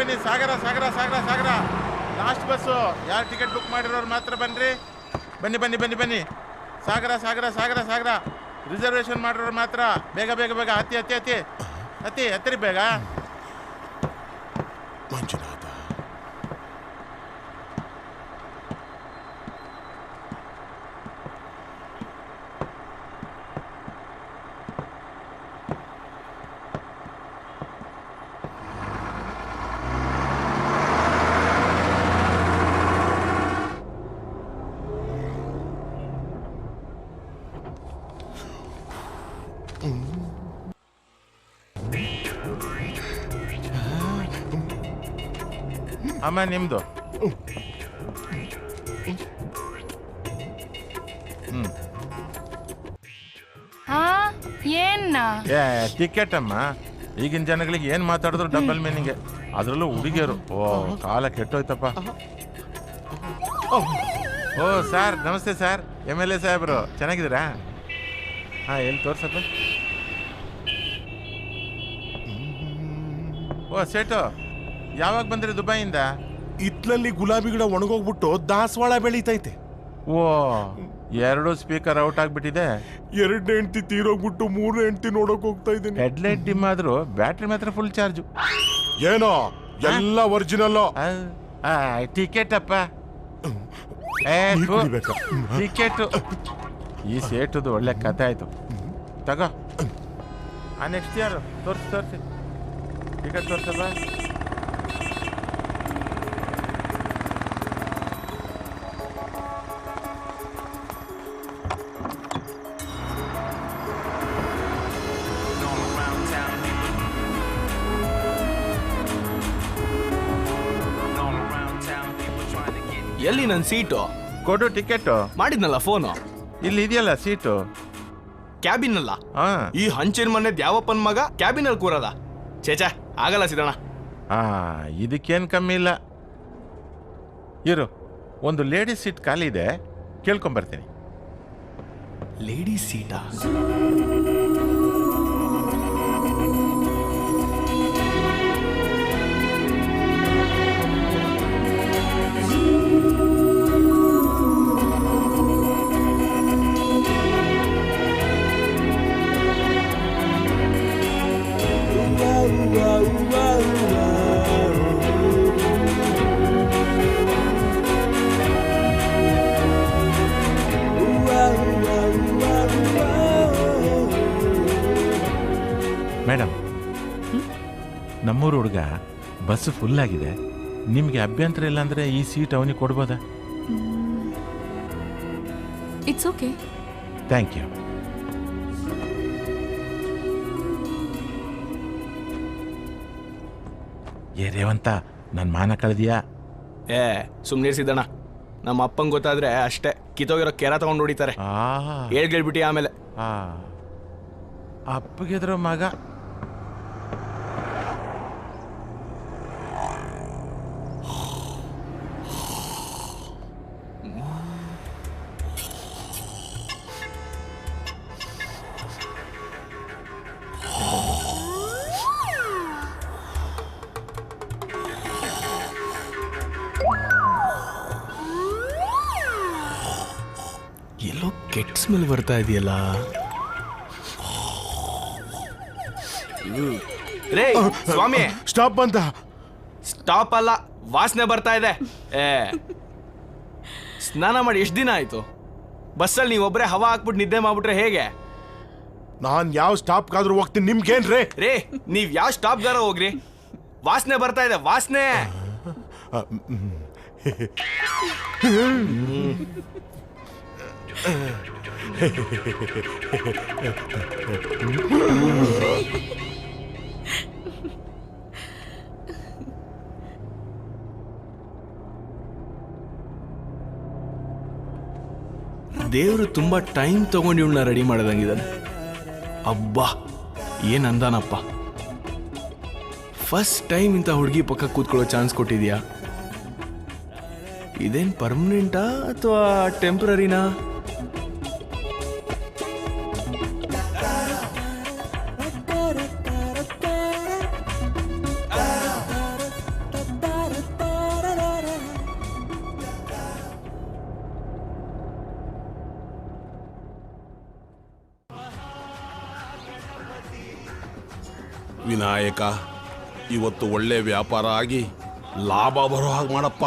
ಬನ್ನಿ ಸಾಗರ ಸಾಗರ ಸಾಗರ ಸಾಗರ last bus. ಯಾರು ticket book ಮಾಡಿರೋರು ಮಾತ್ರ ಬನ್ನಿರಿ. ಬನ್ನಿ ಬನ್ನಿ ಬನ್ನಿ ಬನ್ನಿ. ಸಾಗರ ಸಾಗರ ಸಾಗರ ಸಾಗರ ರಿಸರ್ವೇಷನ್ ಮಾಡಿರೋರು ಮಾತ್ರ. ಬೇಗ ಬೇಗ ಬೇಗ ಹತ್ತಿ ಹತ್ತಿ ಹತ್ತಿ ಹತ್ತಿ ಹತ್ತಿರಿ ಬೇಗ. ಮಂಜುನಾಥ ಅಮ್ಮ ನಿಮ್ದು. ಏ ಟಿಕೆಟ್ ಅಮ್ಮ. ಈಗಿನ ಜನಗಳಿಗೆ ಏನ್ ಮಾತಾಡಿದ್ರು ಡಬಲ್ ಮೀನಿಂಗ್. ಅದ್ರಲ್ಲೂ ಹುಡುಗಿಯರು. ಓ ಕಾಲ ಕೆಟ್ಟೋಯ್ತಪ್ಪ. ಓ ಸರ್ ನಮಸ್ತೆ ಸರ್. MLA ಸಾಹೇಬ್ರು ಚೆನ್ನಾಗಿದ್ದೀರಾ? ಹಾಂ ಎಲ್ಲಿ ತೋರ್ಸಪ್ಪ. ಓ ಸೇಟು ಯಾವಾಗ ಬಂದ್ರಿ ದುಬೈಯಿಂದ? ಇತ್ಲಲ್ಲಿ ಗುಲಾಬಿ ಗಿಡ ಒಣಗೋಗ್ಬಿಟ್ಟು ದಾಸವಾಳ ಬೆಳೀತೈತೆ. ಓ 2 ಸ್ಪೀಕರ್ ಔಟ್ ಆಗ್ಬಿಟ್ಟಿದೆ. 2 ಹೆಂಡತಿ ತೀರೋಗ್ಬಿಟ್ಟು 3 ಹೆಂಡತಿ ನೋಡಕ್ ಹೋಗ್ತಾ ಇದ್ದೀನಿ. ಹೆಡ್ಲೈಟ್ ಡಿಮ್ ಆದ್ರೂ ಬ್ಯಾಟ್ರಿ ಮಾತ್ರ ಫುಲ್ ಚಾರ್ಜು. ಏನೋ ಎಲ್ಲ ಒರಿಜಿನಲ್. ಟಿಕೆಟ್ ಅಪ್ಪ. ಟಿಕೆಟ್. ಈ ಸೇಟುದು ಒಳ್ಳೆ ಕತೆ ಆಯ್ತು. ತಗೋ. ನೆಕ್ಸ್ಟ್ ಯಾರು? ತೋರಿಸಿ ಟಿಕೆಟ್ ತೋರ್ಸಪ್ಪ. ಎಲ್ಲಿ ನನ್ನ ಸೀಟು? ಕೊಡು ಟಿಕೆಟ್. ಮಾಡಿದ್ನಲ್ಲ ಫೋನು. ಇಲ್ಲಿ ಇದೆಯಲ್ಲ ಸೀಟು. ಕ್ಯಾಬಿನ್ ಅಲ್ಲ. ಈ ಹಂಚಿನ ಮನೆ ದ್ಯಾವಪ್ಪನ ಮಗ ಕ್ಯಾಬಿನ್ ಅಲ್ಲಿ ಕೂರದ. ಚೇಚಾ ಆಗಲ್ಲ ಸಿದಣ್ಣ. ಇದಕ್ಕೇನು ಕಮ್ಮಿ ಇಲ್ಲ. ಇರು, ಒಂದು ಲೇಡೀಸ್ ಸೀಟ್ ಖಾಲಿ ಇದೆ, ಕೇಳ್ಕೊಂಬರ್ತೀನಿ. ಲೇಡೀಸ್ ಸೀಟಾ? ಮೇಡಮ್, ನಮ್ಮೂರು ಹುಡುಗ ಬಸ್ ಫುಲ್ ಆಗಿದೆ. ನಿಮಗೆ ಅಭ್ಯಂತರ ಇಲ್ಲ ಅಂದ್ರೆ ಈ ಸೀಟ್ ಅವನಿಗೆ ಕೊಡ್ಬೋದಾ? It's okay. Thank you. ಏ ರೇವಂತ, ನನ್ನ ಮಾನ ಕಳೆದಿಯಾ? ಸುಮ್ನಿರ್ಸಿದ್ದಣ್ಣ. ನಮ್ಮ ಅಪ್ಪಂಗೆ ಗೊತ್ತಾದ್ರೆ ಅಷ್ಟೇ, ಕಿತ್ತೋಗಿರೋ ಕೆರ ತಗೊಂಡು ಹೊಡಿತಾರೆ. ಹೇಳ್ಬಿಟ್ಟಿ ಆಮೇಲೆ. ಅಪ್ಪಗಿದ್ರು ಮಗ. ಎಲ್ಲೋ ಕೆಟ್ಟ ಸ್ಮೆಲ್ ಬರ್ತಾ ಇದೆಯಲ್ಲ. ರೇ ಸ್ವಾಮಿ, ಸ್ಟಾಪ್ ಅಂತ. ಸ್ಟಾಪ್ ಅಲ್ಲ, ವಾಸನೆ ಬರ್ತಾ ಇದೆ. ಸ್ನಾನ ಮಾಡಿ ಎಷ್ಟು ದಿನ ಆಯ್ತು? ಬಸ್ಸಲ್ಲಿ ನೀವೊಬ್ಬರೇ ಹವಾ ಹಾಕ್ಬಿಟ್ಟು ನಿದ್ದೆ ಮಾಡ್ಬಿಟ್ರೆ ಹೇಗೆ? ನಾನ್ ಯಾವ ಸ್ಟಾಪ್ಗಾದ್ರೂ ಹೋಗ್ತೀನಿ, ನಿಮ್ಗೇನ್ರಿ? ರೇ ನೀವ್ ಯಾವ ಸ್ಟಾಪ್ಗಾರ ಹೋಗ್ರಿ, ವಾಸನೆ ಬರ್ತಾ ಇದೆ, ವಾಸನೆ. ದೇವರು ತುಂಬಾ ಟೈಮ್ ತಗೊಂಡು ಇವಳನ್ನ ರೆಡಿ ಮಾಡೋದಂಗಿದ್ದಾನೆ. ಅಬ್ಬಾ ಏನ್ ಅಂದಾನಪ್ಪ. ಫಸ್ಟ್ ಟೈಮ್ ಇಂಥ ಹುಡುಗಿ ಪಕ್ಕ ಕೂತ್ಕೊಳ್ಳೋ ಚಾನ್ಸ್ ಕೊಟ್ಟಿದ್ಯಾ? ಇದೇನ್ ಪರ್ಮನೆಂಟಾ ಅಥವಾ ಟೆಂಪ್ರರಿನಾ? ವಿನಾಯಕ, ಇವತ್ತು ಒಳ್ಳೆ ವ್ಯಾಪಾರ ಆಗಿ ಲಾಭ ಬರೋ ಹಾಗೆ ಮಾಡಪ್ಪ.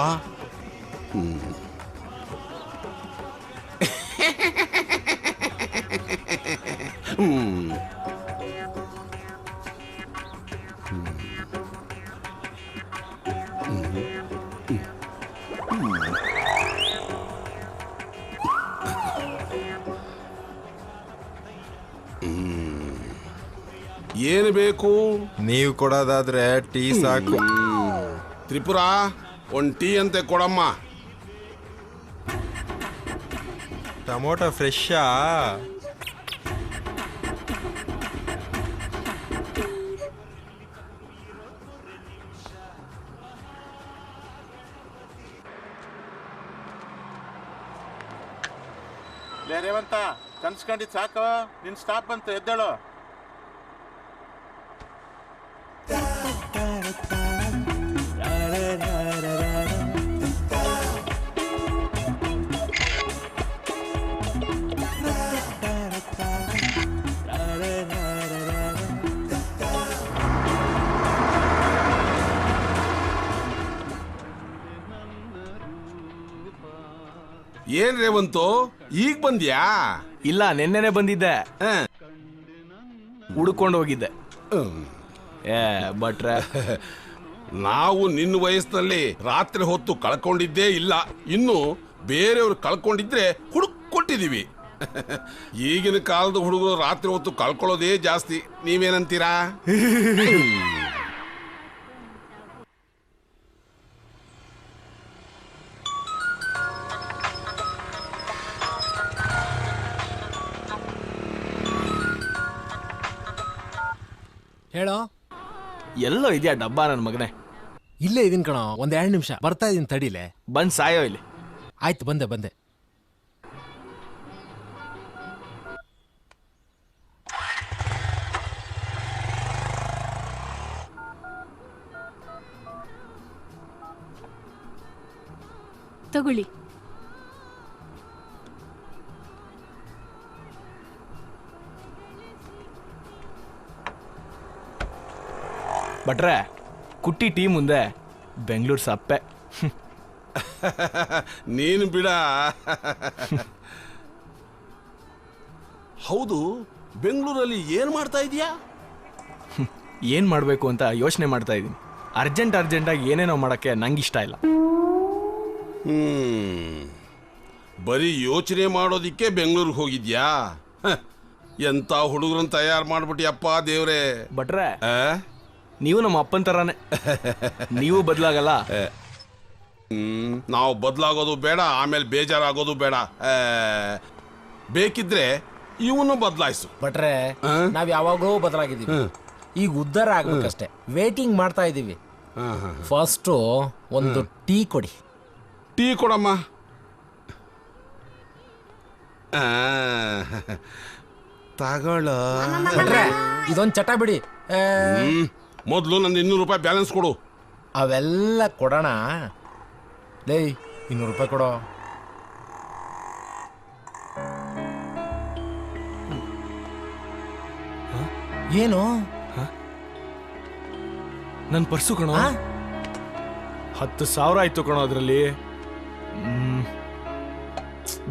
ಏನು ಬೇಕು? ನೀವು ಕೊಡೋದಾದ್ರೆ ಟೀ ಸಾಕು. ತ್ರಿಪುರ, ಒಂದು ಟೀ ಅಂತೆ ಕೊಡಮ್ಮ. ಟೊಮೊಟೊ ಫ್ರೆಶ್ಶಾ? ಲೇ ರೇವಂತ, ಕನ್ಸ್ಕೊಂಡಿದ್ ಸಾಕು, ನಿನ್ ಸ್ಟಾಪ್ ಅಂತ ಎದ್ದೇಳು. ಏನ್ ರೇವಂತು, ಈಗ ಬಂದ್ಯಾ? ಇಲ್ಲ, ನೆನ್ನೆನೆ ಬಂದಿದ್ದೆ, ಹುಡ್ಕೊಂಡು ಹೋಗಿದ್ದೆ. ಬಟ್ರೆ ನಾವು ನಿನ್ನ ವಯಸ್ಸಿನಲ್ಲಿ ರಾತ್ರಿ ಹೊತ್ತು ಕಳ್ಕೊಂಡಿದ್ದೇ ಇಲ್ಲ. ಇನ್ನು ಬೇರೆಯವ್ರು ಕಳ್ಕೊಂಡಿದ್ರೆ ಹುಡುಕೊಟ್ಟಿದೀವಿ. ಈಗಿನ ಕಾಲದ ಹುಡುಗರು ರಾತ್ರಿ ಹೊತ್ತು ಕಳ್ಕೊಳ್ಳೋದೇ ಜಾಸ್ತಿ. ನೀವೇನಂತೀರಾ? ಹೇಳೋ. ಎಲ್ಲೋ ಇದೆಯಾ ಡಬ್ಬ ನನ್ನ ಮಗನೇ? ಇಲ್ಲೇ ಇದೀನಿ ಕಣೋ, ಒಂದ್ 2 ನಿಮಿಷ ಬರ್ತಾ ಇದೀನಿ, ತಡಿಲೆ. ಬಂದ್ ಸಾಯೋ ಇಲ್ಲಿ. ಆಯ್ತು, ಬಂದೆ. ತಗೊಳ್ಳಿ. ಬಟ್ರೆ, ಕುಟ್ಟಿ ಟೀ ಮುಂದೆ ಬೆಂಗಳೂರು ಸಪ್ಪೆ. ನೀನು ಬಿಡ. ಹೌದು, ಬೆಂಗಳೂರಲ್ಲಿ ಏನ್ ಮಾಡ್ತಾ ಇದೀಯಾ? ಏನ್ ಮಾಡ್ಬೇಕು ಅಂತ ಯೋಚನೆ ಮಾಡ್ತಾ ಇದ್ದೀನಿ. ಅರ್ಜೆಂಟಾಗಿ ಏನೇನೋ ಮಾಡಕ್ಕೆ ನಂಗಿಷ್ಟ ಇಲ್ಲ. ಬರೀ ಯೋಚನೆ ಮಾಡೋದಿಕ್ಕೆ ಬೆಂಗಳೂರಿಗೆ ಹೋಗಿದ್ಯಾ? ಎಂತ ಹುಡುಗರನ್ನ ತಯಾರು ಮಾಡ್ಬಿಟ್ಟಿಯಪ್ಪ ದೇವ್ರೆ. ಬಟ್ರೆ, ನೀವು ನಮ್ಮ ಅಪ್ಪನ ತರಾನೆ. ನೀವು ಬದಲಾಗಲ್ಲ. ನಾವು ಬದಲಾಗೋದು ಬೇಡ, ಆಮೇಲೆ ಬೇಜಾರಾಗೋದು ಬೇಡ. ಬೇಕಿದ್ರೆ ಇವನು ಬದಲಾಯಿಸು. ಬಟ್ರೆ, ನಾವ್ ಯಾವಾಗೋ ಬದಲಾಗಿದ್ದೀವಿ. ಈಗ ಉದ್ಧಾರ ಆಗ್ಬೇಕಷ್ಟೇ. ವೇಟಿಂಗ್ ಮಾಡ್ತಾ ಇದೀವಿ. ಫಸ್ಟ್ ಒಂದು ಟೀ ಕೊಡಿ. ಟೀ ಕೊಡಮ್ಮ. ತಗೊಳ್ಳೋ. ಬಟ್ರೆ, ಇದೊಂದ್ ಚಟ ಬಿಡಿ. ಮೊದಲು ನನ್ನ 200 ರೂಪಾಯಿ ಬ್ಯಾಲೆನ್ಸ್ ಕೊಡು. ಅವೆಲ್ಲ ಕೊಡೋಣ. ಲೇ, 200 ರೂಪಾಯಿ ಕೊಡೋ. ಏನು? ನನ್ನ ಪರ್ಸು ಕಣೋ. 10,000 ಆಯ್ತು ಕಣೋ. ಅದರಲ್ಲಿ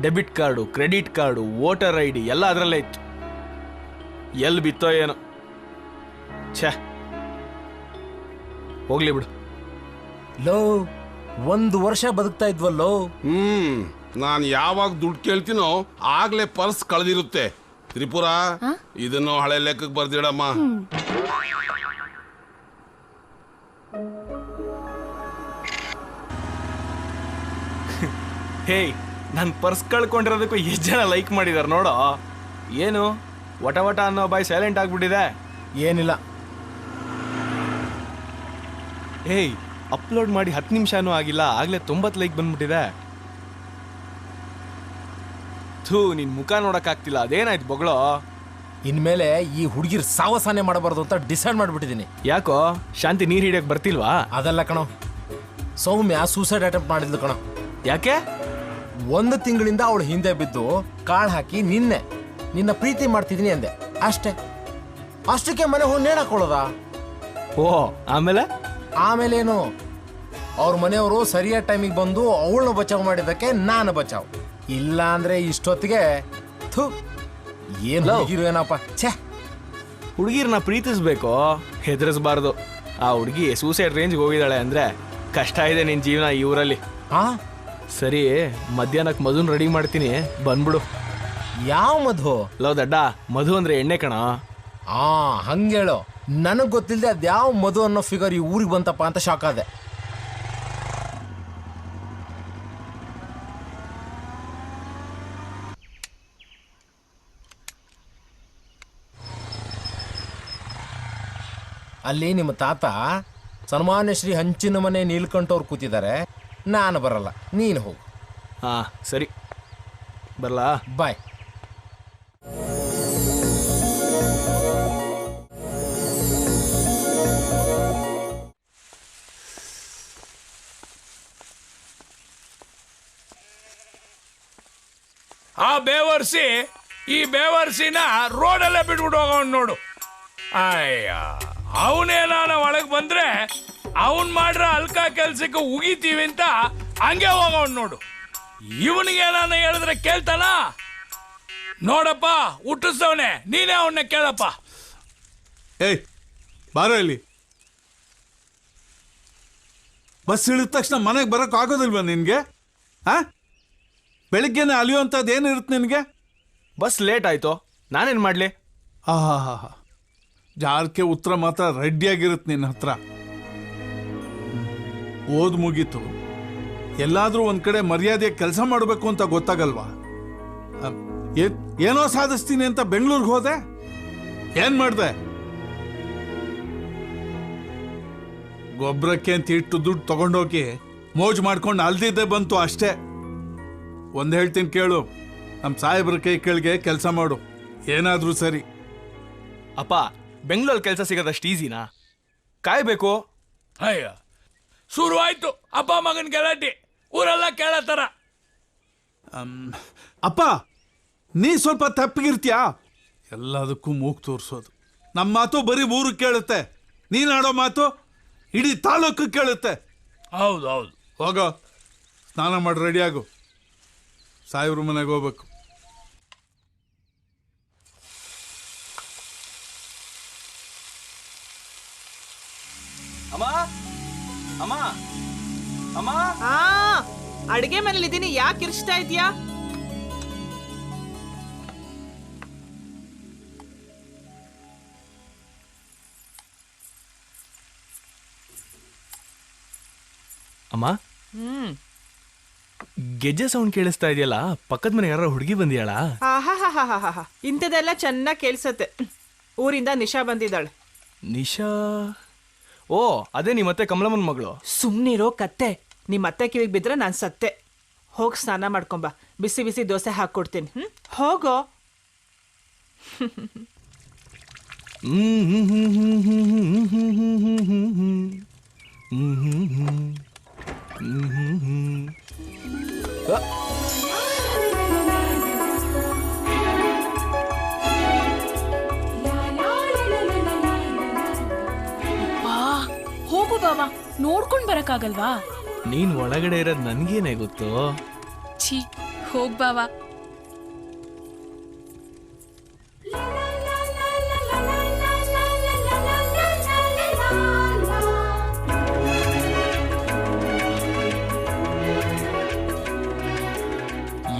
debit card, credit card, voter ID ಎಲ್ಲ ಅದರಲ್ಲೇ ಇತ್ತು. ಎಲ್ಲಿ ಬಿತ್ತೋ ಏನೋ. ಛೇ, ಹೋಗ್ಲಿ ಬಿಡು. ಲೋ, 1 ವರ್ಷ ಬದುಕ್ತಾ ಇದ್ವಲ್ಲೋ. ನಾನು ಯಾವಾಗ ದುಡ್ಡು ಕೇಳ್ತೀನೋ ಆಗ್ಲೇ ಪರ್ಸ್ ಕಳೆದಿರುತ್ತೆ. ತ್ರಿಪುರ, ಇದನ್ನು ಹಳೆ ಲೆಕ್ಕಕ್ಕೆ ಬರ್ದಿಡಮ್ಮ. ಹೇಯ್, ನನ್ನ ಪರ್ಸ್ ಕಳ್ಕೊಂಡಿರೋದಕ್ಕೂ ಎಷ್ಟು ಜನ ಲೈಕ್ ಮಾಡಿದಾರೆ ನೋಡೋ. ಏನು ವಟ ಅನ್ನೋ ಬಾಯ್ ಸೈಲೆಂಟ್ ಆಗ್ಬಿಟ್ಟಿದೆ. ಏನಿಲ್ಲ. ಹೇಯ್, ಅಪ್ಲೋಡ್ ಮಾಡಿ 10 ನಿಮಿಷನೂ ಆಗಿಲ್ಲ, ಆಗ್ಲೇ 90 ಲೈಕ್ ಬಂದ್ಬಿಟ್ಟಿದೆ. ಥೂ, ನಿನ್ ಮುಖ ನೋಡಕ್ಕಾಗ್ತಿಲ್ಲ. ಅದೇನಾಯ್ತು ಬೊಗಳೋ? ಇನ್ಮೇಲೆ ಈ ಹುಡುಗಿರ್ ಸಾವಸಾನೆ ಮಾಡಬಾರ್ದು ಅಂತ ಡಿಸೈಡ್ ಮಾಡ್ಬಿಟ್ಟಿದ್ದೀನಿ. ಯಾಕೋ, ಶಾಂತಿ ನೀರ್ ಹಿಡಿಯಕ್ ಬರ್ತಿಲ್ವಾ? ಅದಲ್ಲ ಕಣೋ, ಸೌಮ್ಯ ಸೂಸೈಡ್ ಅಟೆಂಪ್ಟ್ ಮಾಡಿದ್ಲು ಕಣೋ. ಯಾಕೆ? 1 ತಿಂಗಳಿಂದ ಅವಳು ಹಿಂದೆ ಬಿದ್ದು ಕಾಳು ಹಾಕಿ ನಿನ್ನ ಪ್ರೀತಿ ಮಾಡ್ತಿದ್ದೀನಿ ಅಂದೆ. ಅಷ್ಟೇ. ಅಷ್ಟಕ್ಕೆ ಮನೆ ಹೋಗಿ ನೇಣಾಕೊಳ್ಳೋದ? ಓ ಆಮೇಲೆ ಆಮೇಲೇನು ಅವ್ರ ಮನೆಯವರು ಸರಿಯಾದ ಟೈಮಿಗೆ ಬಂದು ಅವಳನ್ನ ಬಚಾವ್ ಮಾಡಿದ್ದಕ್ಕೆ ನಾನು ಬಚಾವ್. ಇಲ್ಲ ಅಂದ್ರೆ ಇಷ್ಟೊತ್ತಿಗೆ ಥು ಏನು ಹುಡುಗಿರು ಏನಪ್ಪ. ಛೇ, ಹುಡುಗಿರನ್ನ ಪ್ರೀತಿಸ್ಬೇಕು, ಹೆದರಿಸ್ಬಾರ್ದು. ಆ ಹುಡುಗಿ ಸೂಸೈಡ್ ರೇಂಜ್ಗೆ ಹೋಗಿದ್ದಾಳೆ ಅಂದ್ರೆ ಕಷ್ಟ ಇದೆ ನಿನ್ನ ಜೀವನ ಈ ಊರಲ್ಲಿ. ಹಾ ಸರಿ, ಮಧ್ಯಾಹ್ನಕ್ಕೆ ಮಧುನ್ ರೆಡಿ ಮಾಡ್ತೀನಿ, ಬಂದ್ಬಿಡು. ಯಾವ ಮಧು? ಲವ್ ದಡ್ಡ, ಮಧು ಅಂದ್ರೆ ಎಣ್ಣೆ ಕಣ. ಹಂಗೇಳು. ನನಗೆ ಗೊತ್ತಿಲ್ಲದೆ ಅದ್ಯಾವ ಮಧು ಅನ್ನೋ ಫಿಗರ್ ಈ ಊರಿಗೆ ಬಂತಪ್ಪ ಅಂತ ಶಾಕ್ ಆದೆ. ಅಲ್ಲಿ ನಿಮ್ಮ ತಾತ ಸನ್ಮಾನ್ಯ ಶ್ರೀ ಹಂಚಿನ ಮನೆ ನೀಲ್ಕಂಠವ್ರು ಕೂತಿದ್ದಾರೆ. ನಾನು ಬರಲ್ಲ, ನೀನು ಹೋಗು. ಹಾ ಸರಿ, ಬರಲಾ? ಬಾಯ್. ಆ ಬೇವರ್ಸಿ ಈ ಬೇವರ್ಸಿನ ರೋಡಲ್ಲೇ ಬಿಟ್ಬಿಟ್ಟು ಹೋಗೋನ್ ನೋಡು. ಅಯ್ಯ, ಅವನೇನಾನ ಒಳಗೆ ಬಂದ್ರೆ ಅವನ್ ಮಾಡ್ರ ಅಲ್ಕ ಕೆಲ್ಸಕ್ಕೆ ಉಗಿತೀವಿ ಅಂತ ಹಂಗೆ ಹೋಗೋನ್ ನೋಡು. ಇವನಿಗೆ ಏನಾನ ಹೇಳಿದ್ರೆ ಕೇಳ್ತಾನ? ನೋಡಪ್ಪ, ಹುಟ್ಟಿಸ್ತವನೆ, ನೀನೇ ಅವನ್ನ ಕೇಳಪ್ಪ. ಏಯ್ ಬಾರ ಇಲ್ಲಿ. ಬಸ್ ಇಳಿದ ತಕ್ಷಣ ಮನೆಗೆ ಬರೋಕೆ ಆಗೋದಿಲ್ವ ನಿನಗೆ? ಬೆಳಿಗ್ಗೆನೆ ಅಲಿಯುವಂಥದ್ದು ಏನಿರುತ್ತೆ ನಿನಗೆ? ಬಸ್ ಲೇಟ್ ಆಯ್ತು, ನಾನೇನು ಮಾಡಲಿ? ಆಹಾ, ಜಾರಕ್ಕೆ ಉತ್ತರ ಮಾತ್ರ ರೆಡಿಯಾಗಿರುತ್ತೆ ನಿನ್ನ ಹತ್ರ. ಓದ್ ಮುಗೀತು, ಎಲ್ಲಾದ್ರೂ ಒಂದ್ ಕಡೆ ಮರ್ಯಾದೆ ಕೆಲಸ ಮಾಡಬೇಕು ಅಂತ ಗೊತ್ತಾಗಲ್ವಾ? ಏನೋ ಸಾಧಿಸ್ತೀನಿ ಅಂತ ಬೆಂಗಳೂರಿಗೆ ಹೋದೆ, ಏನ್ ಮಾಡ್ದೆ? ಗೊಬ್ಬರಕ್ಕೆ ಅಂತ ಇಟ್ಟು ದುಡ್ಡು ತಗೊಂಡೋಗಿ ಮೋಜ್ ಮಾಡ್ಕೊಂಡು ಅಲ್ದಿದ್ದೆ ಬಂತು ಅಷ್ಟೇ. ಒಂದ್ ಹೇಳ್ತೀನಿ ಕೇಳು, ನಮ್ಮ ಸಾಹೇಬ್ರ ಕೈ ಕೆಳಗೆ ಕೆಲಸ ಮಾಡು, ಏನಾದ್ರೂ ಸರಿ. ಅಪ್ಪ, ಬೆಂಗಳೂರಲ್ಲಿ ಕೆಲಸ ಸಿಗೋದಷ್ಟು ಈಸಿನಾ? ಕಾಯ್ಬೇಕು. ಅಯ್ಯ, ಶುರುವಾಯ್ತು ಅಪ್ಪ ಮಗನ್ ಗಲಾಟೆ, ಊರೆಲ್ಲ ಕೇಳತ್ತಾರ. ಅಪ್ಪ, ನೀ ಸ್ವಲ್ಪ ತಪ್ಪಿಗಿರ್ತೀಯಾ? ಎಲ್ಲದಕ್ಕೂ ಮೂಗು ತೋರಿಸೋದು. ನಮ್ಮ ಮಾತು ಬರೀ ಊರಿಗೆ ಕೇಳುತ್ತೆ, ನೀನಾಡೋ ಮಾತು ಇಡೀ ತಾಲೂಕು ಕೇಳುತ್ತೆ. ಹೌದು ಹೌದು. ಹೋಗೋ, ಸ್ನಾನ ಮಾಡಿ ರೆಡಿಯಾಗು, ಸಾಯಿಬ್ರ ಮನೆಗೆ ಹೋಗ್ಬೇಕು. ಅಮ್ಮ, ಅಮ್ಮ, ಅಮ್ಮ. ಅಡಿಗೆ ಮನೇಲಿ ಇದೀನಿ, ಯಾಕೆ ಇರ್ಸ್ತಾ ಇದೀಯಾ? ಅಮ್ಮ, ಗೆಜ್ಜೆ ಸೌಂಡ್ ಕೇಳಿಸ್ತಾ ಇದೆಯಲ್ಲ, ಪಕ್ಕದ ಮನೆ ಯಾರ ಹುಡುಗಿ ಬಂದಿಯಾಳ? ಆಹಾಹಾಹಾಹಾ, ಇಂಥದೆಲ್ಲ ಚೆನ್ನಾಗಿ ಕೇಳಿಸತ್ತೆ. ಊರಿಂದ ನಿಶಾ ಬಂದಿದ್ದಾಳೆ. ನಿಶಾ? ಓ, ಅದೇ ನಿಮ್ಮತ್ತೆ ಕಮಲಮ್ಮನ ಮಗಳು. ಸುಮ್ನಿರೋ ಕತ್ತೆ, ನಿಮ್ಮ ಅತ್ತೆ ಕಿವಿಗೆ ಬಿದ್ರೆ ನಾನು ಸತ್ತೆ. ಹೋಗಿ ಸ್ನಾನ ಮಾಡ್ಕೊಂಬ, ಬಿಸಿ ಬಿಸಿ ದೋಸೆ ಹಾಕ್ಕೊಡ್ತೀನಿ. ಹೋಗೋ. ಹೋಗು ಬಾವಾ, ನೋಡ್ಕೊಂಡ್ ಬರಕ್ಕಾಗಲ್ವಾ? ನೀನ್ ಒಳಗಡೆ ಇರೋದ್ ನನ್ಗೇನೆ ಗೊತ್ತು. ಛೀ, ಹೋಗ್ ಬಾವಾ.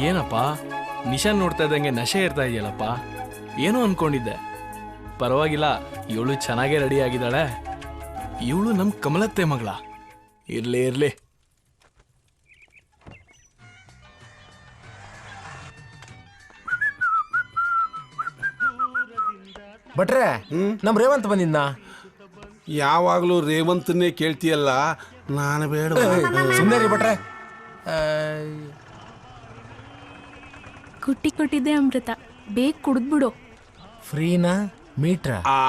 ಏನಪ್ಪ, ನಿಶಾನ್ ನೋಡ್ತಾ ಇದ್ದಂಗೆ ನಶೆ ಇರ್ತಾ ಇದೆಯಲ್ಲಪ್ಪ. ಏನೋ ಅನ್ಕೊಂಡಿದ್ದೆ. ಪರವಾಗಿಲ್ಲ, ಇವಳು ಚೆನ್ನಾಗೇ ರೆಡಿ ಆಗಿದ್ದಾಳೆ. ಇವಳು ನಮ್ ಕಮಲತ್ತೆ ಮಗಳ. ಇರ್ಲಿ ಇರ್ಲಿ. ಭಟ್ರೆ, ನಮ್ ರೇವಂತ್ ಬಂದಿದ್ನಾ? ಯಾವಾಗಲೂ ರೇವಂತನ್ನೇ ಕೇಳ್ತೀಯಲ್ಲ, ನಾನು ಬೇಡ. ಸುಮ್ಮನೆ ರೀ ಭಟ್ರೆ. ಕುಟ್ಟಿ ಕೊಟ್ಟಿದ್ದೆ ಅಮೃತ, ಬೇಗ ಕುಡಿದ್ಬಿಡು. ಫ್ರೀನಾ ಮೀಟ್ರ? ಆ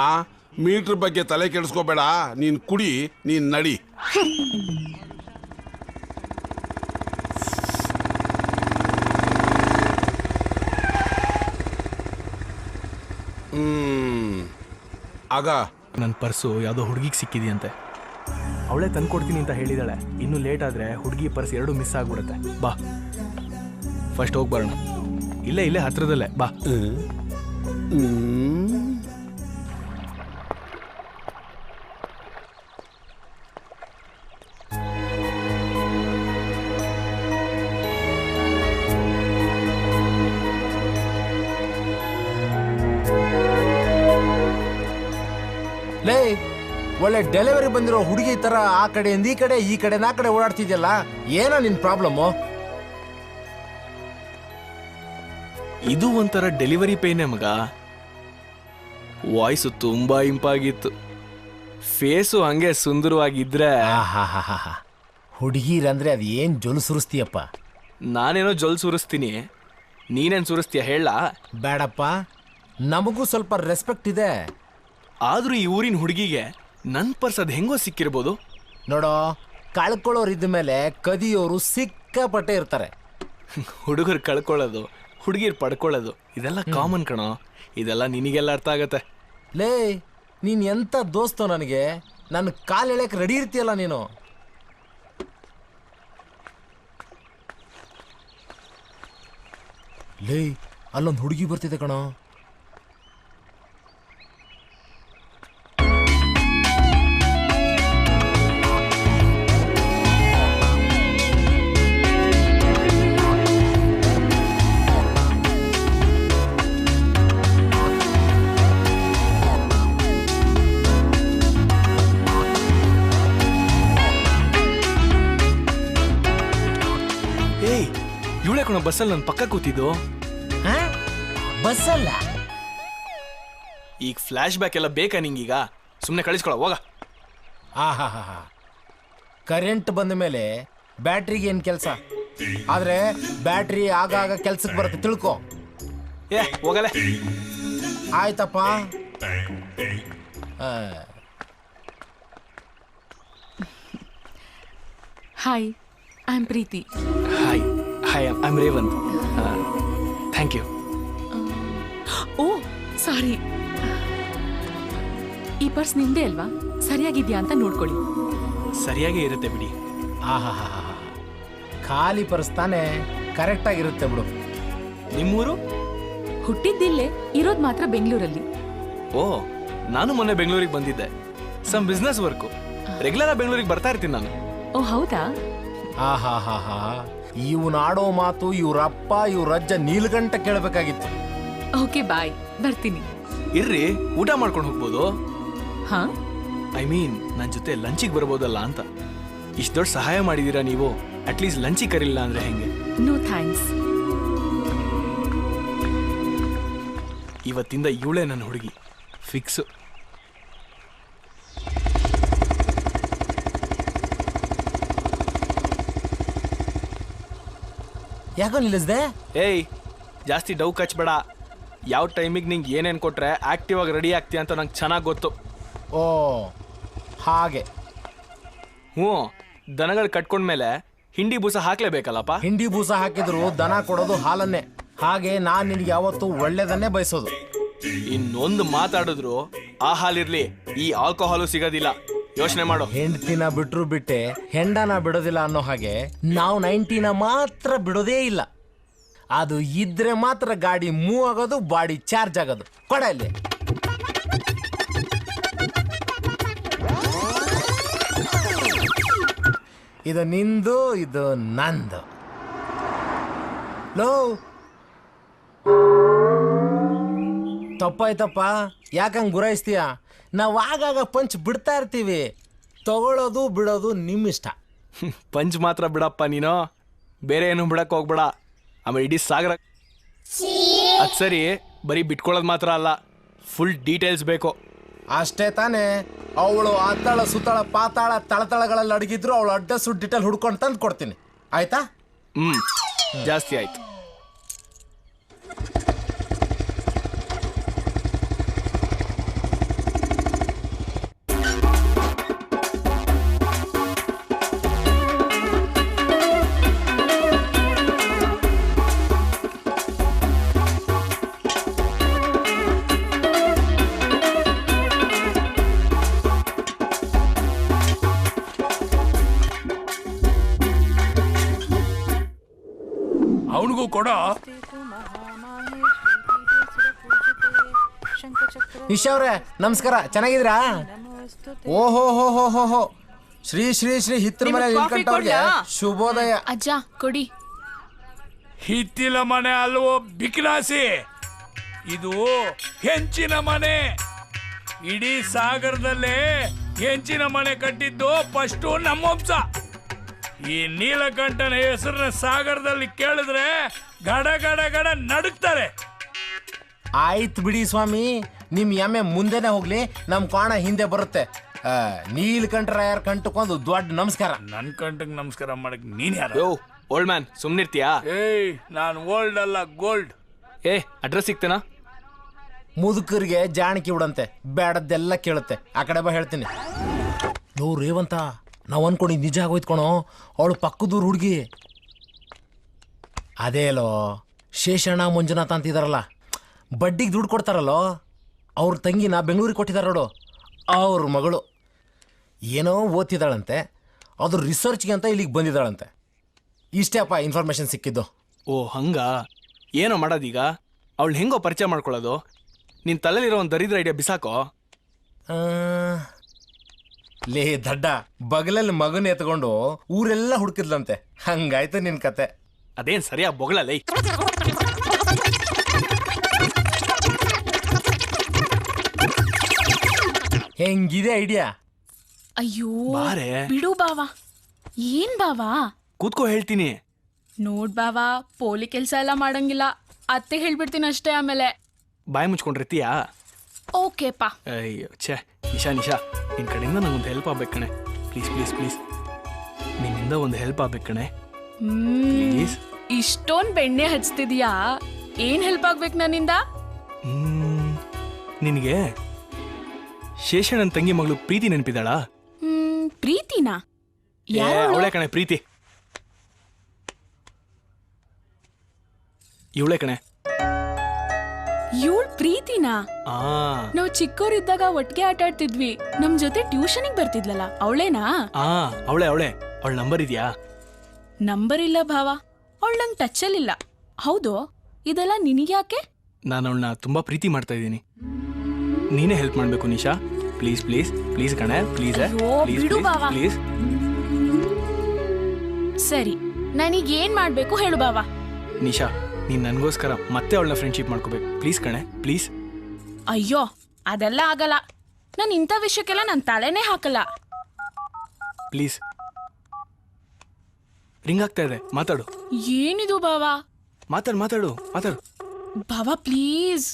ಮೀಟ್ರ್ ಬಗ್ಗೆ ತಲೆ ಕೆಡಿಸ್ಕೋಬೇಡ, ನೀನ್ ಕುಡಿ, ನೀನ್ ನಡಿ. ಆಗ ನನ್ನ ಪರ್ಸು ಯಾವುದೋ ಹುಡುಗಿಗೆ ಸಿಕ್ಕಿದೆಯಂತೆ. ಅವಳೇ ತಂದ್ಕೊಡ್ತೀನಿ ಅಂತ ಹೇಳಿದಾಳೆ. ಇನ್ನೂ ಲೇಟ್ ಆದರೆ ಹುಡುಗಿ ಪರ್ಸ್ ಎರಡೂ ಮಿಸ್ ಆಗ್ಬಿಡುತ್ತೆ. ಬಾ ಫಸ್ಟ್ ಹೋಗಿ ಬರೋಣ. ಇಲ್ಲೇ ಹತ್ರದಲ್ಲೇ ಬಾ. ಲೇ, ಒಳ್ಳೆ ಡೆಲಿವರಿ ಬಂದಿರೋ ಹುಡುಗಿ ತರ ಆ ಕಡೆಯಿಂದ ಈ ಕಡೆ ಆ ಕಡೆ ಓಡಾಡ್ತಿದ್ಯಲ್ಲ, ಏನೋ ನಿನ್ ಪ್ರಾಬ್ಲಮ್ಮು? ಇದು ಒಂಥರ ಡೆಲಿವರಿ ಪೇಯ್ನೆ ಮಗ. ವಾಯ್ಸು ತುಂಬಾ ಇಂಪಾಗಿತ್ತು, ಫೇಸು ಹಂಗೆ ಸುಂದರವಾಗಿದ್ರೆ. ಹುಡುಗಿರಂದ್ರೆ ಅದು ಏನ್ ಜೊಲು ಸುರಿಸ್ತೀಯಪ್ಪ? ನಾನೇನೋ ಜೊಲ್ ಸುರಿಸ್ತೀನಿ, ನೀನೇನ್ ಸುರಿಸ್ತೀಯ ಹೇಳ? ಬೇಡಪ್ಪ, ನಮಗೂ ಸ್ವಲ್ಪ ರೆಸ್ಪೆಕ್ಟ್ ಇದೆ. ಆದ್ರೂ ಈ ಊರಿನ ಹುಡುಗಿಗೆ ನನ್ ಪರ್ಸ್ ಅದು ಹೆಂಗೋ ಸಿಕ್ಕಿರ್ಬೋದು. ನೋಡೋ, ಕಳ್ಕೊಳ್ಳೋರು ಇದ್ದ ಮೇಲೆ ಕದಿಯೋರು ಸಿಕ್ಕಾಪಟ್ಟೆ ಇರ್ತಾರೆ. ಹುಡುಗರು ಕಳ್ಕೊಳ್ಳೋದು, ಹುಡುಗಿರ್ ಪಡ್ಕೊಳ್ಳೋದು ಇದೆಲ್ಲ ಕಾಮನ್ ಕಣೋ. ಇದೆಲ್ಲ ನಿನಗೆಲ್ಲ ಅರ್ಥ ಆಗತ್ತೆ. ಲೇ, ನೀನ್ ಎಂತ ದೋಸ್ತೋ ನನಗೆ? ನನ್ನ ಕಾಲು ಎಳೆಯಕ್ಕೆ ರೆಡಿ ಇರ್ತೀಯಲ್ಲ ನೀನು. ಲೇ, ಅಲ್ಲೊಂದು ಹುಡುಗಿ ಬರ್ತಿದೆ ಕಣೋ. ಇವಳೆ ಕಣೋ ಬಸ್ಸಲ್ಲಿ ನನ್ನ ಪಕ್ಕ ಕೂತಿದ್ದು. ಬಸ್ಸಲ್ಲ? ಈಗ ಫ್ಲಾಶ್ ಬ್ಯಾಕ್ ಎಲ್ಲ ಬೇಕಾ ನಿಂಗೀಗ? ಸುಮ್ಮನೆ ಕಳಿಸ್ಕೊಳ ಹೋಗ. ಕರೆಂಟ್ ಬಂದ ಮೇಲೆ ಬ್ಯಾಟ್ರಿಗೆ ಏನು ಕೆಲಸ? ಆದ್ರೆ ಬ್ಯಾಟ್ರಿ ಆಗಾಗ ಕೆಲ್ಸಕ್ಕೆ ಬರುತ್ತೆ, ತಿಳ್ಕೊ. ಹೋಗಲೆ. ಆಯ್ತಪ್ಪ. Hi, I am Preeti. Hi, I am Revanth. Thank you. Oh sorry. ಈ ಪರ್ಸ್ ನಿಮ್ದೇ ಅಲ್ವಾ? ಸರಿಯಾಗಿದ್ಯಾ ಅಂತ ನೋಡ್ಕೊಳ್ಳಿ. ಸರಿಯಾಗೇ ಇರುತ್ತೆ ಬಿಡಿ. ಖಾಲಿ ಪರ್ಸ್ ತಾನೇ, ಕರೆಕ್ಟ್ ಆಗಿರುತ್ತೆ ಬಿಡು. ನಿಮ್ಮೂರು? ಹುಟ್ಟಿದ್ದಿಲ್ಲೇ, ಇರೋದು ಮಾತ್ರ ಬೆಂಗಳೂರಲ್ಲಿ. ಓ, ನಾನು ಮೊನ್ನೆ ಬೆಂಗಳೂರಿಗೆ ಬಂದಿದ್ದೆ. Some business work. ರೆಗ್ಯುಲರ್ ಆಗಿ ಬೆಂಗಳೂರಿಗೆ ಬರ್ತಾ ಇರ್ತೀನಿ ನಾನು. ಓ ಹೌದಾ? ಇವ್ನ ಆಡೋ ಮಾತು ಇವ್ರಪ್ಪ ಇವ್ರಜ್ಜ ನೀಲ್ಗಂಟ ಕೇಳಬೇಕಾಗಿತ್ತು. ಓಕೆ ಬಾಯ್, ಬರ್ತೀನಿ. ಇರ್ರಿ, ಊಟ ಮಾಡ್ಕೊಂಡು ಹೋಗ್ಬೋದು. ಹಾ, ಐ ಮೀನ್ ನನ್ನ ಜೊತೆ ಲಂಚಿಗೆ ಬರ್ಬೋದಲ್ಲ ಅಂತ. ಇಷ್ಟು ದೊಡ್ಡ ಸಹಾಯ ಮಾಡಿದೀರಾ ನೀವು, ಅಟ್ಲೀಸ್ಟ್ ಲಂಚಿಗೆ ಕರಿಲ್ಲ ಅಂದ್ರೆ ಹೆಂಗೆ? No thanks. ಇವತ್ತಿಂದ ಇವಳೇ ನನ್ನ ಹುಡುಗಿ, ಫಿಕ್ಸು. ಯಾಕೋ ನಿಲ್ಲಿಸ್ದೆ? ಏಯ್, ಜಾಸ್ತಿ ಡೌ ಕಚ್ಬೇಡ. ಯಾವ ಟೈಮಿಗೆ ನಿಂಗೆ ಏನೇನು ಕೊಟ್ರೆ ಆಕ್ಟಿವ್ ಆಗಿ ರೆಡಿ ಆಗ್ತೀಯ ಅಂತ ನಂಗೆ ಚೆನ್ನಾಗಿ ಗೊತ್ತು. ಓ ಹಾಗೆ. ಹ್ಞೂ, ದನಗಳು ಕಟ್ಕೊಂಡ್ಮೇಲೆ ಹಿಂಡಿ ಬೂಸ ಹಾಕ್ಲೇಬೇಕಲ್ಲಪ್ಪ. ಹಿಂಡಿ ಬೂಸ ಹಾಕಿದ್ರು ದನ ಕೊಡೋದು ಹಾಲನ್ನೇ. ಹಾಗೆ ನಾನ್ ನಿನ್ಗೆ ಯಾವತ್ತು ಒಳ್ಳೇದನ್ನೇ ಬಯಸೋದು. ಇನ್ನೊಂದು ಮಾತಾಡಿದ್ರು ಆ ಹಾಲಿರ್ಲಿ, ಈ ಆಲ್ಕೋಹಾಲು ಸಿಗೋದಿಲ್ಲ. ಯೋಚನೆ ಮಾಡು. ಹೆಂಡತಿನ ಬಿಟ್ರು ಬಿಟ್ಟೆ ಹೆಂಡನ ಬಿಡೋದಿಲ್ಲ ಅನ್ನೋ ಹಾಗೆ ನಾವು 90ನ ಮಾತ್ರ ಬಿಡೋದೇ ಇಲ್ಲ. ಅದು ಇದ್ರೆ ಮಾತ್ರ ಗಾಡಿ ಮೂವ್ ಆಗೋದು, ಬಾಡಿ ಚಾರ್ಜ್ ಆಗೋದು. ಕೊಡ ಇಲ್ಲಿ. ಇದು ನಿಂದು, ಇದು ನಂದು. ಲೋ, ತಪ್ಪಾಯ್ತಪ್ಪ, ಯಾಕಂಗ್ ಗುರಾಯಿಸ್ತೀಯ? ನಾವು ಆಗಾಗ ಪಂಚ್ ಬಿಡ್ತಾ ಇರ್ತೀವಿ. ತಗೊಳ್ಳೋದು ಬಿಡೋದು ನಿಮ್ಮಿಷ್ಟ. ಪಂಚ್ ಮಾತ್ರ ಬಿಡಪ್ಪ ನೀನು, ಬೇರೆ ಏನು ಬಿಡಕ್ಕೆ ಹೋಗ್ಬೇಡ. ಆಮೇಲೆ ಇಡೀ ಸಾಗರ. ಅದು ಸರಿ, ಬರೀ ಬಿಟ್ಕೊಳ್ಳೋದು ಮಾತ್ರ ಅಲ್ಲ, ಫುಲ್ ಡೀಟೇಲ್ಸ್ ಬೇಕು. ಅಷ್ಟೇ ತಾನೇ. ಅವಳು ಅತ್ತಳ ಸುತ್ತಳ ಪಾತಾಳ ತಳತಳಗಳಲ್ಲಿ ಅಡಗಿದ್ರು ಅವಳು ಅಡ್ಡ ಸುಡ್ ಡೀಟೇಲ್ ಹುಡ್ಕೊಂಡು ತಂದು ಕೊಡ್ತೀನಿ, ಆಯ್ತಾ? ಜಾಸ್ತಿ ಆಯ್ತು. ಅವನಿಗೂ ಕೊಡೋ. ನಿಶಾ ಅವ್ರೆ ನಮಸ್ಕಾರ, ಚೆನ್ನಾಗಿದ್ರಾ? ಓಹೋ ಹೋ ಹೋ ಹೋ ಹೋ, ಶ್ರೀ ಶ್ರೀ ಶ್ರೀ ಹಿತ್ರ ಮನೆ ನಿಲ್ಕಂಠವ್ರಿಗೆ ಶುಭೋದಯ. ಅಜ್ಜ ಕೊಡಿ. ಹಿತ್ತಿಲ ಮನೆ ಅಲ್ವೋ ಬಿಕ್ನಾಸಿ, ಇದು ಹೆಂಚಿನ ಮನೆ. ಇಡೀ ಸಾಗರದಲ್ಲೇ ಹೆಂಚಿನ ಮನೆ ಕಟ್ಟಿದ್ದು ಫಸ್ಟು ನಮ್ಮ ವಂಶ. ಈ ನೀಲಕಂಠನ ಹೆಸರನ್ನ ಸಾಗರದಲ್ಲಿ ಕೇಳಿದ್ರೆ ಗಡ ಗಡ ಗಡ ನಡುಕ್ತಾರೆ. ಆಯ್ತು ಬಿಡಿ ಸ್ವಾಮಿ, ನಿಮ್ ಎಮ್ಮೆ ಮುಂದೆನೆ ಹೋಗ್ಲಿ, ನಮ್ ಕಾಣ ಹಿಂದೆ ಬರುತ್ತೆ. ನೀಲಕಂಠರಾಯರ್ ಕಂಠಕ್ಕೊಂದು ದೊಡ್ಡ ನಮಸ್ಕಾರ. ನನ್ ಕಂಠಕ್ ನಮಸ್ಕಾರ ಮಾಡಕ್ ನೀನ್ ಯಾರು? ಯೋ ಓಲ್ಡ್ ಮ್ಯಾನ್, ಸುಮ್ನಿರ್ತೀಯಾ? ಏಯ್, ನಾನ್ ಓಲ್ಡ್ ಅಲ್ಲ, ಗೋಲ್ಡ್. ಏ ಅಡ್ರೆಸ್ ಸಿಗ್ತೇನಾ? ಮುದುಕರಿಗೆ ಜಾಣಕಿ ಬಿಡಂತೆ, ಬೇಡದ್ದೆಲ್ಲ ಕೇಳುತ್ತೆ. ಆ ಕಡೆ ಬಾ ಹೇಳ್ತೀನಿ. ಲೋ ರೇವಂತ, ನಾವು ಅನ್ಕೊಂಡಿದ್ ನಿಜ ಆಗೋಯ್ತು ಕಣೋ. ಅವಳು ಪಕ್ಕದೂರು ಹುಡುಗಿ ಅದೇಲೋ ಶೇಷಣ್ಣ ಮಂಜುನಾಥ ಅಂತಿದಾರಲ್ಲ, ಬಡ್ಡಿಗೆ ದುಡ್ಡು ಕೊಡ್ತಾರಲ್ಲೋ, ಅವ್ರ ತಂಗಿನ ಬೆಂಗಳೂರಿಗೆ ಕೊಟ್ಟಿದ್ದಾರೆ ನೋಡು. ಅವ್ರ ಮಗಳು ಏನೋ ಓದ್ತಿದ್ದಾಳಂತೆ, ಅದ್ರ ರಿಸರ್ಚ್ಗೆ ಅಂತ ಇಲ್ಲಿಗೆ ಬಂದಿದ್ದಾಳಂತೆ. ಇಷ್ಟೇ ಅಪ್ಪ ಇನ್ಫಾರ್ಮೇಶನ್ ಸಿಕ್ಕಿದ್ದು. ಓ ಹಂಗ? ಏನೋ ಮಾಡೋದೀಗ? ಅವಳು ಹೆಂಗೋ ಪರಿಚಯ ಮಾಡ್ಕೊಳ್ಳೋದು? ನಿನ್ ತಲೆಲಿರೋ ಒಂದು ದರಿದ್ರ ಐಡಿಯಾ ಬಿಸಾಕೋ. ಲೇ ದಡ್ಡ, ಬಗಲಲ್ಲಿ ಮಗನ ಎತ್ಕೊಂಡು ಊರೆಲ್ಲ ಹುಡುಕಿದ್ಲಂತೆ. ಹಂಗಾಯ್ತು ನಿನ್ ಕತೆ. ಅದೇನ್ ಸರಿಯಾ ಬೊಗಳಲ್ಲ. ಹೆಂಗಿದೆ ಐಡಿಯಾ? ಅಯ್ಯೋ ಬಾರೆ. ಬಿಡು ಬಾವಾ. ಏನ್ ಬಾವಾ? ಕೂತ್ಕೋ ಹೇಳ್ತೀನಿ. ನೋಡ್ ಬಾವಾ, ಪೋಲಿ ಕೆಲ್ಸ ಎಲ್ಲ ಮಾಡಂಗಿಲ್ಲ, ಅತ್ತೆ ಹೇಳ್ಬಿಡ್ತೀನಿ ಅಷ್ಟೇ. ಆಮೇಲೆ ಬಾಯಿ ಮುಚ್ಕೊಂಡಿರ್ತೀಯಾ? ಓಕೆಪಾ. ಅಯ್ಯೋ ಛೇ, ನಿಶಾ ನಿಶಾ, ನಿನ್ ಕಡೆಯಿಂದ ನಂಗೊಂದು ಹೆಲ್ಪ್ ಆಗ್ಬೇಕು ಕಣೆ. ಪ್ಲೀಸ್ ಪ್ಲೀಸ್ ಪ್ಲೀಸ್, ನಿನ್ನಿಂದ ಒಂದು ಹೆಲ್ಪ್ ಆಗ್ಬೇಕು ಕಣೆ ಪ್ಲೀಸ್. ಇಷ್ಟೊಂದ್ ಬೆಣ್ಣೆ ಹಚ್ತಿದ್ಯಾ, ಏನ್ ಹೆಲ್ಪ್ ಆಗ್ಬೇಕು ನನ್ನಿಂದ? ನಿನಗೆ ಶೇಷಣ್ಣನ ತಂಗಿ ಮಗಳು ಪ್ರೀತಿ ನೆನಪಿದಾಳಾ? ಪ್ರೀತಿನಾ? ಅವಳೆ ಕಣೆ ಪ್ರೀತಿ, ಇವಳೆ ಕಣೆ. ಇವಳು ಪ್ರೀತಿನಾ? ಆ ನಾವು ಚಿಕ್ಕವರಿದ್ದಾಗ ಒಟ್ಟಿಗೆ ಆಟ ಆಡ್ತಿದ್ವಿ, ನಮ್ ಜೊತೆ ಟ್ಯೂಷನಿಗೆ ಬರ್ತಿದ್ಲಲ್ಲ, ಅವಳೇನಾ? ಅವಳೆ ಅವಳೆ. ಅವಳ ನಂಬರ್ ಇದೆಯಾ? ನಂಬರ್ ಇಲ್ಲ ಭಾವ, ಅವಳು ನಂಗೆ ಟಚ್ಚಲ್ಲಿಲ್ಲ. ಹೌದು, ಇದೆಲ್ಲ ನಿನಗ್ಯಾಕೆ? ನಾನು ಅವಳನ್ನ ತುಂಬಾ ಪ್ರೀತಿ ಮಾಡ್ತಾ ಇದ್ದೀನಿ. ನೀನೇ ಹೆಲ್ಪ್ ಮಾಡ್ಬೇಕು ನಿಶಾ, ಪ್ಲೀಸ್ ಪ್ಲೀಸ್ ಪ್ಲೀಸ್ ಕಣೆ, ಪ್ಲೀಸ್ ಬಿಡು ಬಾವ. ಪ್ಲೀಸ್. ಸರಿ, ನನಗೇನ್ ಮಾಡ್ಬೇಕು ಹೇಳು ಬಾವ. ನಿಶಾ, ನೀನ್ ನನಗೋಸ್ಕರ ಮತ್ತೆ ಅವಳನ್ನ ಫ್ರೆಂಡ್ಶಿಪ್ ಮಾಡ್ಕೋಬೇಕು ಪ್ಲೀಸ್ ಕಣೆ, ಪ್ಲೀಸ್. ಅಯ್ಯೋ, ಅದೆಲ್ಲ ಆಗಲ್ಲ. ನಾನು ಇಂಥ ವಿಷಯಕ್ಕೆಲ್ಲ ನನ್ನ ತಲೆನೇ ಹಾಕಲ್ಲ. ಪ್ಲೀಸ್. ರಿಂಗ್ ಆಗ್ತಾ ಇದೆ, ಮಾತಾಡು. ಏನಿದು ಬಾವ? ಮಾತಾಡು ಮಾತಾಡು ಮಾತಾಡು. ಬಾವ ಪ್ಲೀಸ್.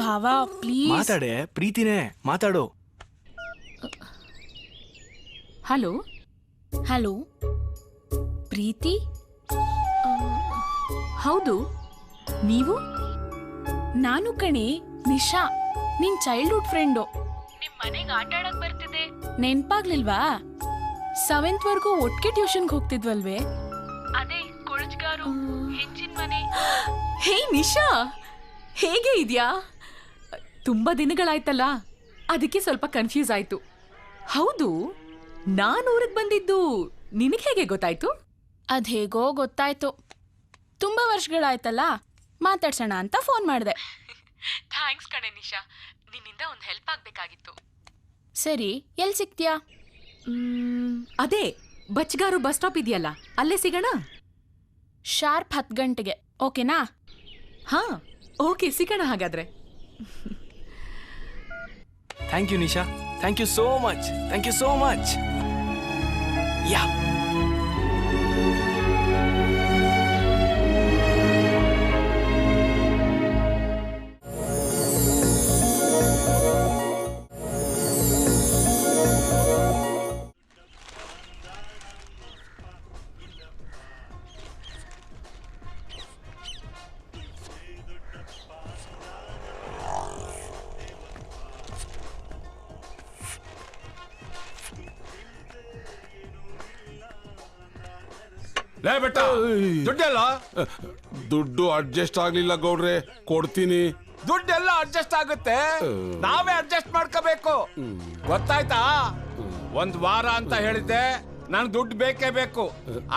ಭಾವ ಪ್ಲೀಸ್. ಮಾತಾಡೆ, ಪ್ರೀತಿನೇ ಮಾತಾಡು. ಹಲೋ ಹಲೋ ಪ್ರೀತಿ? ಹೌದು, ನೀವು? ನಾನು ಕಣೆ, ನಿಶಾ, ನಿನ್ ಚೈಲ್ಡ್ಹುಡ್ ಫ್ರೆಂಡು. ನಿಮ್ ಮನೆಗೆ ಆಟ ಆಡಕ್ ಬರ್ತಿದ್ದೆ, ನೆನ್ಪಾಗ್ಲಿಲ್ವಾ? 7th ವರ್ಗೂ ಒಟ್ಟಿಗೆ ಟ್ಯೂಷನ್ಗೆ ಹೋಗ್ತಿದ್ವಲ್ವೇ? ಅದೇ ಕೊಳಜ್ಗಾರು, ಹೆಂಚಿನ ಮನೆ. ಹೇ ನಿಶಾ, ಹೇಗೆ ಇದ್ಯಾ? ತುಂಬಾ ದಿನಗಳಾಯ್ತಲ್ಲ, ಅದಕ್ಕೆ ಸ್ವಲ್ಪ ಕನ್ಫ್ಯೂಸ್ ಆಯ್ತು. ಹೌದು, ನಾನು ಊರಿಗೆ ಬಂದಿದ್ದು ನಿನಗೆ ಹೇಗೆ ಗೊತ್ತಾಯ್ತು? ಅದೇಗೋ ಗೊತ್ತಾಯ್ತು. ತುಂಬಾ ವರ್ಷಗಳಾಯ್ತಲ್ಲ, ಮಾತಾಡ್ಸೋಣ ಅಂತ ಫೋನ್ ಮಾಡಿದೆ. ಥ್ಯಾಂಕ್ಸ್ ಕಣೆ ನಿಶಾ, ನಿನ್ನಿಂದ ಒಂದು ಹೆಲ್ಪ್ ಆಗ್ಬೇಕಾಗಿತ್ತು. ಸರಿ, ಎಲ್ಲಿ ಸಿಗ್ತೀಯಾ? ಅದೇ ಬಚ್ಗಾರು ಬಸ್ ಸ್ಟಾಪ್ ಇದೆಯಲ್ಲ, ಅಲ್ಲೇ ಸಿಗೋಣ. ಶಾರ್ಪ್ 10 ಗಂಟೆಗೆ, ಓಕೆನಾ? ಹಾ ಓಕೆ, ಸಿಗೋಣ ಹಾಗಾದ್ರೆ. Thank you Nisha, thank you so much, thank you so much. ಯಾ ಲೇ ಬೆಟ್ಟ ದುಡ್ಡೆಲ್ಲ ದುಡ್ಡು ಅಡ್ಜಸ್ಟ್ ಆಗ್ಲಿಲ್ಲ ಗೌಡ್ರೆ, ಕೊಡ್ತೀನಿ. ದುಡ್ಡೆಲ್ಲ ಅಡ್ಜಸ್ಟ್ ಆಗುತ್ತೆ, ನಾವೇ ಅಡ್ಜಸ್ಟ್ ಮಾಡ್ಕೋಬೇಕು. ಗೊತ್ತಾಯ್ತಾ? ಒಂದ್ ವಾರ ಅಂತ ಹೇಳಿದ್ದೆ, ನನ್ ದುಡ್ಡು ಬೇಕೇ ಬೇಕು.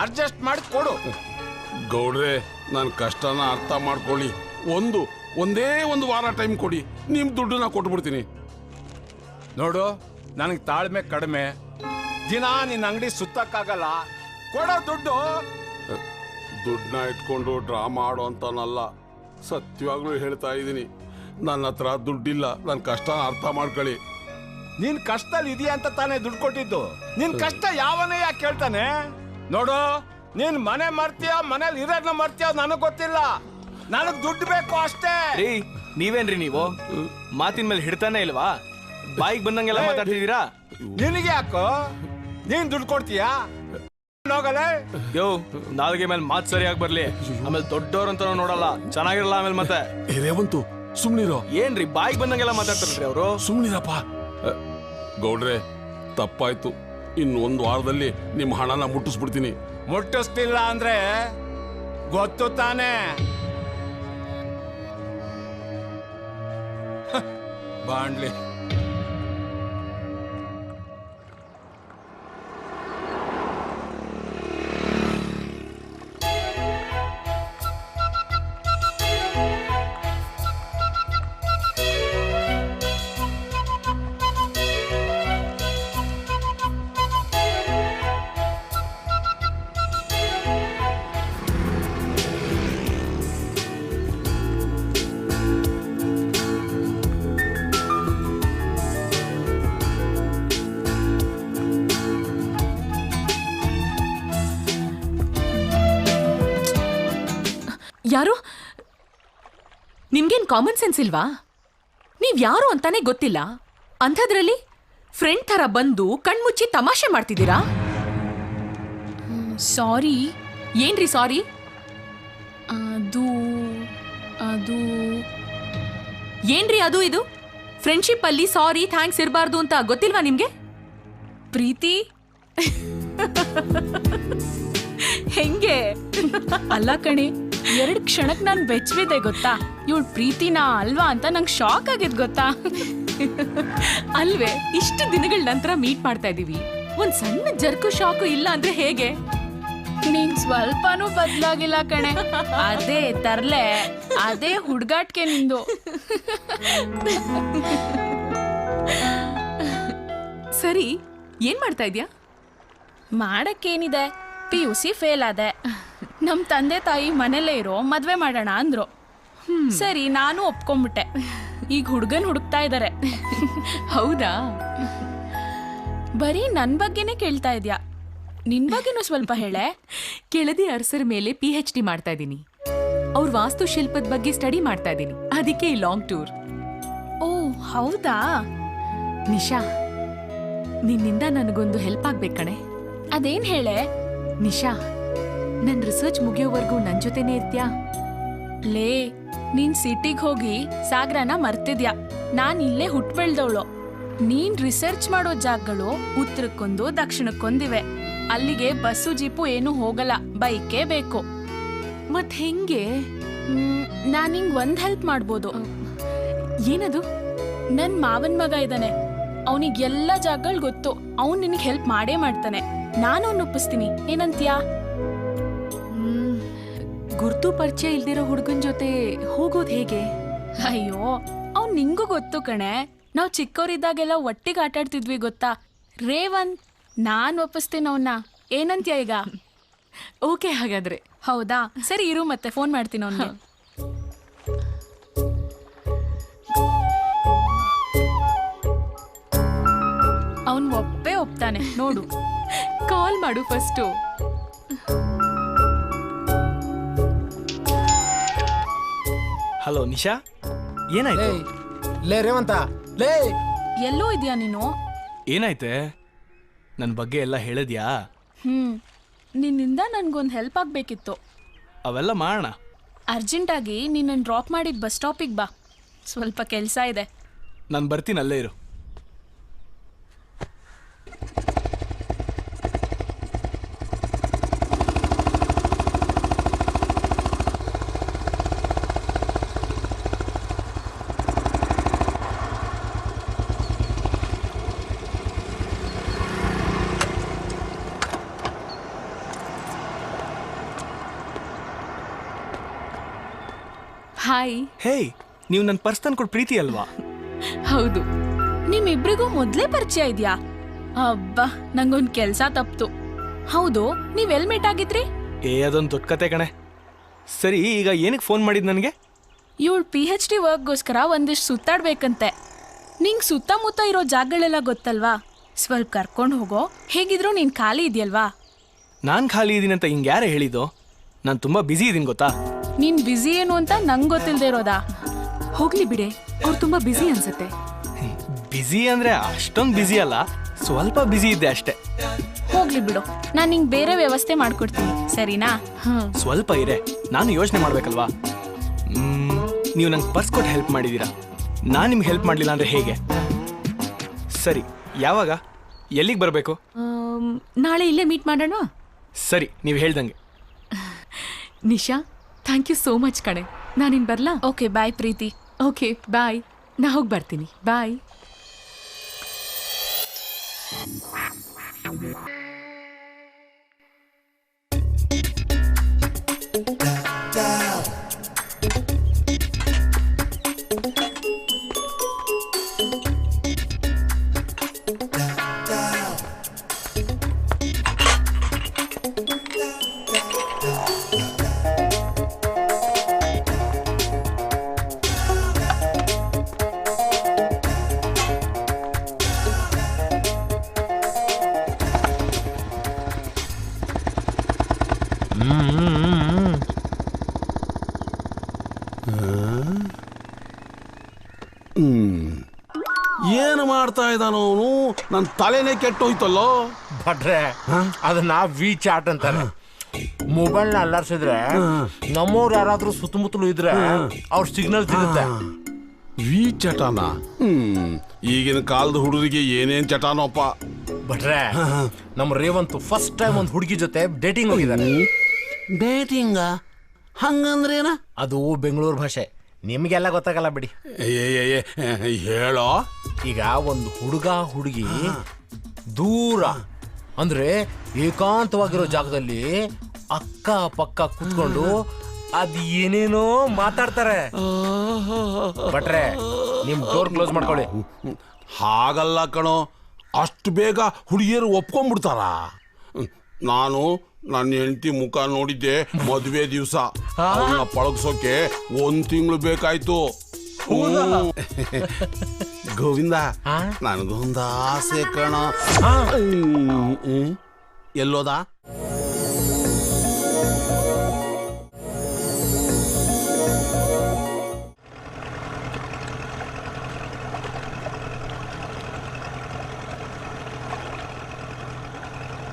ಅಡ್ಜಸ್ಟ್ ಮಾಡಿ ಕೊಡು. ಗೌಡ್ರೆ, ನನ್ನ ಕಷ್ಟನ ಅರ್ಥ ಮಾಡ್ಕೊಳ್ಳಿ. ಒಂದೇ ಒಂದು ವಾರ ಟೈಮ್ ಕೊಡಿ, ನಿಮ್ ದುಡ್ಡನ್ನ ಕೊಟ್ಬಿಡ್ತೀನಿ. ನೋಡು, ನನಗೆ ತಾಳ್ಮೆ ಕಡಿಮೆ. ದಿನ ನಿನ್ನ ಅಂಗಡಿ ಸುತ್ತಕ್ಕಾಗಲ್ಲ. ಕೊಡೋ ದುಡ್ಡು. ದುಡ್ಡನ್ನ ಇಟ್ಕೊಂಡು ಡ್ರಾಮಾ ಆಡೋ ಅಂತನಲ್ಲ, ಸತ್ಯವಾಗ್ಲೂ ಹೇಳ್ತಾ ಇದ್ದೀನಿ. ನನ್ನ ಹತ್ರ ದುಡ್ಡಿಲ್ಲ, ನನ್ನ ಕಷ್ಟನ ಅರ್ಥ ಮಾಡ್ಕೊಳ್ಳಿ. ನಿನ್ ಕಷ್ಟದಲ್ಲಿ ಇದೆಯಾ ಅಂತ ತಾನೇ ದುಡ್ಡು ಕೊಟ್ಟಿದ್ದು. ನಿನ್ ಕಷ್ಟ ಯಾವನೇ ಯಾಕೆ ಕೇಳ್ತಾನೆ? ನೋಡು, ನೀನ್ ಮನೆ ಮಾಡ್ತೀಯ, ಮನೇಲಿ ಇರೋದ್ನ ಮಾಡ್ತೀಯ, ನನಗ್ ಗೊತ್ತಿಲ್ಲ. ನನಗ್ ದುಡ್ಡು ಬೇಕು ಅಷ್ಟೇ. ರೀ, ನೀವೇನ್ರಿ ನೀವು ಮಾತಿನ ಮೇಲೆ ಹಿಡ್ತಾನೆ ಇಲ್ವಾ? ಬಾಯಿಗೆ ಬಂದಂಗೆಲ್ಲ ಮಾತಾಡ್ತಿದ್ದೀರಾ? ನಿನಗೆ ಯಾಕೋ? ನೀನ್ ದುಡ್ಡು ಕೊಡ್ತೀಯಾ? ಹೋಗಲೇ. ಯೋ, ನಾಲ್ಗೆ ಮೇಲೆ ಮಾತು ಸರಿಯಾಗಿ ಬರ್ಲಿ. ಆಮೇಲೆ ದೊಡ್ಡವ್ರಂತ ನೋಡಲ್ಲ, ಚೆನ್ನಾಗಿರಲ್ಲ ಆಮೇಲೆ. ಮತ್ತೆ ರೇವಂತು ಸುಮ್ನಿರೋ. ಏನ್ರಿ ಬಾಯಿಗೆ ಬಂದಂಗೆಲ್ಲ ಮಾತಾಡ್ತಾರ್ರಿ ಅವರು? ಸುಮ್ನಿರಪ್ಪ. ಗೌಡ್ರೆ, ತಪ್ಪಾಯ್ತು. ಇನ್ನೊಂದು ವಾರದಲ್ಲಿ ನಿಮ್ಮ ಹಣನ ಮುಟ್ಟಿಸ್ಬಿಡ್ತೀನಿ. ಮುಟ್ಟಿಸ್ತಿಲ್ಲ ಅಂದ್ರೆ ಗೊತ್ತು ತಾನೇ. ಬಾಂಡ್ಲಿ. ಯಾರು? ನಿಮ್ಗೇನ್ ಕಾಮನ್ ಸೆನ್ಸ್ ಇಲ್ವಾ? ನೀವ್ ಯಾರು ಅಂತಾನೆ ಗೊತ್ತಿಲ್ಲ. ಅಂಥದ್ರಲ್ಲಿ ಫ್ರೆಂಡ್ ಥರ ಬಂದು ಕಣ್ಮುಚ್ಚಿ ತಮಾಷೆ ಮಾಡ್ತಿದ್ದೀರಾ? ಸಾರಿ. ಏನ್ರಿ ಸಾರಿ? ಅದು ಏನ್ರಿ ಅದು ಇದು? ಫ್ರೆಂಡ್ಶಿಪ್ ಅಲ್ಲಿ ಸಾರಿ ಥ್ಯಾಂಕ್ಸ್ ಇರಬಾರ್ದು ಅಂತ ಗೊತ್ತಿಲ್ವಾ ನಿಮ್ಗೆ? ಪ್ರೀತಿ ಹೆಂಗೆ? ಅಲ್ಲ ಕಣೆ, 2 ಕ್ಷಣಕ್ ನಾನ್ ಬೆಚ್ಚಬಿದ್ದೆ ಗೊತ್ತಾ. ಇವಳು ಪ್ರೀತಿನಾ ಅಲ್ವಾ ಅಂತ ನಂಗೆ ಶಾಕ್ ಆಗಿದ್ ಗೊತ್ತಾ. ಅಲ್ವೇ, ಇಷ್ಟು ದಿನಗಳ ನಂತರ ಮೀಟ್ ಮಾಡ್ತಾ ಇದೀವಿ, ಒಂದ್ ಸಣ್ಣ ಜರ್ಕು ಶಾಕು ಇಲ್ಲ ಅಂದ್ರೆ ಹೇಗೆ? ನೀನ್ ಸ್ವಲ್ಪನೂ ಬದ್ಲಾಗಿಲ್ಲ ಕಣೆ. ಅದೇ ತರ್ಲೆ, ಅದೇ ಹುಡ್ಗಾಟ್ಕೆ ನಿಂದು. ಸರಿ, ಏನ್ ಮಾಡ್ತಾ ಇದ್ಯಾ? ಮಾಡಕ್ಕೇನಿದೆ, PUC ಫೇಲ್ ಆದೆ. ನಮ್ ತಂದೆ ತಾಯಿ ಮನೇಲೇ ಇರೋ, ಮದ್ವೆ ಮಾಡೋಣ ಅಂದ್ರು. ಸರಿ, ನಾನು ಒಪ್ಕೊಂಡ್ಬಿಟ್ಟೆ. ಈಗ ಹುಡ್ಗನ್ ಹುಡುಕ್ತಾ ಇದಾರೆ. ಹೌದಾ? ಬರೀ ನನ್ ಬಗ್ಗೆನೇ ಕೇಳ್ತಾ ಇದ್ಯಾ, ನಿನ್ ಬಗ್ಗೆನೂ ಸ್ವಲ್ಪ ಹೇಳೆ. ಕೆಳದಿ ಅರಸರ ಮೇಲೆ PhD ಮಾಡ್ತಾ ಇದ್ದೀನಿ. ಅವ್ರ ವಾಸ್ತುಶಿಲ್ಪದ ಬಗ್ಗೆ ಸ್ಟಡಿ ಮಾಡ್ತಾ ಇದ್ದೀನಿ. ಅದಕ್ಕೆ ಈ ಲಾಂಗ್ ಟೂರ್. ಓ ಹೌದಾ? ನಿಶಾ, ನಿನ್ನಿಂದ ನನಗೊಂದು ಹೆಲ್ಪ್ ಆಗ್ಬೇಕಣೆ. ಅದೇನ್ ಹೇಳೆ? ನಿಶಾ, ನನ್ ರಿಸರ್ಚ್ ಮುಗಿಯೋವರೆಗೂ ನನ್ ಜೊತೆನೇ ಇರ್ತ್ಯಾ? ಲೇ, ನೀನ್ ಸಿಟಿಗ್ ಹೋಗಿ ಸಾಗರನ ಮರ್ತಿದ್ಯಾ. ನಾನ್ ಇಲ್ಲೇ ಹುಟ್ಟು ಬೆಳ್ದವಳು. ನೀನ್ ರಿಸರ್ಚ್ ಮಾಡೋ ಜಾಗಗಳು ಉತ್ತರಕ್ಕೊಂದು ದಕ್ಷಿಣಕ್ಕೊಂದಿವೆ. ಅಲ್ಲಿಗೆ ಬಸ್ಸು ಜೀಪು ಏನು ಹೋಗಲ್ಲ, ಬೈಕೇ ಬೇಕು. ಮತ್ ಹೆಂಗೆ? ನಾನ್ ನಿಂಗ್ ಒಂದ್ ಹೆಲ್ಪ್ ಮಾಡ್ಬೋದು. ಏನದು? ನನ್ ಮಾವನ್ ಮಗ ಇದ್ದಾನೆ, ಅವನಿಗೆ ಎಲ್ಲ ಜಾಗಗಳು ಗೊತ್ತು. ಅವ್ನ್ ನಿನಗೆ ಹೆಲ್ಪ್ ಮಾಡೇ ಮಾಡ್ತಾನೆ. ನಾನು ಅವ್ನ ಒಪ್ಪಿಸ್ತೀನಿ, ಏನಂತ್ಯಾ? ಗುರ್ತು ಪರಿಚಯ ಇಲ್ದಿರೋ ಹುಡುಗನ್ ಜೊತೆ ಹೋಗೋದ್ ಹೇಗೆ? ಅಯ್ಯೋ, ಅವ್ನ್ ನಿಂಗೂ ಗೊತ್ತು ಕಣೆ. ನಾವ್ ಚಿಕ್ಕವರಿದ್ದಾಗೆಲ್ಲ ಒಟ್ಟಿಗೆ ಆಟಾಡ್ತಿದ್ವಿ ಗೊತ್ತಾ. ರೇವಂತ್, ನಾನ್ ಒಪ್ಪಿಸ್ತೀನಿ ಅವನ್ನ. ಏನಂತ್ಯ ಈಗ? ಓಕೆ ಹಾಗಾದ್ರೆ. ಹೌದಾ? ಸರಿ ಇರು, ಮತ್ತೆ ಫೋನ್ ಮಾಡ್ತೀನಿ ಅವನಿಗೆ. ಅವನ್ ಒಪ್ತಾನೆ ನೋಡು. ಕಾಲ್ ಮಾಡು ಫಸ್ಟು. ಹಲೋ ನಿಶಾ, ಏನಾಯ್ತು? ಲೇ ರೇವಂತ, ಲೇ ಎಲ್ಲೋ ಇದೆಯಾ ನೀನು? ಏನಾಯ್ತೆ? ನನ್ನ ಬಗ್ಗೆ ಎಲ್ಲ ಹೇಳಿದ್ಯಾ? ನಿನ್ನಿಂದ ನನ್ಗೊಂದು ಹೆಲ್ಪ್ ಆಗ್ಬೇಕಿತ್ತು. ಅವೆಲ್ಲ ಮಾಡೋಣ. ಅರ್ಜೆಂಟಾಗಿ ನಿನ್ನನ್ನು ಡ್ರಾಪ್ ಮಾಡಿದ ಬಸ್ ಸ್ಟಾಪಿಗೆ ಬಾ, ಸ್ವಲ್ಪ ಕೆಲಸ ಇದೆ. ನಾನು ಬರ್ತೀನಿ, ಅಲ್ಲೇ ಇರು. ಹಾಯ್. ಹೇ, ನೀವು ನನ್ನ ಪರ್ಸ್ ತಂದ್ಕೊಟ್ಟು ಪ್ರೀತಿ ಅಲ್ವಾ? ಹೌದು. ನಿಮ್ಮಿಬ್ರಿಗೂ ಮೊದ್ಲೇ ಪರಿಚಯ ಇದ್ಯಾ? ಅಬ್ಬಾ, ನಂಗೊಂದ್ ಕೆಲ್ಸ ತಪ್ತು. ಹೌದು, ನೀವ್ ಎಲ್ ಮೀಟ್ ಆಗಿದ್ರಿ? ಅದೊಂದು ದೊಡ್ಡ ಕತೆ ಕಣೆ. ಸರಿ, ಈಗ ಏನಕ್ಕೆ ಫೋನ್ ಮಾಡಿದ್ ನನಗೆ? ಇವಳು PhD ವರ್ಕ್ಗೋಸ್ಕರ ಒಂದಿಷ್ಟು ಸುತ್ತಾಡ್ಬೇಕಂತೆ. ನಿಂಗ್ ಸುತ್ತಮುತ್ತ ಇರೋ ಜಾಗಗಳೆಲ್ಲ ಗೊತ್ತಲ್ವಾ? ಸ್ವಲ್ಪ ಕರ್ಕೊಂಡು ಹೋಗೋ. ಹೇಗಿದ್ರು ನೀನ್ ಖಾಲಿ ಇದೆಯಲ್ವಾ? ನಾನು ಖಾಲಿ ಇದೀನಿ ಅಂತ ಹಿಂಗೆ ಯಾರೇ ಹೇಳಿದ್ದು? ನಾನು ತುಂಬಾ ಬ್ಯುಸಿ ಇದೀನಿ ಗೊತ್ತಾ? ನೀನ್ ಬ್ಯುಸಿ ಏನು ಅಂತ ನಂಗ್ ಗೊತ್ತಿಲ್ದೇ ಇರೋದಾ? ಹೋಗ್ಲಿ ಬಿಡೆ, ಅವ್ರು ತುಂಬಾ ಬ್ಯುಸಿ ಅನ್ಸತ್ತೆ. ಬ್ಯುಸಿ ಅಂದ್ರೆ ಅಷ್ಟೊಂದು ಬ್ಯುಸಿ ಅಲ್ಲ, ಸ್ವಲ್ಪ ಬ್ಯುಸಿ ಇದ್ದೆ ಅಷ್ಟೇ. ಹೋಗ್ಲಿ ಬಿಡು, ನಾನ್ ನಿಂಗ್ ಬೇರೆ ವ್ಯವಸ್ಥೆ ಮಾಡ್ಕೊಡ್ತೀನಿ, ಸರಿನಾ? ಸ್ವಲ್ಪ ಇರೆ, ನಾನು ಯೋಚನೆ ಮಾಡ್ಬೇಕಲ್ವಾ? ನೀವು ನಂಗೆ ಪರ್ಸ್ ಕೊಟ್ಟು ಹೆಲ್ಪ್ ಮಾಡಿದ್ದೀರಾ, ನಾನು ನಿಮ್ಗೆ ಹೆಲ್ಪ್ ಮಾಡಲಿಲ್ಲ ಅಂದ್ರೆ ಹೇಗೆ? ಸರಿ, ಯಾವಾಗ, ಎಲ್ಲಿಗೆ ಬರಬೇಕು? ನಾಳೆ ಇಲ್ಲೇ ಮೀಟ್ ಮಾಡೋಣ. ಸರಿ, ನೀವು ಹೇಳ್ದಂಗೆ. Nisha, thank you so much ಕಣೆ. ನಾನಿನ್ ಬರ್ಲಾ? Okay, bye Preeti. Okay bye. ನಾ ಹೋಗಿ ಬರ್ತೀನಿ. ಬಾಯ್. ಏನು ಮಾಡ್ತಾ ಇದ್ದಾನೋ ಅವನು? ನನ್ನ ತಲೆನೇ ಕೆಟ್ಟೋಯ್ತಲ್ಲೋ. ಭಟ್ರೆ, ಅದನ್ನ ವಿ ಚಾಟ್ ಅಂತಾರೆ. ಮೊಬೈಲ್ನ ಅಲ್ಲಾಡ್ಸಿದ್ರೆ ನಮ್ಮವ್ರು ಯಾರಾದ್ರೂ ಸುತ್ತಮುತ್ತಲು ಇದ್ರೆ ಅವ್ರ ಸಿಗ್ನಲ್ ಸಿಗುತ್ತೆ. ವಿ ಚಟಾನ? ಈಗಿನ ಕಾಲದ ಹುಡುಗರಿಗೆ ಏನೇನ್ ಚಟಾನೋಪ್ಪ. ಭಟ್ರೆ, ನಮ್ಮ ರೇವಂತ್ ಫಸ್ಟ್ ಟೈಮ್ ಒಂದು ಹುಡುಗಿ ಜೊತೆ ಡೇಟಿಂಗ್ ಹೋಗಿದ್ದಾರೆ. ಡೇಟಿಂಗ? ಹಂಗಂದ್ರೇನ? ಅದು ಬೆಂಗಳೂರು ಭಾಷೆ, ನಿಮ್ಗೆಲ್ಲ ಗೊತ್ತಾಗಲ್ಲ ಬಿಡಿ. ಹೇಳೋ. ಈಗ ಒಂದು ಹುಡುಗ ಹುಡುಗಿ ದೂರ ಅಂದ್ರೆ ಏಕಾಂತವಾಗಿರೋ ಜಾಗದಲ್ಲಿ ಅಕ್ಕ ಪಕ್ಕ ಕುತ್ಕೊಂಡು ಅದ್ ಏನೇನೋ ಮಾತಾಡ್ತಾರೆ. ಬಟ್ರೆ, ನಿಮ್ ಡೋರ್ ಕ್ಲೋಸ್ ಮಾಡ್ಕೊಳ್ಳಿ. ಹಾಗಲ್ಲ ಕಣೋ, ಅಷ್ಟು ಬೇಗ ಹುಡುಗಿಯರು ಒಪ್ಕೊಂಡ್ಬಿಡ್ತಾರ? ನಾನು ನನ್ನ ಹೆಂಡತಿ ಮುಖ ನೋಡಿದ್ದೆ ಮದುವೆ ದಿವಸ. ಅವನ್ನ ಪಳಗ್ಸೋಕೆ 1 ತಿಂಗಳು ಬೇಕಾಯ್ತು. ಗೋವಿಂದ, ನನಗೊಂದು ಆಸೆ ಕಣ. ಎಲ್ಲೋದ?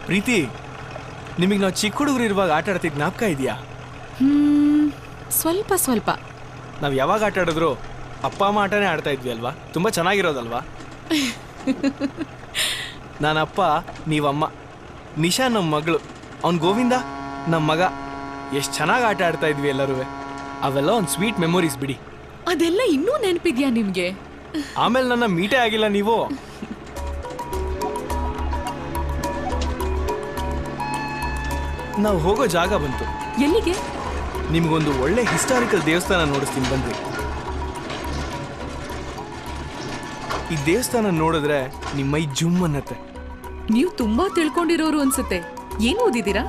ಪ್ರೀತಿ, ನಿಮಗೆ ನಾವು ಚಿಕ್ಕ ಹುಡುಗರು ಇರುವಾಗ ಆಟ ಆಡ್ತಿದ್ ಜ್ಞಾಪಕ ಇದೆಯಾ? ಸ್ವಲ್ಪ ಸ್ವಲ್ಪ. ನಾವು ಯಾವಾಗ ಆಟ ಆಡಿದ್ರು ಅಪ್ಪ ಅಮ್ಮ ಆಟನೇ ಆಡ್ತಾ ಇದ್ವಿ ಅಲ್ವಾ? ತುಂಬ ಚೆನ್ನಾಗಿರೋದಲ್ವಾ? ನಾನಪ್ಪ, ನೀವಮ್ಮ. ನಿಶಾ ನಮ್ಮ ಮಗಳು, ಅವ್ನು ಗೋವಿಂದ ನಮ್ಮ ಮಗ. ಎಷ್ಟು ಚೆನ್ನಾಗಿ ಆಟ ಆಡ್ತಾ ಇದ್ವಿ ಎಲ್ಲರೂ. ಅವೆಲ್ಲ ಒಂದು ಸ್ವೀಟ್ ಮೆಮೊರೀಸ್ ಬಿಡಿ. ಅದೆಲ್ಲ ಇನ್ನೂ ನೆನಪಿದ್ಯಾ ನಿಮ್ಗೆ? ಆಮೇಲೆ ನನ್ನ ಮೀಟೇ ಆಗಿಲ್ಲ ನೀವು. ನಾವು ಹೋಗೋ ಜಾಗ ಬಂತು. ಎಲ್ಲಿಗೆ? ನಿಮ್ಗೊಂದು ಒಳ್ಳೆ ಹಿಸ್ಟಾರಿಕಲ್ ದೇವಸ್ಥಾನ ನೋಡಿಸ್ತೀನಿ ಬನ್ರಿ. ಈ ದೇವಸ್ಥಾನ ನೋಡಿದ್ರೆ ನಿಮ್ಮ ಮೈ ಜುಮ್ ಅನ್ನತ್ತೆ. ನೀವು ತುಂಬಾ ತಿಳ್ಕೊಂಡಿರೋರು ಅನ್ಸುತ್ತೆ. ಏನು ಓದಿದ್ದೀರಾ?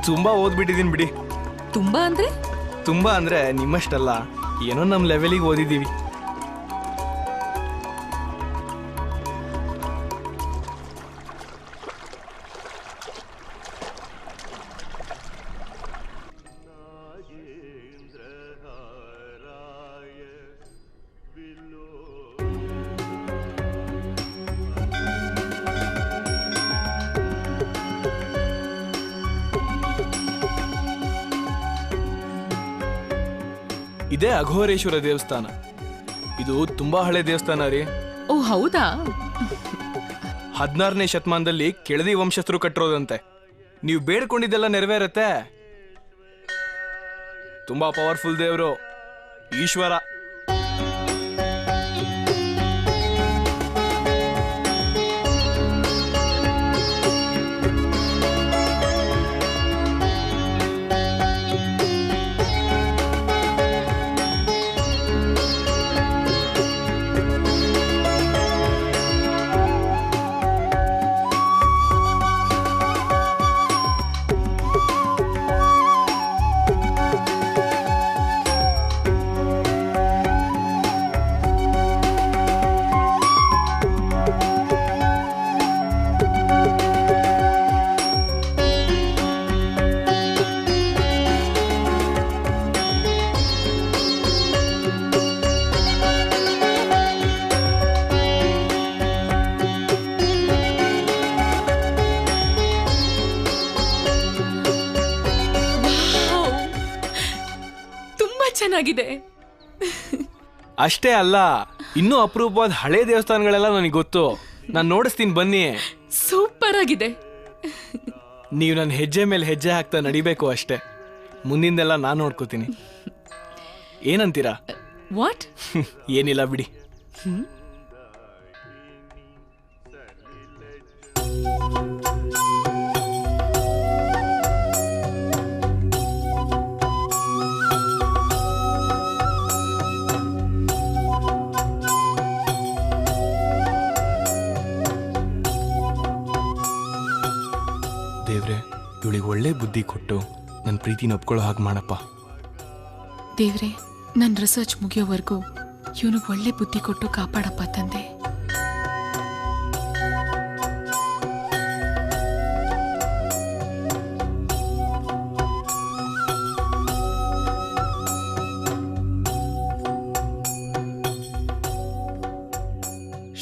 ತುಂಬಾ ಓದ್ಬಿಟ್ಟಿದ್ದೀನಿ ಬಿಡಿ. ತುಂಬಾ ಅಂದ್ರೆ? ತುಂಬಾ ಅಂದ್ರೆ ನಿಮ್ಮಷ್ಟಲ್ಲ, ಏನೋ ನಮ್ಮ ಲೆವೆಲಿಗೆ ಓದಿದ್ದೀವಿ. ಇದೇ ಅಘೋರೇಶ್ವರ ದೇವಸ್ಥಾನ. ಇದು ತುಂಬಾ ಹಳೆ ದೇವಸ್ಥಾನ ರೀ. ಓ ಹೌದಾ? 16ನೇ ಶತಮಾನದಲ್ಲಿ ಕೆಳದಿ ವಂಶಸ್ಥರು ಕಟ್ಟಿರೋದಂತೆ. ನೀವು ಬೇಡ್ಕೊಂಡಿದ್ದೆಲ್ಲ ನೆರವೇರತ್ತೆ. ತುಂಬಾ ಪವರ್ಫುಲ್ ದೇವರು, ಈಶ್ವರ. ಚೆನ್ನಾಗಿದೆ. ಅಷ್ಟೇ ಅಲ್ಲ, ಇನ್ನೂ ಅಪರೂಪವಾದ ಹಳೆ ದೇವಸ್ಥಾನಗಳೆಲ್ಲ ನನಗೆ ಗೊತ್ತು. ನಾನು ನೋಡಿಸ್ತೀನಿ ಬನ್ನಿ. ಸೂಪರ್ ಆಗಿದೆ. ನೀವು ನನ್ನ ಹೆಜ್ಜೆ ಮೇಲೆ ಹೆಜ್ಜೆ ಹಾಕ್ತಾ ನಡಿಬೇಕು ಅಷ್ಟೇ. ಮುಂದಿಂದೆಲ್ಲ ನಾನು ನೋಡ್ಕೋತೀನಿ. ಏನಂತೀರಾ? ವಾಟ್? ಏನಿಲ್ಲ ಬಿಡಿ. ದೇವ್ರೆ, ಇವಳಿಗೆ ಒಳ್ಳೆ ಬುದ್ಧಿ ಕೊಟ್ಟು ನನ್ನ ಪ್ರೀತಿನ ಒಪ್ಕೊಳ್ಳೋ ಹಾಗೆ ಮಾಡಪ್ಪ. ದೇವ್ರೆ, ನನ್ನ ರಿಸರ್ಚ್ ಮುಗಿಯೋವರೆಗೂ ಇವನಿಗೆ ಒಳ್ಳೆ ಬುದ್ಧಿ ಕೊಟ್ಟು ಕಾಪಾಡಪ್ಪ ತಂದೆ.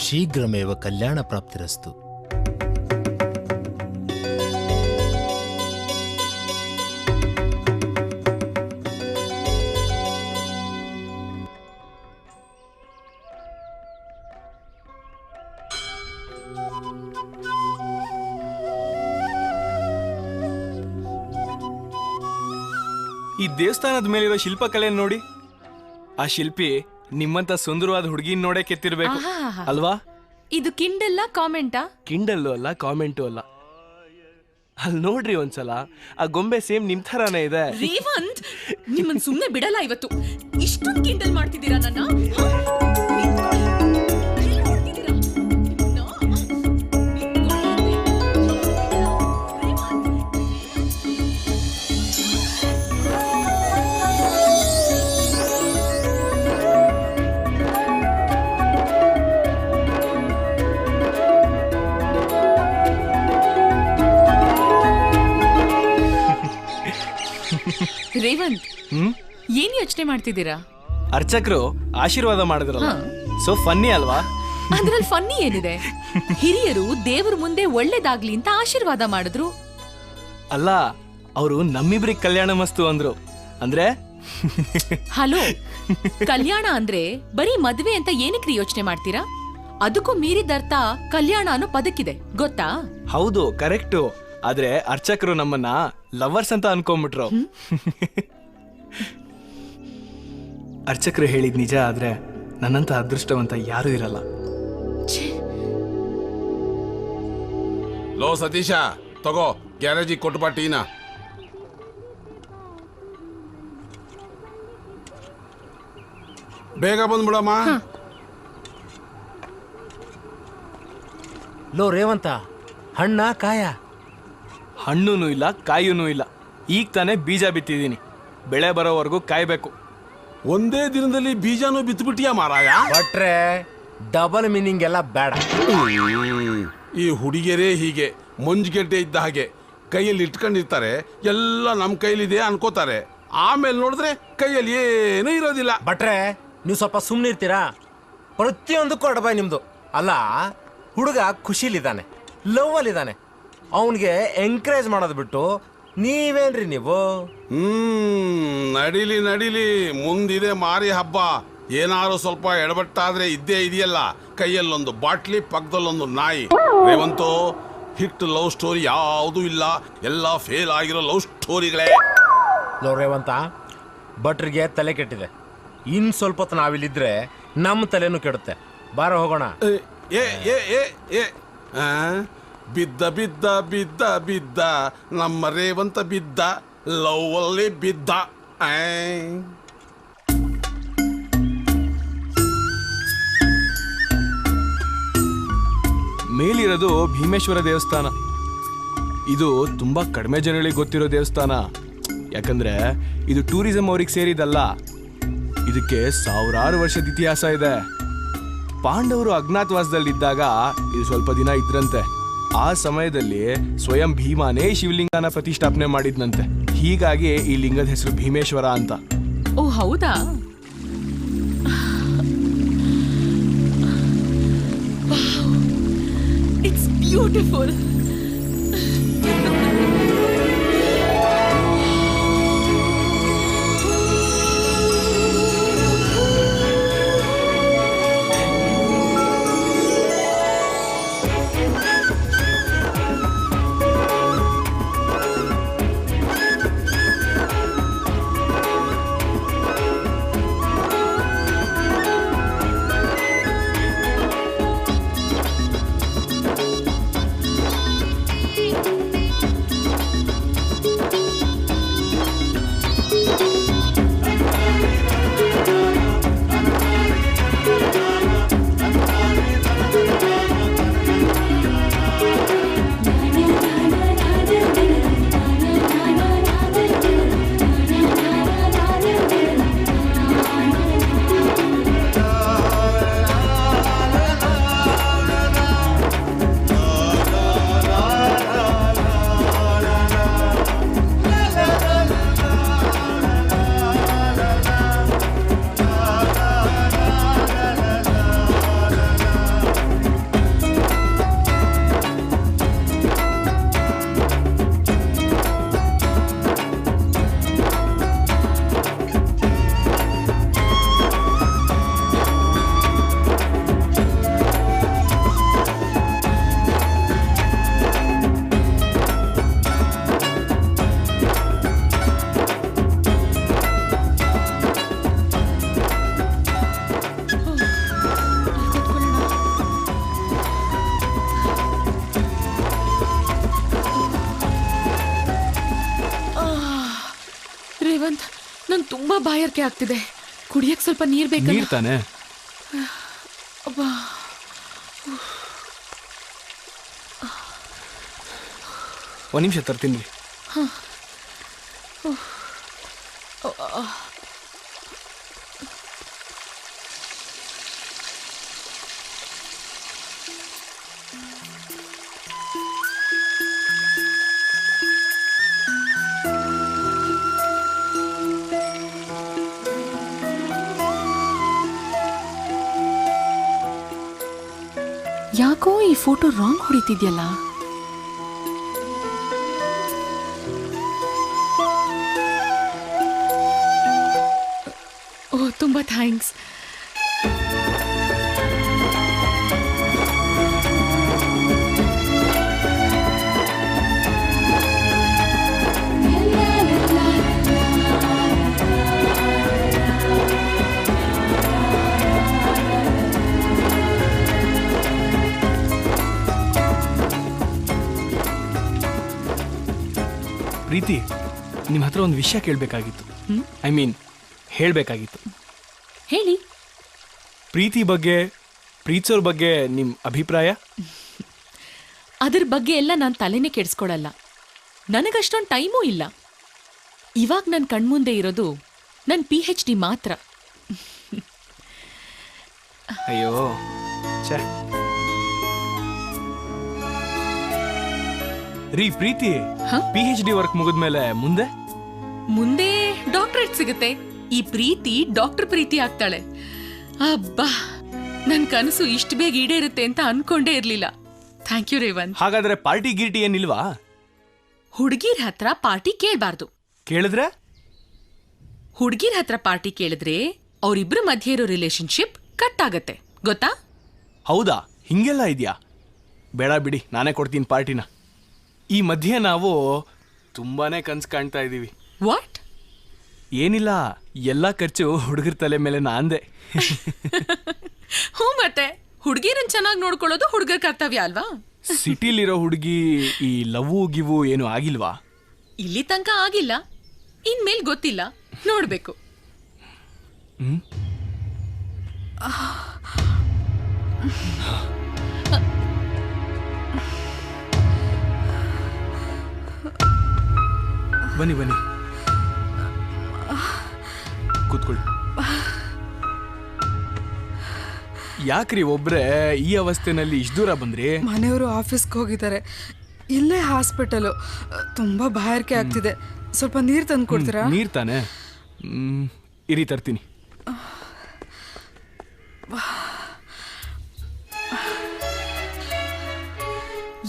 ಶೀಘ್ರಮೇವ ಕಲ್ಯಾಣ ಪ್ರಾಪ್ತಿರಸ್ತು. ಈ ದೇವಸ್ಥಾನದ ಮೇಲಿರೋ ಶಿಲ್ಪಕಲೆ ನೋಡಿ. ಆ ಶಿಲ್ಪಿ ನಿಮ್ಮಂತ ಸುಂದರವಾದ ಹುಡುಗಿನ ನೋಡೇ ಕೆತ್ತಿರ್ಬೇಕು ಅಲ್ವಾ? ಇದು ಕಿಂಡಲ್ಲ ಕಾಮೆಂಟಾ? ಕಿಂಡಲ್ಲು ಅಲ್ಲ, ಕಾಮೆಂಟು ಅಲ್ಲ. ಅಲ್ಲಿ ನೋಡ್ರಿ ಒಂದ್ಸಲ, ಆ ಗೊಂಬೆ ಸೇಮ್ ನಿಮ್ ಥರಾನೇ ಇದೆ. ರೇವಂತ್, ನಿಮ್ಮನ್ ಸುಮ್ನೆ ಬಿಡಲ್ಲ ಇವತ್ತು. ಇಷ್ಟೊಂದು ಕಿಂಡಲ್ ಮಾಡ್ತಿದ್ದೀರಾ ನನ್ನ? ರೇವಂತ್, ಏನ್ ಯೋಚನೆ ಮಾಡ್ತಿದ್ದೀರಾ? ಅರ್ಚಕರು ಆಶೀರ್ವಾದ ಮಾಡಿದ್ರಲ್ಲ, ಸೊ ಫನ್ನಿ ಅಲ್ವಾ? ಅದ್ರಲ್ಲಿ ಫನ್ನಿ ಏನಿದೆ? ಹಿರಿಯರು ದೇವ್ರ ಮುಂದೆ ಒಳ್ಳೇದಾಗ್ಲಿ ಅಂತ ಆಶೀರ್ವಾದ ಮಾಡಿದ್ರು. ಅಲ್ಲ, ಅವರು ನಮ್ಮಿಬ್ರಿಗೆ ಕಲ್ಯಾಣ ಮಸ್ತು ಅಂದ್ರು. ಅಂದ್ರೆ ಹಲೋ, ಕಲ್ಯಾಣ ಅಂದ್ರೆ ಬರೀ ಮದ್ವೆ ಅಂತ ಏನಕ್ರಿ ಯೋಚನೆ ಮಾಡ್ತೀರಾ? ಅದಕ್ಕೂ ಮೀರಿದರ್ಥ ಕಲ್ಯಾಣ ಅನ್ನೋ ಪದಕ್ಕಿದೆ, ಗೊತ್ತಾ? ಹೌದು, ಕರೆಕ್ಟು. ಆದ್ರೆ ಅರ್ಚಕರು ನಮ್ಮನ್ನ ಲವರ್ಸ್ ಅಂತ ಅನ್ಕೊಂಡ್ಬಿಟ್ರು. ಅರ್ಚಕರು ಹೇಳಿದ್ ನಿಜ ಆದ್ರೆ ನನ್ನಂತ ಅದೃಷ್ಟವಂತ ಯಾರು ಇರಲ್ಲ. ಲೋ ಸತೀಶ, ತಗೋ ಗ್ಯಾರೇಜಿಗೆ ಕೊಟ್ಟು ಟೀನಾ. ಬೇಗ ಬಂದ್ಬಿಡಮ್ಮ. ಲೋ ರೇವಂತ, ಹಣ್ಣ ಕಾಯ? ಹಣ್ಣೂ ಇಲ್ಲ, ಕಾಯೂನೂ ಇಲ್ಲ. ಈಗ ತಾನೇ ಬೀಜ ಬಿತ್ತಿದ್ದೀನಿ. ಬೆಳೆ ಬರೋವರೆಗೂ ಕಾಯ್ಬೇಕು. ಒಂದೇ ದಿನದಲ್ಲಿ ಬೀಜನೂ ಬಿತ್ಬಿಟ್ಟಿಯಾ ಮಾರಾಯ? ಬಟ್ರೆ ಡಬಲ್ ಮೀನಿಂಗ್ ಎಲ್ಲ ಬೇಡ. ಈ ಹುಡುಗಿಯರೇ ಹೀಗೆ ಮಂಜುಗೆಡ್ಡೆ ಇದ್ದ ಹಾಗೆ ಕೈಯಲ್ಲಿ ಇಟ್ಕೊಂಡಿರ್ತಾರೆ. ಎಲ್ಲ ನಮ್ಮ ಕೈಲಿದೆ ಅನ್ಕೋತಾರೆ. ಆಮೇಲೆ ನೋಡಿದ್ರೆ ಕೈಯಲ್ಲಿ ಏನೂ ಇರೋದಿಲ್ಲ. ಬಟ್ರೆ ನೀವು ಸ್ವಲ್ಪ ಸುಮ್ಮನೆ ಇರ್ತೀರಾ? ಪ್ರತಿಯೊಂದಕ್ಕೂ ಅಡಬಾಯ್ ನಿಮ್ದು. ಅಲ್ಲ, ಹುಡುಗ ಖುಷಿಲಿದ್ದಾನೆ, ಲವ್ ಅಲ್ಲಿದ್ದಾನೆ. ಅವನಿಗೆ ಎಂಕರೇಜ್ ಮಾಡೋದು ಬಿಟ್ಟು ನೀವೇನ್ರಿ ನೀವು? ನಡಿಲಿ ನಡಿಲಿ, ಮುಂದಿದೆ ಮಾರಿ ಹಬ್ಬ. ಏನಾದ್ರು ಸ್ವಲ್ಪ ಎಡಬಟ್ಟಾದ್ರೆ ಇದ್ದೇ ಇದೆಯಲ್ಲ, ಕೈಯಲ್ಲೊಂದು ಬಾಟ್ಲಿ, ಪಕ್ಕದಲ್ಲೊಂದು ನಾಯಿ. ರೇವಂತು, ಹಿಟ್ ಲವ್ ಸ್ಟೋರಿ ಯಾವುದೂ ಇಲ್ಲ, ಎಲ್ಲ ಫೇಲ್ ಆಗಿರೋ ಲವ್ ಸ್ಟೋರಿಗಳೇ. ಲೋ ರೇವಂತ, ಭಟ್ರಿಗೆ ತಲೆ ಕೆಟ್ಟಿದೆ. ಇನ್ ಸ್ವಲ್ಪ ಹೊತ್ತು ನಾವಿಲ್ಲಿದ್ರೆ ನಮ್ಮ ತಲೆನೂ ಕೆಡುತ್ತೆ. ಬಾರ ಹೋಗೋಣ. ಏ ಏ ಏ ಏ ಬಿದ್ದ ಬಿದ್ದ ಬಿದ್ದ ಬಿದ್ದ ನಮ್ಮ ರೇವಂತ ಬಿದ್ದ, ಲವ್ ಅಲ್ಲಿ ಬಿದ್ದ. ಮೇಲಿರೋದು ಭೀಮೇಶ್ವರ ದೇವಸ್ಥಾನ. ಇದು ತುಂಬಾ ಕಡಿಮೆ ಜನಗಳಿಗೆ ಗೊತ್ತಿರೋ ದೇವಸ್ಥಾನ. ಯಾಕಂದ್ರೆ ಇದು ಟೂರಿಸಂ ಅವ್ರಿಗೆ ಸೇರಿದಲ್ಲ. ಇದಕ್ಕೆ ಸಾವಿರಾರು ವರ್ಷದ ಇತಿಹಾಸ ಇದೆ. ಪಾಂಡವರು ಅಜ್ಞಾತವಾಸದಲ್ಲಿದ್ದಾಗ ಇದು ಸ್ವಲ್ಪ ದಿನ ಇದ್ರಂತೆ. ಆ ಸಮಯದಲ್ಲಿ ಸ್ವಯಂ ಭೀಮಾನೇ ಶಿವಲಿಂಗನ ಪ್ರತಿಷ್ಠಾಪನೆ ಮಾಡಿದ್ನಂತೆ. ಹೀಗಾಗಿ ಈ ಲಿಂಗದ ಹೆಸರು ಭೀಮೇಶ್ವರ ಅಂತ. ಓ ಹೌದಾ? It's beautiful. ರೇವಂತ್ ನಂಗೆ ತುಂಬಾ ಬಾಯಾರಿಕೆ ಆಗ್ತಿದೆ. ಕುಡಿಯಕ್ಕೆ ಸ್ವಲ್ಪ ನೀರು ಬೇಕು. ನೀರು ತಾನೆ? ಒಂದು ನಿಮಿಷ ತರ್ತೀನಿ. ಯಾಕೋ ಈ ಫೋಟೋ ರಾಂಗ್ ಹೊಡಿತಿದ್ಯಲ್ಲ? ಓ ತುಂಬಾ ಥ್ಯಾಂಕ್ಸ್. ಪ್ರೀತಿ, ನಿಮ್ಮ ಹತ್ರ ಒಂದು ವಿಷಯ ಕೇಳಬೇಕಾಗಿತ್ತು. ಐ ಮೀನ್ ಹೇಳಬೇಕಾಗಿತ್ತು. ಹೇಳಿ. ಪ್ರೀತಿ ಬಗ್ಗೆ, ಪ್ರೀತಿಸೋರ್ ಬಗ್ಗೆ ನಿಮ್ಮ ಅಭಿಪ್ರಾಯ? ಅದ್ರ ಬಗ್ಗೆ ಎಲ್ಲ ನಾನು ತಲೆನೇ ಕೆಡಿಸ್ಕೊಳಲ್ಲ. ನನಗಷ್ಟೊಂದು ಟೈಮೂ ಇಲ್ಲ. ಇವಾಗ ನನ್ನ ಕಣ್ಮುಂದೆ ಇರೋದು ನನ್ನ PhD ಮಾತ್ರ. ಅಯ್ಯೋ ಛೇ. ರೀ ಪ್ರೀತಿ, PhD ವರ್ಕ್ ಮುಗಿದ್ಮೇಲೆ ಮುಂದೆ ಮುಂದೆ ಡಾಕ್ಟರೇಟ್ ಸಿಗುತ್ತೆ. ಈ ಪ್ರೀತಿ ಡಾಕ್ಟರ್ ಪ್ರೀತಿ ಆಗ್ತಾಳೆ. ಅಬ್ಬಾ, ನನ್ ಕನಸು ಇಷ್ಟು ಬೇಗ ಈಡೇರುತ್ತೆ ಅಂತ ಅನ್ಕೊಂಡೇ ಇರ್ಲಿಲ್ಲ. Thank you Revanth. ಹಾಗಾದ್ರೆ ಪಾರ್ಟಿ ಗೀರ್ಟಿ ಏನಿಲ್ವಾ? ಹುಡುಗಿರ್ ಹತ್ರ ಪಾರ್ಟಿ ಕೇಳಬಾರ್ದು. ಕೇಳಿದ್ರೆ? ಹುಡುಗಿರ್ ಹತ್ರ ಪಾರ್ಟಿ ಕೇಳಿದ್ರೆ ಅವರಿಬ್ರು ಮಧ್ಯೆ ಇರೋ ರಿಲೇಶನ್ಶಿಪ್ ಕಟ್ ಆಗತ್ತೆ, ಗೊತ್ತಾ? ಹೌದಾ? ಹಿಂಗೆಲ್ಲ ಇದೆಯಾ? ಬೇಡ ಬಿಡಿ, ನಾನೇ ಕೊಡ್ತೀನಿ ಪಾರ್ಟಿನ. ಈ ಮಧ್ಯೆ ನಾವು ತುಂಬಾನೇ ಕನ್ಸು ಕಾಣ್ತಾ ಇದ್ದೀವಿ. ವಾಟ್? ಏನಿಲ್ಲ, ಎಲ್ಲ ಖರ್ಚು ಹುಡುಗರ ತಲೆ ಮೇಲೆ ನಾಂದೆ. ಹ್ಞೂ, ಮತ್ತೆ ಹುಡುಗಿರನ್ ಚೆನ್ನಾಗಿ ನೋಡ್ಕೊಳ್ಳೋದು ಹುಡುಗರ ಕರ್ತವ್ಯ ಅಲ್ವಾ? ಸಿಟಿಲಿರೋ ಹುಡುಗಿ ಈ ಲವ್ವು ಗಿವು ಏನು ಆಗಿಲ್ವಾ? ಇಲ್ಲಿ ತನಕ ಆಗಿಲ್ಲ, ಇನ್ಮೇಲ್ ಗೊತ್ತಿಲ್ಲ, ನೋಡ್ಬೇಕು. ಬನ್ನಿ ಬನ್ನಿ, ಕೂತ್ಕೊಳ್ಳಿ. ಯಾಕ್ರಿ ಒಬ್ರೆ ಈ ಅವಸ್ಥೆನಲ್ಲಿ ಇಷ್ಟು ದೂರ ಬಂದ್ರಿ? ಮನೆಯವರು ಆಫೀಸ್ಗೆ ಹೋಗಿದ್ದಾರೆ, ಇಲ್ಲೇ ಹಾಸ್ಪಿಟಲು. ತುಂಬಾ ಬಾಯಾರಿಕೆ ಆಗ್ತಿದೆ, ಸ್ವಲ್ಪ ನೀರು ತಂದು ಕೊಡ್ತೀರಾ? ನೀರು ತಾನೆ? ಇರಿ ತರ್ತೀನಿ.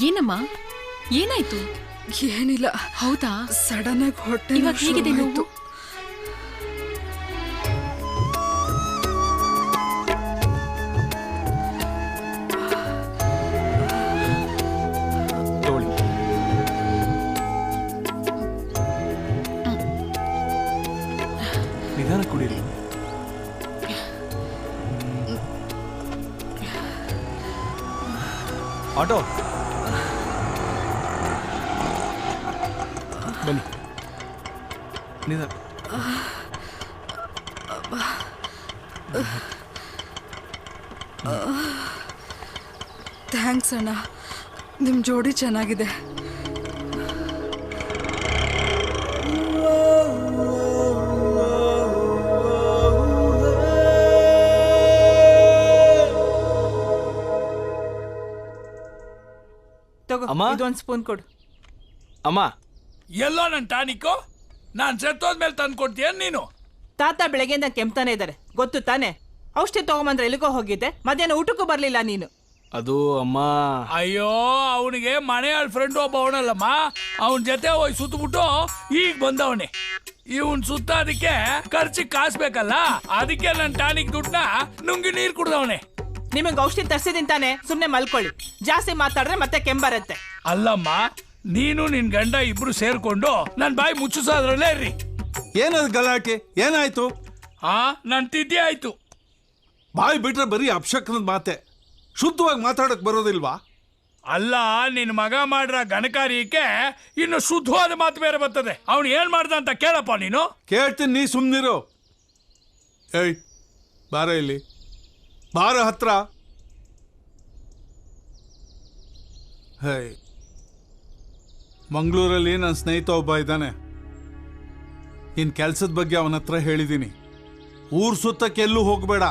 ಏನಮ್ಮ, ಏನಾಯ್ತು? ಏನಿಲ್ಲ. ಹೌದಾ? ಸಡನ್ ಆಗಿ ಹೊಟ್ಟೆ ಇವಾಗ ಹೇಗಿದೆ ನೋವು? ನಿಧಾನ ಕುಡೀರಿ. ಆಟೋ ಬನ್ನಿ. ನಿಧಾನ. ಥ್ಯಾಂಕ್ಸ್ ಅಣ್ಣ, ನಿಮ್ಮ ಜೋಡಿ ಚೆನ್ನಾಗಿದೆ. ತಗೋ, ಇದೊಂದು ಸ್ಪೂನ್ ಕೊಡು. ಅಮ್ಮ, ಎಲ್ಲೋ ನನ್ನ ಟಾನಿಕ್ಕು? ನಾನು ಸತ್ತೋದ್ಮೇಲೆ ತಂದು ಕೊಡ್ತೀಯ ನೀನು? ತಾತ ಬೆಳಗ್ಗೆಯಿಂದ ಕೆಮ್ತಾನೆ ಇದ್ದಾರೆ, ಗೊತ್ತು ತಾನೆ? ಔಷಧಿ ತಗೊಂಬಂದ್ರೆ ಎಲ್ಲಿಗೋ ಹೋಗಿದ್ದೆ, ಮಧ್ಯಾಹ್ನ ಊಟಕ್ಕೂ ಬರ್ಲಿಲ್ಲ ನೀನು. ಅದು ಅಮ್ಮ. ಅಯ್ಯೋ, ಅವನಿಗೆ ಮನೆಯಾಳ ಫ್ರೆಂಡ್ ಒಬ್ಬ ಅವನಲ್ಲಮ್ಮ, ಅವನ ಜೊತೆ ಹೋಗಿ ಸುತ್ತಬಿಟ್ಟು ಈಗ ಬಂದವನೆ. ಇವನ್ ಸುತ್ತೋದಕ್ಕೆ ಖರ್ಚಿಗೆ ಕಾಸ್ಬೇಕಲ್ಲ, ಅದಕ್ಕೆ ನನ್ನ ಟಾನಿಕ್ ದುಡ್ಡನ್ನ ನುಂಗಿ ನೀರು ಕುಡ್ದವನೆ. ನಿಮಗೆ ಔಷಧಿ ತರ್ಸಿದೀನಿ ತಾನೆ, ಸುಮ್ನೆ ಮಲ್ಕೊಳ್ಳಿ. ಜಾಸ್ತಿ ಮಾತಾಡಿದ್ರೆ ಮತ್ತೆ ಕೆಂಬರತ್ತೆ. ಅಲ್ಲಮ್ಮ, ನೀನು ನಿನ್ ಗಂಡ ಇಬ್ರು ಸೇರ್ಕೊಂಡು ನನ್ ಬಾಯಿ ಮುಚ್ಚಿಸೋದ್ರಲ್ಲೇ ಇರ್ರಿ. ಏನದು ಗಲಾಟೆ? ಏನಾಯ್ತು? ನನ್ ತಿದ್ದಿ ಆಯ್ತು. ಬಾಯಿ ಬಿಟ್ರೆ ಬರೀ ಅಪಶಕ್ನದ ಮಾತೆ, ಶುದ್ಧವಾಗಿ ಮಾತಾಡಕ್ ಬರೋದಿಲ್ವಾ? ಅಲ್ಲ ನಿನ್ ಮಗ ಮಾಡ್ರ ಗಣಕಾರಿಕೆ ಇನ್ನು ಶುದ್ಧವಾದ ಮಾತು ಬೇರೆ ಬರ್ತದೆ. ಅವನು ಏನ್ ಮಾಡ್ದ ಅಂತ ಕೇಳಪ್ಪ ನೀನು. ಕೇಳ್ತೀನಿ, ನೀ ಸುಮ್ಮನಿರು. ಏಯ್ ಬಾರ ಇಲ್ಲಿ, ಬಾರ ಹತ್ರ. ಹೇ, ಮಂಗಳೂರಲ್ಲಿ ನನ್ನ ಸ್ನೇಹಿತ ಒಬ್ಬ ಇದ್ದಾನೆ. ನಿನ್ನ ಕೆಲಸದ ಬಗ್ಗೆ ಅವನ ಹತ್ರ ಹೇಳಿದ್ದೀನಿ. ಊರು ಸುತ್ತಕ್ಕೆ ಎಲ್ಲೂ ಹೋಗಬೇಡ.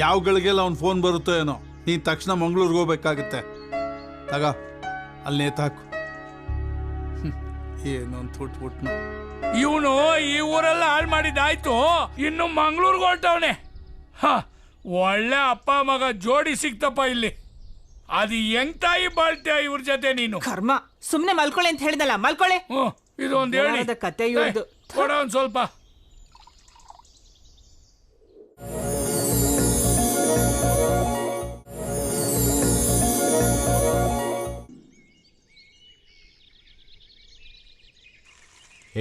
ಯಾವ ಗಳಿಗೆಲ್ಲ ಅವ್ನ ಫೋನ್ ಬರುತ್ತೋ ಏನೋ, ನೀನು ತಕ್ಷಣ ಮಂಗಳೂರಿಗೆ ಹೋಗ್ಬೇಕಾಗತ್ತೆ. ತಗ ಅಲ್ಲಿ ನೇತಾಕು. ಏನು ಅಂತ ಹುಟ್ಬಿಟ್ನು. ಇವನು ಈ ಊರೆಲ್ಲ ಹಾಳು ಮಾಡಿದ್ದಾಯ್ತು, ಇನ್ನು ಮಂಗಳೂರಿಗೆ ಹೊರಟವನೆ. ಒಳ್ಳೆ ಅಪ್ಪ ಮಗ ಜೋಡಿ ಸಿಕ್ತಪ್ಪ ಇಲ್ಲಿ. ಅದು ಹೆಂಗ್ ತಾಯಿ ಬಾಳ್ತೀಯ ಇವ್ರ ಜೊತೆ ನೀನು. ಕರ್ಮ, ಸುಮ್ನೆ ಮಲ್ಕೊಳ್ಳಿ ಅಂತ ಹೇಳಿದಲ್ಲ, ಮಲ್ಕೊಳ್ಳಿ. ಇದು ಒಂದು ಹೇಳಿ ಕತೆ ಇವ್ರದ್ದು. ಕೊಡ ಒಂದ್ ಸ್ವಲ್ಪ.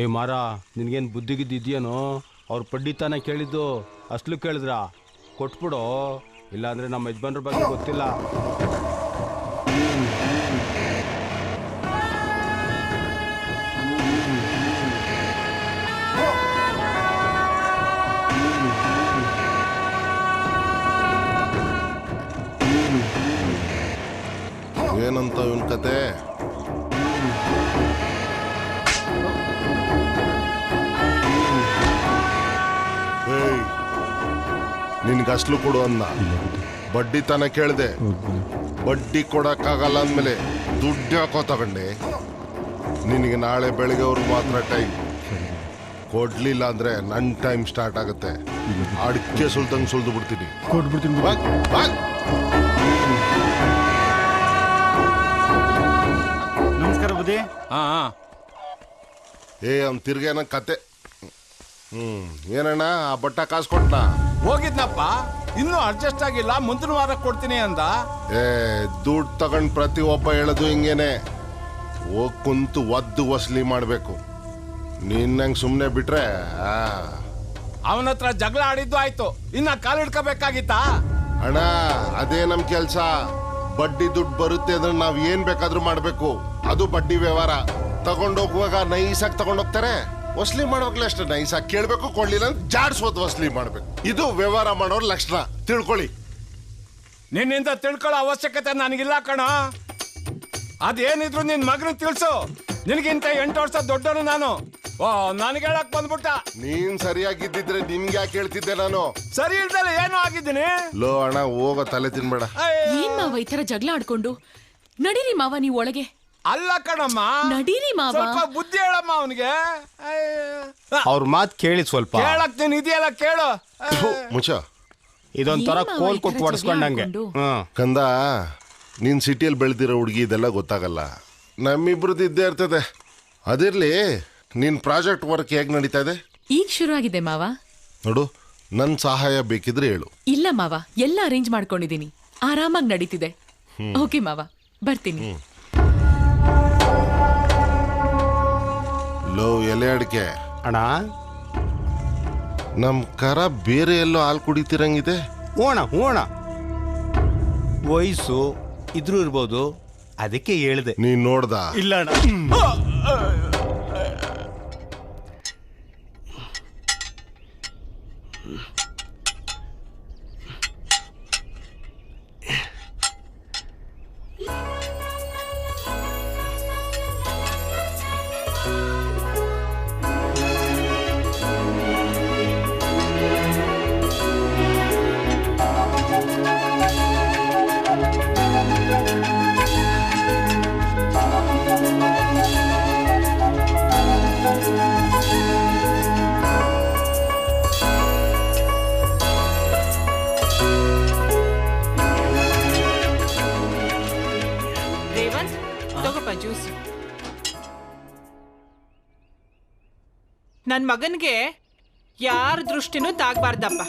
ಏ ಮಾರ, ನಿನ್ಗೇನು ಬುದ್ಧಿಗಿದ್ದೇನೋ? ಅವ್ರು ಪಂಡಿತಾನ ಕೇಳಿದ್ದು ಅಸ್ಲು ಕೇಳಿದ್ರಾ? ಕೊಟ್ಬಿಡು, ಇಲ್ಲಾಂದ್ರೆ ನಮ್ಮ ಯಜಮಾನ್ರ ಬಗ್ಗೆ ಗೊತ್ತಿಲ್ಲ. ಏನಂತ ಇವನ್ ಕತೆ? ನಿನ್ಗೆ ಅಸ್ಲು ಕೊಡು ಅಂದ, ಬಡ್ಡಿ ತನ ಕೇಳಿದೆ. ಬಡ್ಡಿ ಕೊಡಕ್ಕಾಗಲ್ಲ ಅಂದ್ಮೇಲೆ ದುಡ್ಡು ಯಾಕೋ ತಗೊಂಡೆ? ನಿನಗೆ ನಾಳೆ ಬೆಳಿಗ್ಗೆವ್ರಿಗೆ ಮಾತ್ರ ಟೈಮ್. ಕೊಡ್ಲಿಲ್ಲ ಅಂದ್ರೆ ನನ್ನ ಟೈಮ್ ಸ್ಟಾರ್ಟ್ ಆಗುತ್ತೆ. ಅಡಿಕೆ ಸುಲ್ದಂಗೆ ಸುಲ್ದು ಬಿಡ್ತೀನಿ. ನಮಸ್ಕಾರ ಬುದ್ಧಿ. ಅವ್ನು ತಿರ್ಗೇನ ಕತೆ. ಏನಣ್ಣ, ಆ ಬಟ್ಟ ಕಾಸು ಕೊಟ್ನಾ? ಹೋಗಿದ್ನಪ್ಪ, ಇನ್ನೂ ಅಡ್ಜಸ್ಟ್ ಆಗಿಲ್ಲ, ಮುಂದಿನ ವಾರ ಕೊಡ್ತೀನಿ ಅಂದ. ದುಡ್ಡು ತಗೊಂಡ್ ಪ್ರತಿ ಒಬ್ಬ ಹೇಳೋದು ಹಿಂಗೇನೆ. ಹೋಗ್ ಕುಂತು ಒದ್ದು ವಸೂಲಿ ಮಾಡ್ಬೇಕು. ನಿನ್ನಂಗ್ ಸುಮ್ನೆ ಬಿಟ್ರೆ ಅವನ ಹತ್ರ ಜಗಳ ಆಡಿದ್ದು ಆಯ್ತು, ಇನ್ನ ಕಾಲಿಡ್ಕೋಬೇಕಾಗಿತ್ತಾ? ಅಣ್ಣ, ಅದೇ ನಮ್ ಕೆಲ್ಸ. ಬಡ್ಡಿ ದುಡ್ಡು ಬರುತ್ತೆ ಅಂದ್ರೆ ನಾವ್ ಏನ್ ಬೇಕಾದ್ರೂ ಮಾಡ್ಬೇಕು. ಅದು ಬಡ್ಡಿ ವ್ಯವಹಾರ. ತಗೊಂಡೋಗುವಾಗ ನೈಸಾಗಿ ತಗೊಂಡೋಗ್ತಾರೆ, ವಸೂಲಿ ಮಾಡ್ಬೇಕಲ್ಲ ಅಷ್ಟೇ. ನೈಸಾಗಿ ಕೇಳ್ಬೇಕು, ಕೊಡ್ಲಿಲ್ಲ ಅಂತ ಜಾಡ್ಸೋದು ವಸೂಲಿ ಮಾಡ್ಬೇಕು. ಇದು ವ್ಯವಹಾರ ಮಾಡೋರ್ ಲಕ್ಷಣ, ತಿಳ್ಕೊಳ್ಳಿ. ನಿನ್ನಿಂದ ತಿಳ್ಕೊಳ್ಳೋ ಅವಶ್ಯಕತೆ ನನಗಿಲ್ಲ ಕಣ. ಅದೇನಿದ್ರು ನಿನ್ ಮಗನ ತಿಳ್ಸು. ನಿನಗಿಂತ 8 ವರ್ಷ ದೊಡ್ಡನು ನಾನು. ನನಗೆ ಹೇಳಕ್ ಬಂದ್ಬಿಟ್ಟ. ನೀನ್ ಸರಿಯಾಗಿದ್ದಿದ್ರೆ ನಿಮ್ಗೆ ಯಾಕೆ ಹೇಳ್ತಿದ್ದೆ ನಾನು? ಸರಿ ಇಲ್ದಲ್ಲ ಏನೋ ಆಗಿದ್ದೀನಿ. ಲೋ ಅಣ್ಣ, ಹೋಗೋ ತಲೆ ತಿನ್ಬೇಡ. ಏನ್ ಮಾವ ಈ ತರ ಜಗಳ ಆಡ್ಕೊಂಡು? ನಡೀರಿ ಮಾವ ನೀವು ಒಳಗೆ. ಅಲ್ಲ ಕಣಮ್ಮ, ನಡೀರಿ ಮಾವ. ಸ್ವಲ್ಪ ಬುದ್ಧಿ ಹೇಳಮ್ಮ ಅವನಿಗೆ. ಅವ್ರ ಮಾತು ಕೇಳಿ ಸ್ವಲ್ಪ. ಕೇಳಕ್ ನೀನ್ ಇದೆಯಲ್ಲ ಕೇಳು. ಮುಚ್ಚ. ಇದೊಂಥರ ಕೋಲ್ ಕೊಟ್ಟು ಒಡ್ಸ್ಕೊಂಡಂಗೆ. ಕಂದ, ನೀನ್ ಸಿಟಿಯಲ್ಲಿ ಬೆಳೆದಿರೋ ಹುಡುಗಿ ಇದೆಲ್ಲ ಗೊತ್ತಾಗಲ್ಲ. ನಮ್ಮಿಬ್ರದ್ದು ಇದ್ದೇ ಇರ್ತದೆ. ಅದಿರ್ಲಿ, ನಿನ್ ಪ್ರಾಜೆಕ್ಟ್ ವರ್ಕ್ ಹೇಗ್ ನಡೀತಾ ಇದೆ? ಈಗ ಶುರು ಆಗಿದೆ ಮಾವ. ನೋಡು, ನನ್ ಸಹಾಯ ಬೇಕಿದ್ರೆ ಹೇಳು. ಇಲ್ಲ ಮಾವ, ಎಲ್ಲ ಅರೇಂಜ್ ಮಾಡ್ಕೊಂಡಿದೀನಿ, ಆರಾಮಾಗಿ ನಡೀತಿದೆ. ಓಕೆ ಮಾವ, ಬರ್ತೀನಿ. ಲೋ ಎಲೆ ಅಡಿಕೆ ಅಣ್ಣ, ನಮ್ ಕರ ಬೇರೆ ಎಲ್ಲೋ ಹಾಲು ಕುಡಿತಿರಂಗಿದೆ. ಹೂಣ ವಯಸ್ಸು ಇದ್ರೂ ಇರ್ಬೋದು, ಅದಕ್ಕೆ ಹೇಳಿದೆ. ನೀನ್ ನೋಡ್ದ? ಇಲ್ಲ ಅಣ್ಣ. ನನ್ನ ಮಗನಿಗೆ ಯಾರ ದೃಷ್ಟಿನೂ ತಾಗಬಾರ್ದಪ್ಪ.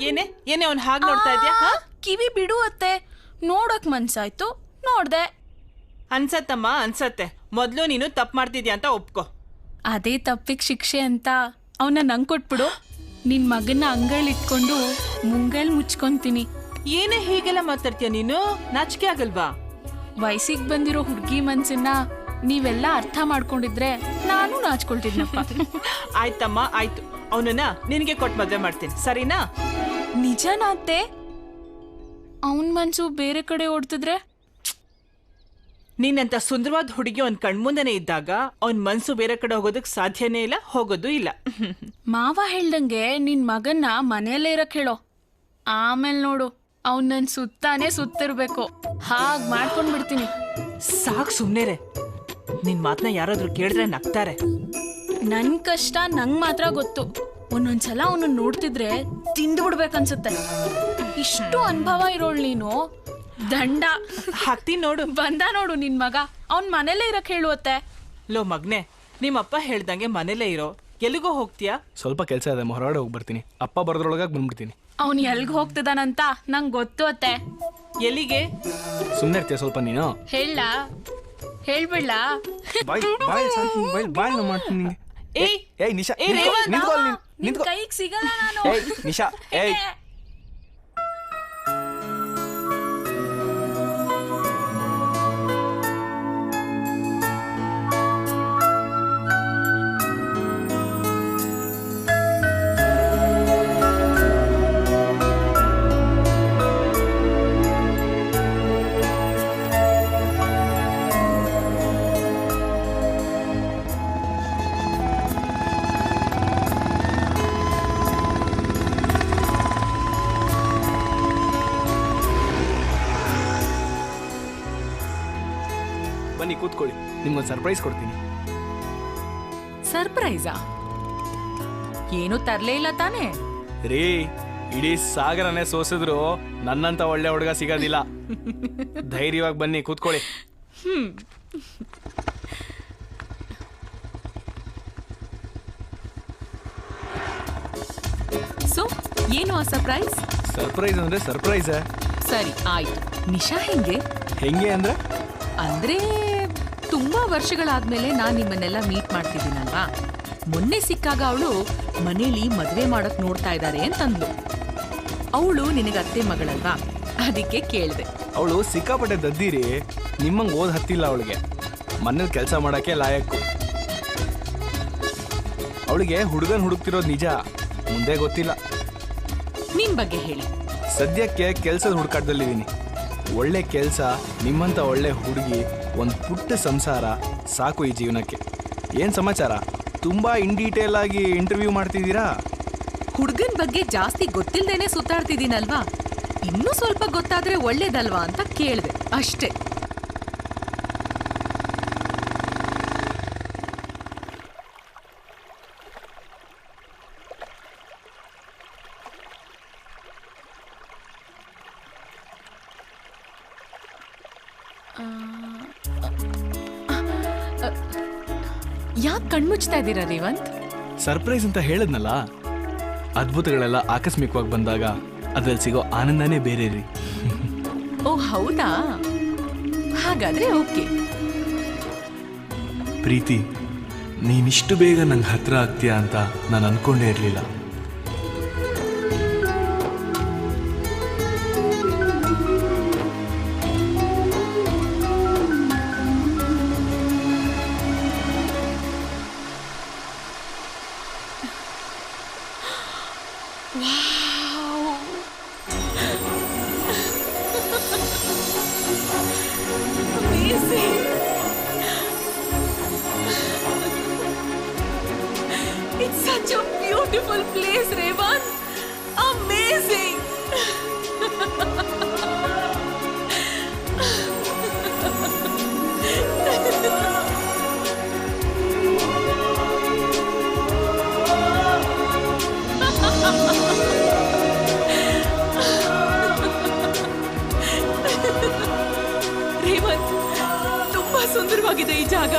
ಏನೇ ಅವ್ನು ಹಾಗೆ ನೋಡ್ತಾ ಇದ್ಯಾ? ಕಿವಿ ಬಿಡು ಅತ್ತೆ, ನೋಡಕ್ ಮನ್ಸಾಯ್ತು, ನೋಡ್ದೆ. ಅನ್ಸತ್ತಮ್ಮ, ಅನ್ಸತ್ತೆ. ಮೊದ್ಲು ನೀನು ತಪ್ಪು ಮಾಡ್ತಿದ್ಯಾ ಅಂತ ಒಪ್ಕೋ. ಅದೇ ತಪ್ಪಿಗೆ ಶಿಕ್ಷೆ ಅಂತ ಅವನ್ನ ನಂಗೆ ಕೊಟ್ಬಿಡು. ನಿನ್ ಮಗನ್ನ ಅಂಗಳಿಟ್ಕೊಂಡು ಮುಂಗಲ್ ಮುಚ್ಕೊಂತೀನಿ. ಏನೇ ಹೀಗೆಲ್ಲ ಮಾತಾಡ್ತೀಯ ನೀನು? ನಾಚಿಕೆ ಆಗಲ್ವಾ? ವಯಸ್ಸಿಗೆ ಬಂದಿರೋ ಹುಡುಗಿ ಮನ್ಸನ್ನ ನೀವೆಲ್ಲ ಅರ್ಥ ಮಾಡ್ಕೊಂಡಿದ್ರೆ ನಾನು ನಾಚ್ಕೊಳ್ತಿದ್ನಪ್ಪ. ಆಯ್ತಮ್ಮ ಆಯ್ತು, ಅವನನ್ನ ನಿನಗೆ ಕೊಟ್ಟು ಮದ್ವೆ ಮಾಡ್ತೀನಿ, ಸರಿನಾ? ನಿಜನಾ ಅತ್ತೆ? ಅವನ್ ಮನ್ಸು ಬೇರೆ ಕಡೆ ಓಡ್ತಿದ್ರೆ? ನೀನಂತ ಸುಂದರವಾದ ಹುಡುಗಿ ಅವ್ನ ಕಣ್ಮುಂದನೆ ಇದ್ದಾಗ ಅವ್ನ ಮನ್ಸು ಬೇರೆ ಕಡೆ ಹೋಗೋದಕ್ ಸಾಧ್ಯನೇ ಇಲ್ಲ, ಹೋಗೋದು ಇಲ್ಲ. ಮಾವ ಹೇಳ್ದಂಗೆ ನಿನ್ ಮಗನ್ನ ಮನೆಯಲ್ಲೇ ಇರಕ್ ಹೇಳೋ. ಆಮೇಲೆ ನೋಡು, ಅವ್ನ್ ನನ್ ಸುತ್ತಾನೆ ಸುತ್ತಿರ್ಬೇಕು. ಹಾಗ್ ಮಾಡ್ಕೊಂಡ್ ಬಿಡ್ತೀನಿ. ಸಾಕ್ ಸುಮ್ನೆರೆ. ನಿನ್ ಮಾತನ್ನ ಯಾರಾದ್ರೂ ಕೇಳಿದ್ರೆ ನಗ್ತಾರೆ. ನನ್ ಕಷ್ಟ ನಂಗ್ ಮಾತ್ರ ಗೊತ್ತು. ಒಂದೊಂದ್ಸಲ ಅವನು ನೋಡ್ತಿದ್ರೆ ತಿಂದು ಬಿಡ್ಬೇಕನ್ಸುತ್ತೆ. ಇಷ್ಟು ಅನುಭವ ಇರೋಳ್ ನೀನು. ದಂಡ ಹಾಕ್ತೀನಿ ನೋಡು. ಬಂದ ನೋಡು ನಿನ್ ಮಗ. ಅವ್ನ್ ಮನೇಲೇ ಇರಕ್ ಹೇಳುವತ್ತೆ. ಲೋ ಮಗ್ನೆ, ನಿಮ್ಮಪ್ಪ ಹೇಳ್ದಂಗೆ ಮನೇಲೇ ಇರೋ. ಎಲ್ಲಿಗೋ ಹೋಗ್ತೀಯಾ? ಸ್ವಲ್ಪ ಕೆಲಸ ಇದೆ, ಹೊರಗಡೆ ಹೋಗಿ ಬರ್ತೀನಿ. ಅಪ್ಪ ಬರೋದ್ರೊಳಗಾಗಿ ಬಂದ್ಬಿಡ್ತೀನಿ. ಅವ್ನ್ ಎಲ್ಗ್ ಹೋಗ್ತಿದಾನಂತ ನಂಗ್ ಗೊತ್ತು ಅತ್ತೆ. ಎಲ್ಲಿಗೆ? ಸುಮ್ಮನೆ ಇರ್ತೀಯ ಸ್ವಲ್ಪ ನೀನು? ಹೇಳ ಹೇಳ್ಬಿಡ್ಲ? ಮಾಡ್ತೀನಿ ನಿಂಗೆ. ಏಯ್ ನಿಶಾ, ನಿನ್ ಕೈಗ್ ಸಿಗಲ್ಲ ನಾನು. ನಿಶಾ, ಬನ್ನಿ ಕೂತ್ಕೊಳ್ಳಿ, ನಿಮ್ಗೊಂದು ಸರ್ಪ್ರೈಸ್ ಕೊಡ್ತೀನಿ. ಸರ್ಪ್ರೈಸಾ? ಏನು ತರ್ಲೇ ಇಲ್ಲ ತಾನೇ? ರೀ, ಇಡೀ ಸಾಗರನೇ ಸೋಸಿದ್ರು ನನ್ನಂತ ಒಳ್ಳೆ ಹುಡುಗ ಸಿಗೋದಿಲ್ಲ. ಧೈರ್ಯವಾಗಿ ಬನ್ನಿ ಕೂತ್ಕೊಳ್ಳಿ. ಸೊ ಏನು ಆ ಸರ್ಪ್ರೈಸ್? ಸರ್ಪ್ರೈಸ್ ಅಂದ್ರೆ ಸರ್ಪ್ರೈಸ್. ಸರಿ ಆಯ್ತು. ನಿಶಾ ಹೆಂಗೆ ಅಂದ್ರೆ ತುಂಬಾ ವರ್ಷಗಳಾದ್ಮೇಲೆ ನಾನ್ ನಿಮ್ಮನ್ನೆಲ್ಲ ಮೀಟ್ ಮಾಡ್ತಿದ್ದೀನಲ್ವಾ. ಮೊನ್ನೆ ಸಿಕ್ಕಾಗ ಅವಳು ಮನೇಲಿ ಮದ್ವೆ ಮಾಡಕ್ ನೋಡ್ತಾ ಇದ್ದಾರೆ ಅಂತಂದ್ಲು. ಅವಳು ನಿನಗೆ ಅತ್ತೆ ಮಗಳಲ್ವಾ, ಅದಕ್ಕೆ ಕೇಳಿದೆ. ಅವಳು ಸಿಕ್ಕಾಪಟ್ಟೆ ದದ್ದಿರಿ, ನಿಮ್ಮಂಗೆ ಓದ್ ಹತ್ತಿಲ್ಲ ಅವಳಿಗೆ. ಮನೇಲಿ ಕೆಲಸ ಮಾಡಕ್ಕೆ ಲಾಯಕ್ಕು. ಅವಳಿಗೆ ಹುಡುಗನ್ ಹುಡುಕ್ತಿರೋದು ನಿಜ, ಮುಂದೆ ಗೊತ್ತಿಲ್ಲ. ನಿಮ್ ಬಗ್ಗೆ ಹೇಳಿ. ಸದ್ಯಕ್ಕೆ ಕೆಲಸದ ಹುಡುಕಾಟದಲ್ಲಿದ್ದೀನಿ. ಒಳ್ಳೆ ಕೆಲಸ, ನಿಮ್ಮಂತ ಒಳ್ಳೆ ಹುಡುಗಿ, ಒಂದು ಪುಟ್ಟ ಸಂಸಾರ ಸಾಕು ಈ ಜೀವನಕ್ಕೆ. ಏನು ಸಮಾಚಾರ? ತುಂಬಾ ಇನ್ ಡೀಟೇಲ್ ಆಗಿ ಇಂಟರ್ವ್ಯೂ ಮಾಡ್ತಿದ್ದೀರಾ? ಹುಡುಗನ್ ಬಗ್ಗೆ ಜಾಸ್ತಿ ಗೊತ್ತಿಲ್ದೇನೆ ಸುತ್ತಾಡ್ತಿದ್ದೀನಲ್ವಾ, ಇನ್ನೂ ಸ್ವಲ್ಪ ಗೊತ್ತಾದ್ರೆ ಒಳ್ಳೇದಲ್ವಾ ಅಂತ ಕೇಳಿದೆ ಅಷ್ಟೇ. ಯಾಕೆ ಕಣ್ಮುಚ್ತಾ ಇದ್ದೀರಾ ರೇವಂತ್? ಸರ್ಪ್ರೈಸ್ ಅಂತ ಹೇಳದ್ನಲ್ಲ, ಅದ್ಭುತಗಳೆಲ್ಲ ಆಕಸ್ಮಿಕವಾಗಿ ಬಂದಾಗ ಅದ್ರಲ್ಲಿ ಸಿಗೋ ಆನಂದನೇ ಬೇರೆ ರೀ. ಓ ಹೌದಾ? ಹಾಗಾದ್ರೆ ಓಕೆ. ಪ್ರೀತಿ, ನೀನಿಷ್ಟು ಬೇಗ ನಂಗೆ ಹತ್ರ ಆಗ್ತೀಯಾ ಅಂತ ನಾನು ಅನ್ಕೊಂಡೇ ಇರಲಿಲ್ಲ. It's such a beautiful place, Revan. Amazing. Raven, ತುಂಬಾ ಸುಂದರವಾಗಿದೆ ಈ ಜಾಗ.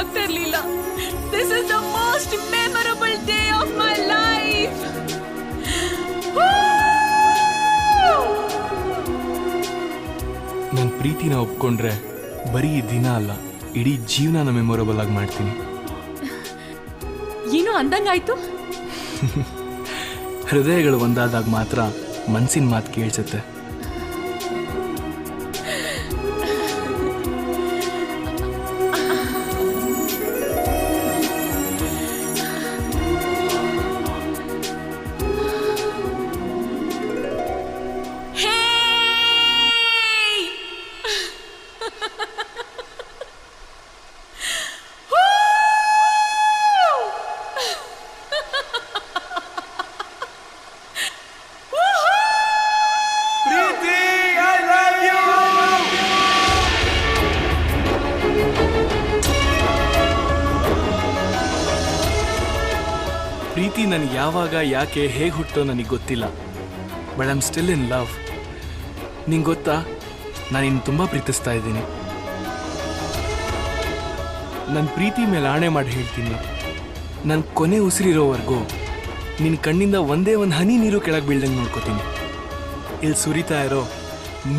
ಆಗ್ತಾ ಇರ್ಲಿಲ್ಲ. This is the most memorable day of my life. ನನ್ನ ಪ್ರೀತಿನ ಒಪ್ಕೊಂಡ್ರೆ ಬರೀ ಈ ದಿನ ಅಲ್ಲ, ಇಡೀ ಜೀವನನ ಮೆಮೊರಬಲ್ ಆಗಿ ಮಾಡ್ತೀನಿ. ಏನೋ ಅಂದಂಗಾಯ್ತು. ಹೃದಯಗಳು ಒಂದಾದಾಗ ಮಾತ್ರ ಮನ್ಸಿನ ಮಾತು ಕೇಳಿಸುತ್ತೆ. ಪ್ರೀತಿ ನನಗೆ ಯಾವಾಗ, ಯಾಕೆ, ಹೇಗೆ ಹುಟ್ಟೋ ನನಗೆ ಗೊತ್ತಿಲ್ಲ. But I am still in love. ನಿಂಗೆ ಗೊತ್ತಾ, ನಾನು ಇನ್ನು ತುಂಬ ಪ್ರೀತಿಸ್ತಾ ಇದ್ದೀನಿ. ನನ್ನ ಪ್ರೀತಿ ಮೇಲೆ ಆಣೆ ಮಾಡಿ ಹೇಳ್ತೀನಿ, ನನ್ನ ಕೊನೆ ಉಸಿರಿರೋವರೆಗೂ ನಿನ್ನ ಕಣ್ಣಿಂದ ಒಂದೇ ಒಂದು ಹನಿ ನೀರು ಕೆಳಗೆ ಬೀಳ್ದಂಗೆ ನೋಡ್ಕೋತೀನಿ. ಇಲ್ಲಿ ಸುರಿತಾ ಇರೋ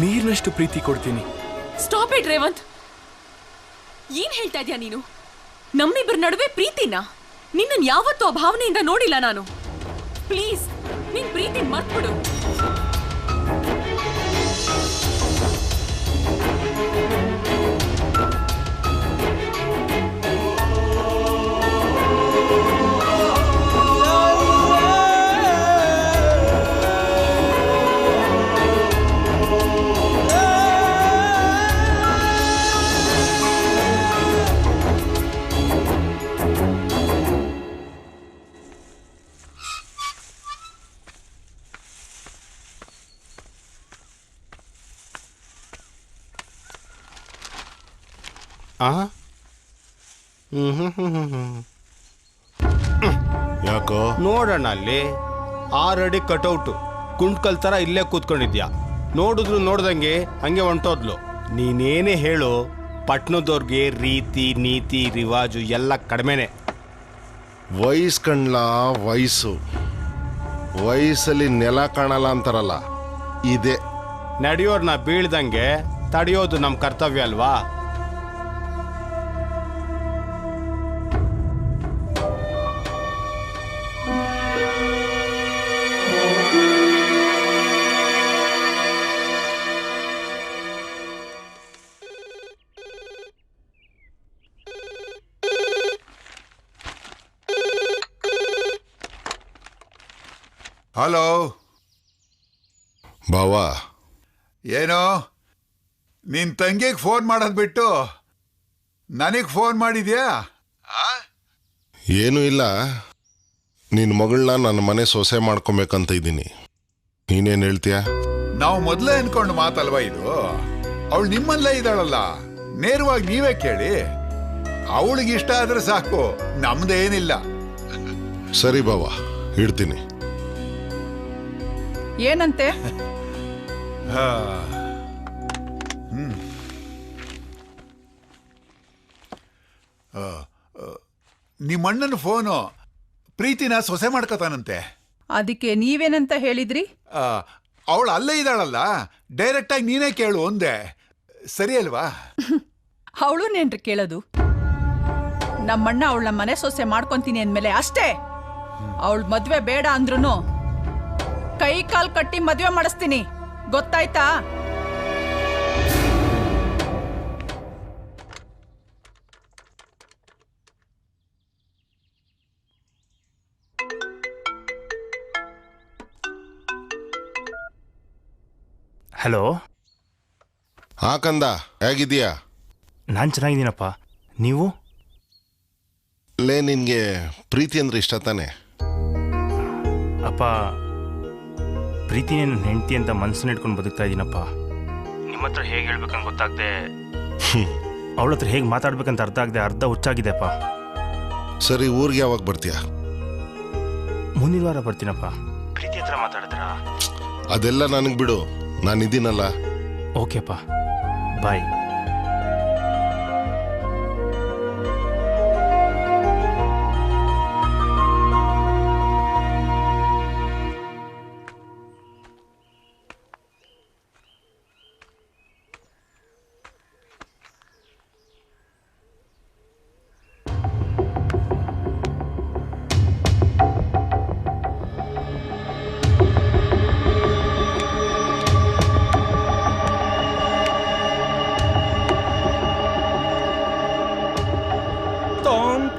ನೀರಿನಷ್ಟು ಪ್ರೀತಿ ಕೊಡ್ತೀನಿ. Stop it Revanth. ಏನ್ ಹೇಳ್ತಾ ಇದ್ಯಾ ನೀನು? ನಮ್ಮಿಬ್ಬರ ನಡುವೆ ಪ್ರೀತಿನ? ನಿನ್ನನ್ನು ಯಾವತ್ತೂ ಆ ಭಾವನೆಯಿಂದ ನೋಡಿಲ್ಲ ನಾನು. ಪ್ಲೀಸ್, ನಿನ್ ಪ್ರೀತಿ ಮರ್ತ್ಬಿಡು. ಯಾಕೋ ನೋಡೋಣ, ಅಲ್ಲಿ 6 ಅಡಿ ಕಟೌಟು ಕುಂಟ್ಕಲ್ ಥರ ಇಲ್ಲೇ ಕೂತ್ಕೊಂಡಿದ್ಯಾ. ನೋಡಿದ್ರು ನೋಡ್ದಂಗೆ ಹಂಗೆ ಹೊಂಟೋದ್ಲು. ನೀನೇನೇ ಹೇಳು, ಪಟ್ನದವ್ರಿಗೆ ರೀತಿ ನೀತಿ ರಿವಾಜು ಎಲ್ಲ ಕಡಿಮೆನೆ. ವಯಸ್ಸು ಕಣ್ಲ, ವಯಸ್ಸಲ್ಲಿ ನೆಲ ಕಾಣಲ್ಲ ಅಂತಾರಲ್ಲ, ಇದೆ. ನಡೆಯೋರ್ನ ಬೀಳ್ದಂಗೆ ತಡೆಯೋದು ನಮ್ಮ ಕರ್ತವ್ಯ ಅಲ್ವಾ? ಹಲೋ ಬಾವಾ. ಏನೋ ನಿನ್ನ ತಂಗಿಗೆ ಫೋನ್ ಮಾಡೋದು ಬಿಟ್ಟು ನನಗೆ ಫೋನ್ ಮಾಡಿದ್ಯಾ? ಏನೂ ಇಲ್ಲ, ನಿನ್ನ ಮಗಳನ್ನ ನನ್ನ ಮನೆ ಸೊಸೆ ಮಾಡ್ಕೊಬೇಕಂತ ಇದ್ದೀನಿ. ನೀನೇನು ಹೇಳ್ತೀಯ? ನಾವು ಮೊದಲೇ ಅನ್ಕೊಂಡು ಮಾತಲ್ವಾ ಇದು? ಅವಳು ನಿಮ್ಮಲ್ಲೇ ಇದ್ದಾಳಲ್ಲ, ನೇರವಾಗಿ ನೀವೇ ಕೇಳಿ. ಅವಳಿಗೆ ಇಷ್ಟ ಆದ್ರೆ ಸಾಕು, ನಮ್ದೇನಿಲ್ಲ. ಸರಿ ಬಾವಾ, ಇಡ್ತೀನಿ. ಏನಂತೆ? ನಿಮ್ಮಣ್ಣನ ಫೋನು ಪ್ರೀತಿನ ಸೊಸೆ ಮಾಡ್ಕೋತಾನಂತೆ. ಅದಕ್ಕೆ ನೀವೇನಂತ ಹೇಳಿದ್ರಿ? ಅವಳು ಅಲ್ಲೇ ಇದ್ದಾಳಲ್ಲ, ಡೈರೆಕ್ಟ್ ಆಗಿ ನೀನೇ ಕೇಳು ಒಂದೇ, ಸರಿ ಅಲ್ವಾ? ಅವಳು ನೇನ್ರಿ ಕೇಳೋದು? ನಮ್ಮಣ್ಣ ಅವಳ ಮನೆ ಸೊಸೆ ಮಾಡ್ಕೊಂತೀನಿ ಅಂದ್ಮೇಲೆ ಅಷ್ಟೇ. ಅವಳ ಮದ್ವೆ ಬೇಡ ಅಂದ್ರೂ ಕೈ ಕಾಲ್ ಕಟ್ಟಿ ಮದ್ವೆ ಮಾಡಿಸ್ತೀನಿ, ಗೊತ್ತಾಯ್ತಾ? ಹಲೋ. ಹಾ ಕಂದ, ಹೇಗಿದೀಯಾ? ನಾನು ಚೆನ್ನಾಗಿದ್ದೀನಪ್ಪ, ನೀವು? ಲೇ, ನಿನಗೆ ಪ್ರೀತಿ ಅಂದ್ರೆ ಇಷ್ಟ ತಾನೆ? ಅಪ್ಪ, ಪ್ರೀತಿನೇ ನನ್ನ ಹೆಂಡತಿ ಅಂತ ಮನಸ್ಸನ್ನ ಇಟ್ಕೊಂಡು ಬದುಕ್ತಾ ಇದ್ದೀನಪ್ಪ. ನಿಮ್ಮ ಹತ್ರ ಹೇಗೆ ಹೇಳ್ಬೇಕಂತ ಗೊತ್ತಾಗದೆ, ಅವಳ ಹತ್ರ ಹೇಗೆ ಮಾತಾಡ್ಬೇಕಂತ ಅರ್ಥ ಆಗದೆ ಅರ್ಧ ಹುಚ್ಚಾಗಿದೆಪ್ಪ. ಸರಿ, ಊರಿಗೆ ಯಾವಾಗ ಬರ್ತೀಯಾ? ಮುಂದಿನ ವಾರ ಬರ್ತೀನಪ್ಪ. ಪ್ರೀತಿ ಹತ್ರ ಮಾತಾಡಿದ್ರಾ? ಅದೆಲ್ಲ ನನಗೆ ಬಿಡು, ನಾನಿದ್ದೀನಲ್ಲ. ಓಕೆಪ್ಪ, ಬಾಯ್.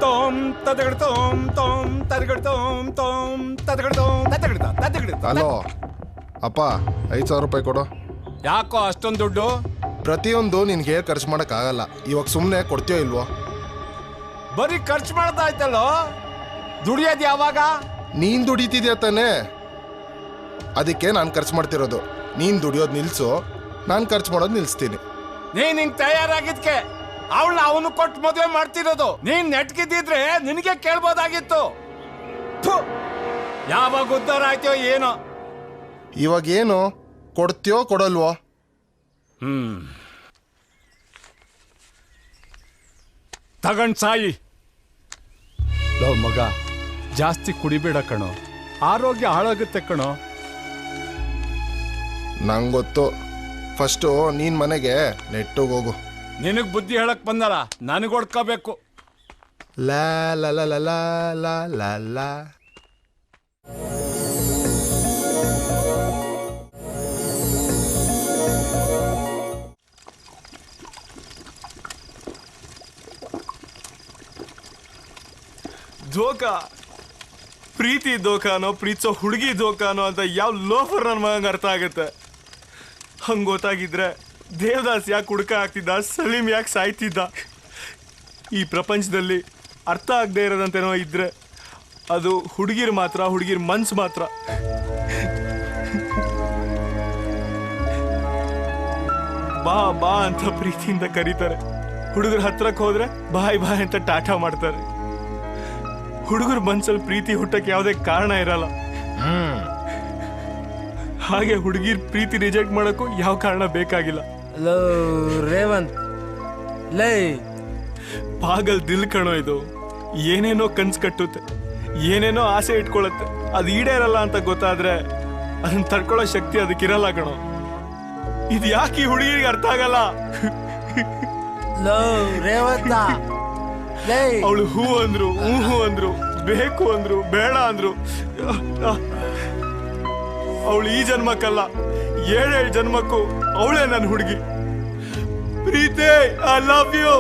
ತೋಮ್ ತದಗಡ್ತೋಮ್ ತೋಮ್ ತದಗಡ್ತೋಮ್ ತೋಮ್ ತದಗಡ್ತೋಮ್ ತದಗಡ್ತ ಹಲೋ ಅಪ್ಪ 5,000 ರೂಪಾಯಿ ಕೊಡು. ಯಾಕೋ ಅಷ್ಟೊಂದು ದುಡ್ಡು? ಪ್ರತಿಯೊಂದು ನಿನ್ಗೆ ಹೇಳಿ ಖರ್ಚು ಮಾಡೋಕ್ಕಾಗಲ್ಲ. ಇವಾಗ ಸುಮ್ಮನೆ ಕೊಡ್ತೀಯೋ ಇಲ್ವೋ? ಬರೀ ಖರ್ಚು ಮಾಡ್ದಾಯ್ತಲ್ಲೋ, ದುಡಿಯೋದು ಯಾವಾಗ? ನೀನ್ ದುಡಿತಿದ್ಯಾ ತಾನೇ, ಅದಕ್ಕೆ ನಾನು ಖರ್ಚು ಮಾಡ್ತಿರೋದು. ನೀನ್ ದುಡಿಯೋದು ನಿಲ್ಸು, ನಾನು ಖರ್ಚು ಮಾಡೋದು ನಿಲ್ಲಿಸ್ತೀನಿ. ನೀನ್ ಹಿಂಗ್ ತಯಾರಾಗಿದ್ಕೆ ಅವಳನ್ನ ಅವನು ಕೊಟ್ಟು ಮದುವೆ ಮಾಡ್ತಿರೋದು. ನೀನ್ ನೆಟ್ಗಿದ್ದಿದ್ರೆ ನಿನಗೆ ಕೇಳ್ಬೋದಾಗಿತ್ತು. ಥು, ಯಾವಾಗ ಉದ್ಧಾರ ಆಯ್ತೋ ಏನೋ. ಇವಾಗ ಏನು ಕೊಡ್ತೀಯೋ ಕೊಡಲ್ವೋ? ತಗೊಂಡ್ ಸಾಯಿ. ಲವ್ ಮಗ, ಜಾಸ್ತಿ ಕುಡಿಬೇಡ ಕಣೋ, ಆರೋಗ್ಯ ಹಾಳಾಗುತ್ತೆ ಕಣೋ. ನಂಗೊತ್ತು. ಫಸ್ಟು ನೀನ್ ಮನೆಗೆ ನೆಟ್ಟೋಗಿ ಹೋಗು. ನಿನಗ್ ಬುದ್ಧಿ ಹೇಳಕ್ ಬಂದಲ್ಲ, ನನಗ್ ಹೊಡ್ಕೋಬೇಕು. ಲಾ ಲಾ ಲಾ ಲಾ ಲಾ ಲಾ ಲಾ ಲಾ. ಧೋಕಾ, ಪ್ರೀತಿ ಧೋಕಾನೋ ಪ್ರೀತಿಸೋ ಹುಡುಗಿ ಧೋಕಾನೋ ಅಂತ ಯಾವ ಲೋಫರ್ ನನ್ನ ಮಗಂಗೆ ಅರ್ಥ ಆಗುತ್ತೆ. ಹಂಗೆ ಗೊತ್ತಾಗಿದ್ರೆ ದೇವದಾಸ್ ಯಾಕೆ ಹುಡುಕ ಆಗ್ತಿದ್ದ, ಸಲೀಂ ಯಾಕೆ ಸಾಯ್ತಿದ್ದ? ಈ ಪ್ರಪಂಚದಲ್ಲಿ ಅರ್ಥ ಆಗದೆ ಇರೋದಂತೇನೋ ಇದ್ರೆ ಅದು ಹುಡುಗಿರ್ ಮಾತ್ರ, ಹುಡುಗಿರ್ ಮನ್ಸು ಮಾತ್ರ. ಬಾ ಬಾ ಅಂತ ಪ್ರೀತಿಯಿಂದ ಕರೀತಾರೆ. ಹುಡುಗರ ಹತ್ರಕ್ಕೆ ಹೋದ್ರೆ ಬಾಯ್ ಬಾಯ್ ಅಂತ ಟಾಟಾ ಮಾಡ್ತಾರೆ. ಹುಡುಗರ ಮನ್ಸಲ್ಲಿ ಪ್ರೀತಿ ಹುಟ್ಟಕ್ಕೆ ಯಾವುದೇ ಕಾರಣ ಇರಲ್ಲ. ಹಾಗೆ ಹುಡುಗಿರ್ ಪ್ರೀತಿ ರಿಜೆಕ್ಟ್ ಮಾಡೋಕ್ಕೂ ಯಾವ ಕಾರಣ ಬೇಕಾಗಿಲ್ಲ. ರೇವಂತ್ ಲೈ ಪಾಗಲ್ ದಿಲ್ ಕಣೋ ಇದು. ಏನೇನೋ ಕನ್ಸು ಕಟ್ಟುತ್ತೆ, ಏನೇನೋ ಆಸೆ ಇಟ್ಕೊಳ್ಳುತ್ತೆ. ಅದು ಈಡೇರಲ್ಲ ಅಂತ ಗೊತ್ತಾದ್ರೆ ಅದನ್ನ ತಡ್ಕೊಳ್ಳೋ ಶಕ್ತಿ ಅದಕ್ಕಿರಲ್ಲ ಕಣೋ. ಇದು ಯಾಕೆ ಈ ಹುಡುಗಿರಿಗೆ ಅರ್ಥ ಆಗಲ್ಲ? ಅವಳು ಹೂ ಅಂದ್ರು, ಹೂ ಅಂದ್ರು, ಬೇಕು ಅಂದ್ರು, ಬೇಡ ಅಂದ್ರು. ಅವಳು ಈ ಜನ್ಮಕ್ಕಲ್ಲ, 7 ಜನ್ಮಕ್ಕೂ ಅವಳೇ ನನ್ನ ಹುಡುಗಿ. Preethi I love you,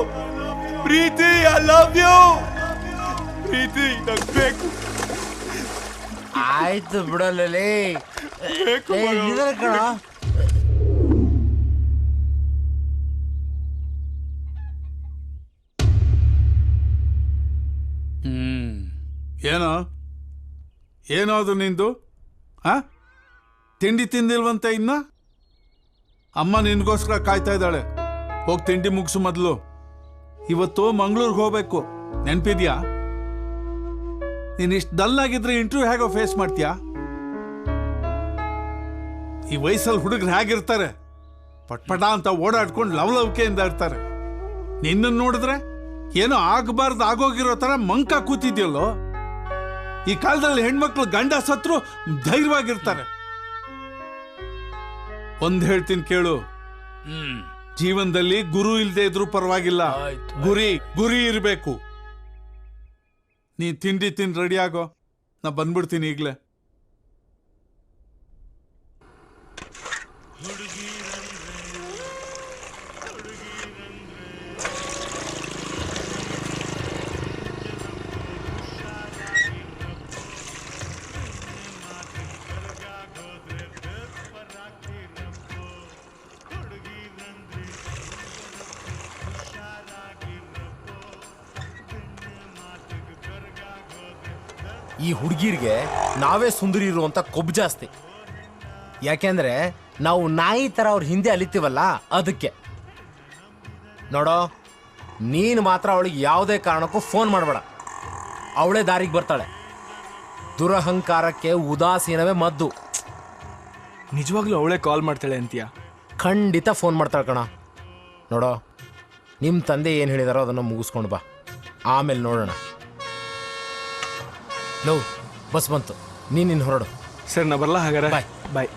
Preethi I love you, Preethi ನಂಗೆ ಬೇಕು. ಆಯ್ತು ಬಿಡಲೇ ಕಣ. ಏನೋ ಏನೋ ಅದು ನಿಂದು? ತಿಂಡಿ ತಿಂದಿಲ್ವಂತೆ ಇನ್ನ? ಅಮ್ಮ ನಿನ್ಗೋಸ್ಕರ ಕಾಯ್ತಾ ಇದ್ದಾಳೆ. ಹೋಗಿ ತಿಂಡಿ ಮುಗಿಸು ಮೊದಲು. ಇವತ್ತು ಮಂಗಳೂರಿಗೆ ಹೋಗ್ಬೇಕು, ನೆನ್ಪಿದ್ಯಾ? ನೀನ್ ಇಷ್ಟು ಡಲ್ ಆಗಿದ್ರೆ ಇಂಟರ್ವ್ಯೂ ಹೇಗೋ ಫೇಸ್ ಮಾಡ್ತೀಯಾ? ಈ ವಯಸ್ಸಲ್ಲಿ ಹುಡುಗರು ಹೇಗಿರ್ತಾರೆ? ಪಟ್ಪಟ ಅಂತ ಓಡಾಡ್ಕೊಂಡು ಲವಲವಿಕೆಯಿಂದ ಇರ್ತಾರೆ. ನಿನ್ನನ್ನು ನೋಡಿದ್ರೆ ಏನೋ ಆಗಬಾರ್ದು ಆಗೋಗಿರೋ ತರ ಮಂಕ ಕೂತಿದ್ಯಲ್ಲೋ. ಈ ಕಾಲದಲ್ಲಿ ಹೆಣ್ಮಕ್ಳು ಗಂಡ ಸತ್ರು ಧೈರ್ಯವಾಗಿರ್ತಾರೆ. ಒಂದ್ ಹೇಳ್ತೀನಿ ಕೇಳು, ಜೀವನದಲ್ಲಿ ಗುರು ಇಲ್ದೇ ಇದ್ರೂ ಪರವಾಗಿಲ್ಲ, ಗುರಿ ಇರಬೇಕು. ನೀ ತಿಂಡಿ ತಿಂದು ರೆಡಿ ಆಗೋ, ನಾ ಬಂದ್ಬಿಡ್ತೀನಿ ಈಗ್ಲೇ. ಈ ಹುಡುಗಿರಿಗೆ ನಾವೇ ಸುಂದರಿ ಇರುವಂತ ಕೊಬ್ಬು ಜಾಸ್ತಿ. ಯಾಕೆಂದ್ರೆ ನಾವು ನಾಯಿ ತರ ಅವ್ರ ಹಿಂದೆ ಅಲಿತೀವಲ್ಲ, ಅದಕ್ಕೆ. ನೋಡೋ, ನೀನು ಮಾತ್ರ ಅವಳಿಗೆ ಯಾವುದೇ ಕಾರಣಕ್ಕೂ ಫೋನ್ ಮಾಡಬೇಡ. ಅವಳೇ ದಾರಿಗೆ ಬರ್ತಾಳೆ. ದುರಹಂಕಾರಕ್ಕೆ ಉದಾಸೀನವೇ ಮದ್ದು. ನಿಜವಾಗ್ಲೂ ಅವಳೇ ಕಾಲ್ ಮಾಡ್ತಾಳೆ ಅಂತೀಯ? ಖಂಡಿತ ಫೋನ್ ಮಾಡ್ತಾಳೆ ಕಣ. ನೋಡೋ, ನಿಮ್ಮ ತಂದೆ ಏನು ಹೇಳಿದಾರೋ ಅದನ್ನು ಮುಗಿಸ್ಕೊಂಡು ಬಾ, ಆಮೇಲೆ ನೋಡೋಣ. ಲೋ, ಬಸ್ ಬಂತು, ನೀನು ಹೊರಡು. ಸರ್, ನಾ ಬರಲ್ಲ ಹಾಗಾರೆ. ಬಾಯ್ ಬಾಯ್.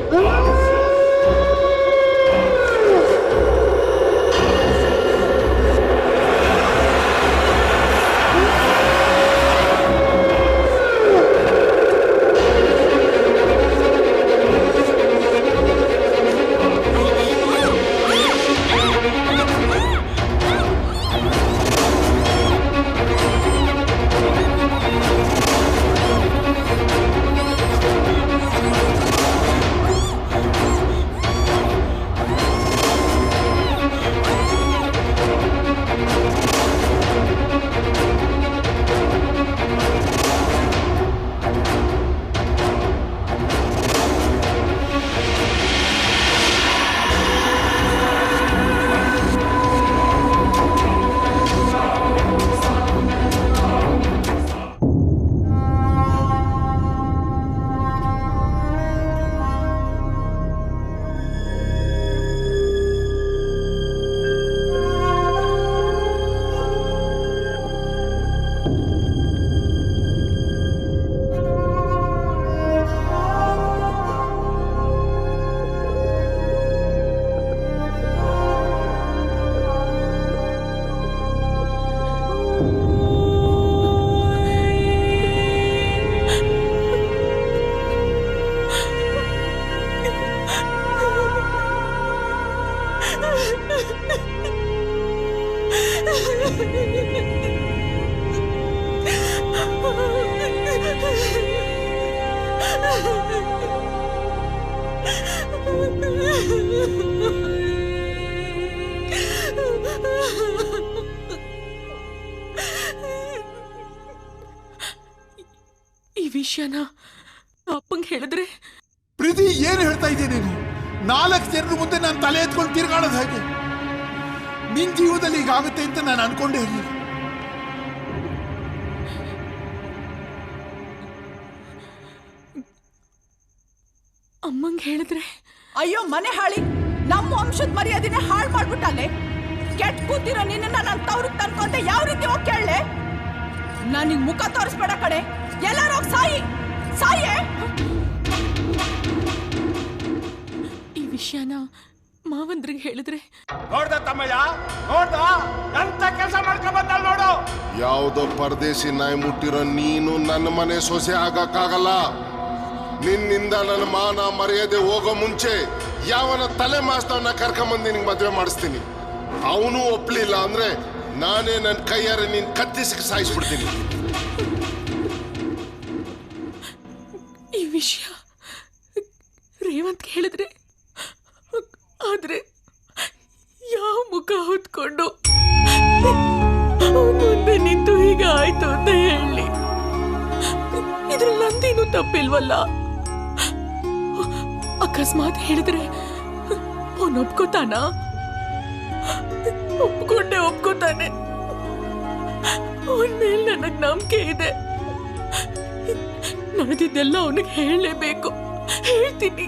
ಈ ವಿಷಯನ ಅಪ್ಪಂಗೆ ಹೇಳಿದ್ರೆ ಪ್ರೀತಿ ಏನು ಹೇಳ್ತಾ ಇದ್ದೀನಿ ನೀನು? 4 ಜನರ ಮುಂದೆ ನಾನು ತಲೆ ಎತ್ಕೊಂಡು ತಿರ್ಗಾಡೋದು ಹಾಗೆ ನಿನ್ ಜೀವನದಲ್ಲಿ ಹೀಗಾಗುತ್ತೆ ಅಂತ ನಾನು ಅನ್ಕೊಂಡೇ ಇರಲಿಲ್ಲ. ಅಮ್ಮಂಗೆ ಹೇಳಿದ್ರೆ ಅಯ್ಯೋ ಮನೆ ಹಾಳಿ, ನಮ್ಮ ವಂಶದ ಮರ್ಯಾದೆನೇ ಹಾಳು ಮಾಡ್ಬಿಟ್ಟಲ್ಲೇ. ಕೆಟ್ಟ ಕೂತಿರೋ ನಿನ್ನ ನಾನು ತವ್ರಿಗೆ ತನ್ಕೊಂತ ಯಾವ ರೀತಿ ಹೋಗಿ ಕೇಳಲೆ? ನಾನು ನಿಂಗೆ ಮುಖ ತೋರಿಸ್ಬೇಡ ಕಡೆ, ಎಲ್ಲಾರು ಹೋಗಿ ಸಾಯಿ ಸಾಯೇ. ಈ ವಿಷಯನ ಮಾವಂದ್ರಿಗೆ ಹೇಳಿದ್ರೆ ನೋಡ್ದ ತಮ್ಮಯ್ಯ, ನೋಡ್ದ ಎಂತ ಕೆಲಸ ಮಾಡ್ಕೊಂಡ್ ಬಂದ ನೋಡು. ಯಾವುದೋ ಪರದೇಶಿ ನಾಯಿ ಮುಟ್ಟಿರೋ ನೀನು ನನ್ನ ಮನೆ ಸೊಸೆ ಆಗಕ್ಕಾಗಲ್ಲ. ನಿನ್ನಿಂದ ನನ್ನ ಮಾನ ಮರ್ಯಾದೆ ಹೋಗೋ ಮುಂಚೆ ಯಾವನ ತಲೆ ಮಾಸ್ತವನ್ನ ಕರ್ಕೊಂಬಂದು ನಿನಗೆ ಮದುವೆ ಮಾಡಿಸ್ತೀನಿ. ಅವನು ಒಪ್ಲಿಲ್ಲ ಅಂದ್ರೆ ನಾನೇ ನನ್ನ ಕೈಯಾರೆ ನೀನ್ ಕತ್ತಿಸಿ ಸಾಯಿಸ್ಬಿಡ್ತೀನಿ. ಈ ವಿಷಯ ರೇವಂತ್ ಹೇಳಿದ್ರೆ, ಆದ್ರೆ ಯಾವ ಮುಖ ಹೊತ್ಕೊಂಡು ಮುಂದೆ ನಿಂತು ಹೀಗೆ ಆಯ್ತು ಅಂತ ಹೇಳಿ? ಇದ್ರಲ್ಲಿ ನಂದೇನು ತಪ್ಪಿಲ್ವಲ್ಲ. ಅಕಸ್ಮಾತ್ ಹೇಳಿದ್ರೆ ಅವನು ಒಪ್ಕೋತಾನ? ಒಪ್ಕೋತಾನೆ. ಅವನ ಮೇಲೆ ನನಗ್ ನಂಬಿಕೆ ಇದೆ. ನಡೆದಿದ್ದೆಲ್ಲ ಅವನಿಗೆ ಹೇಳಲೇಬೇಕು. ಹೇಳ್ತೀನಿ.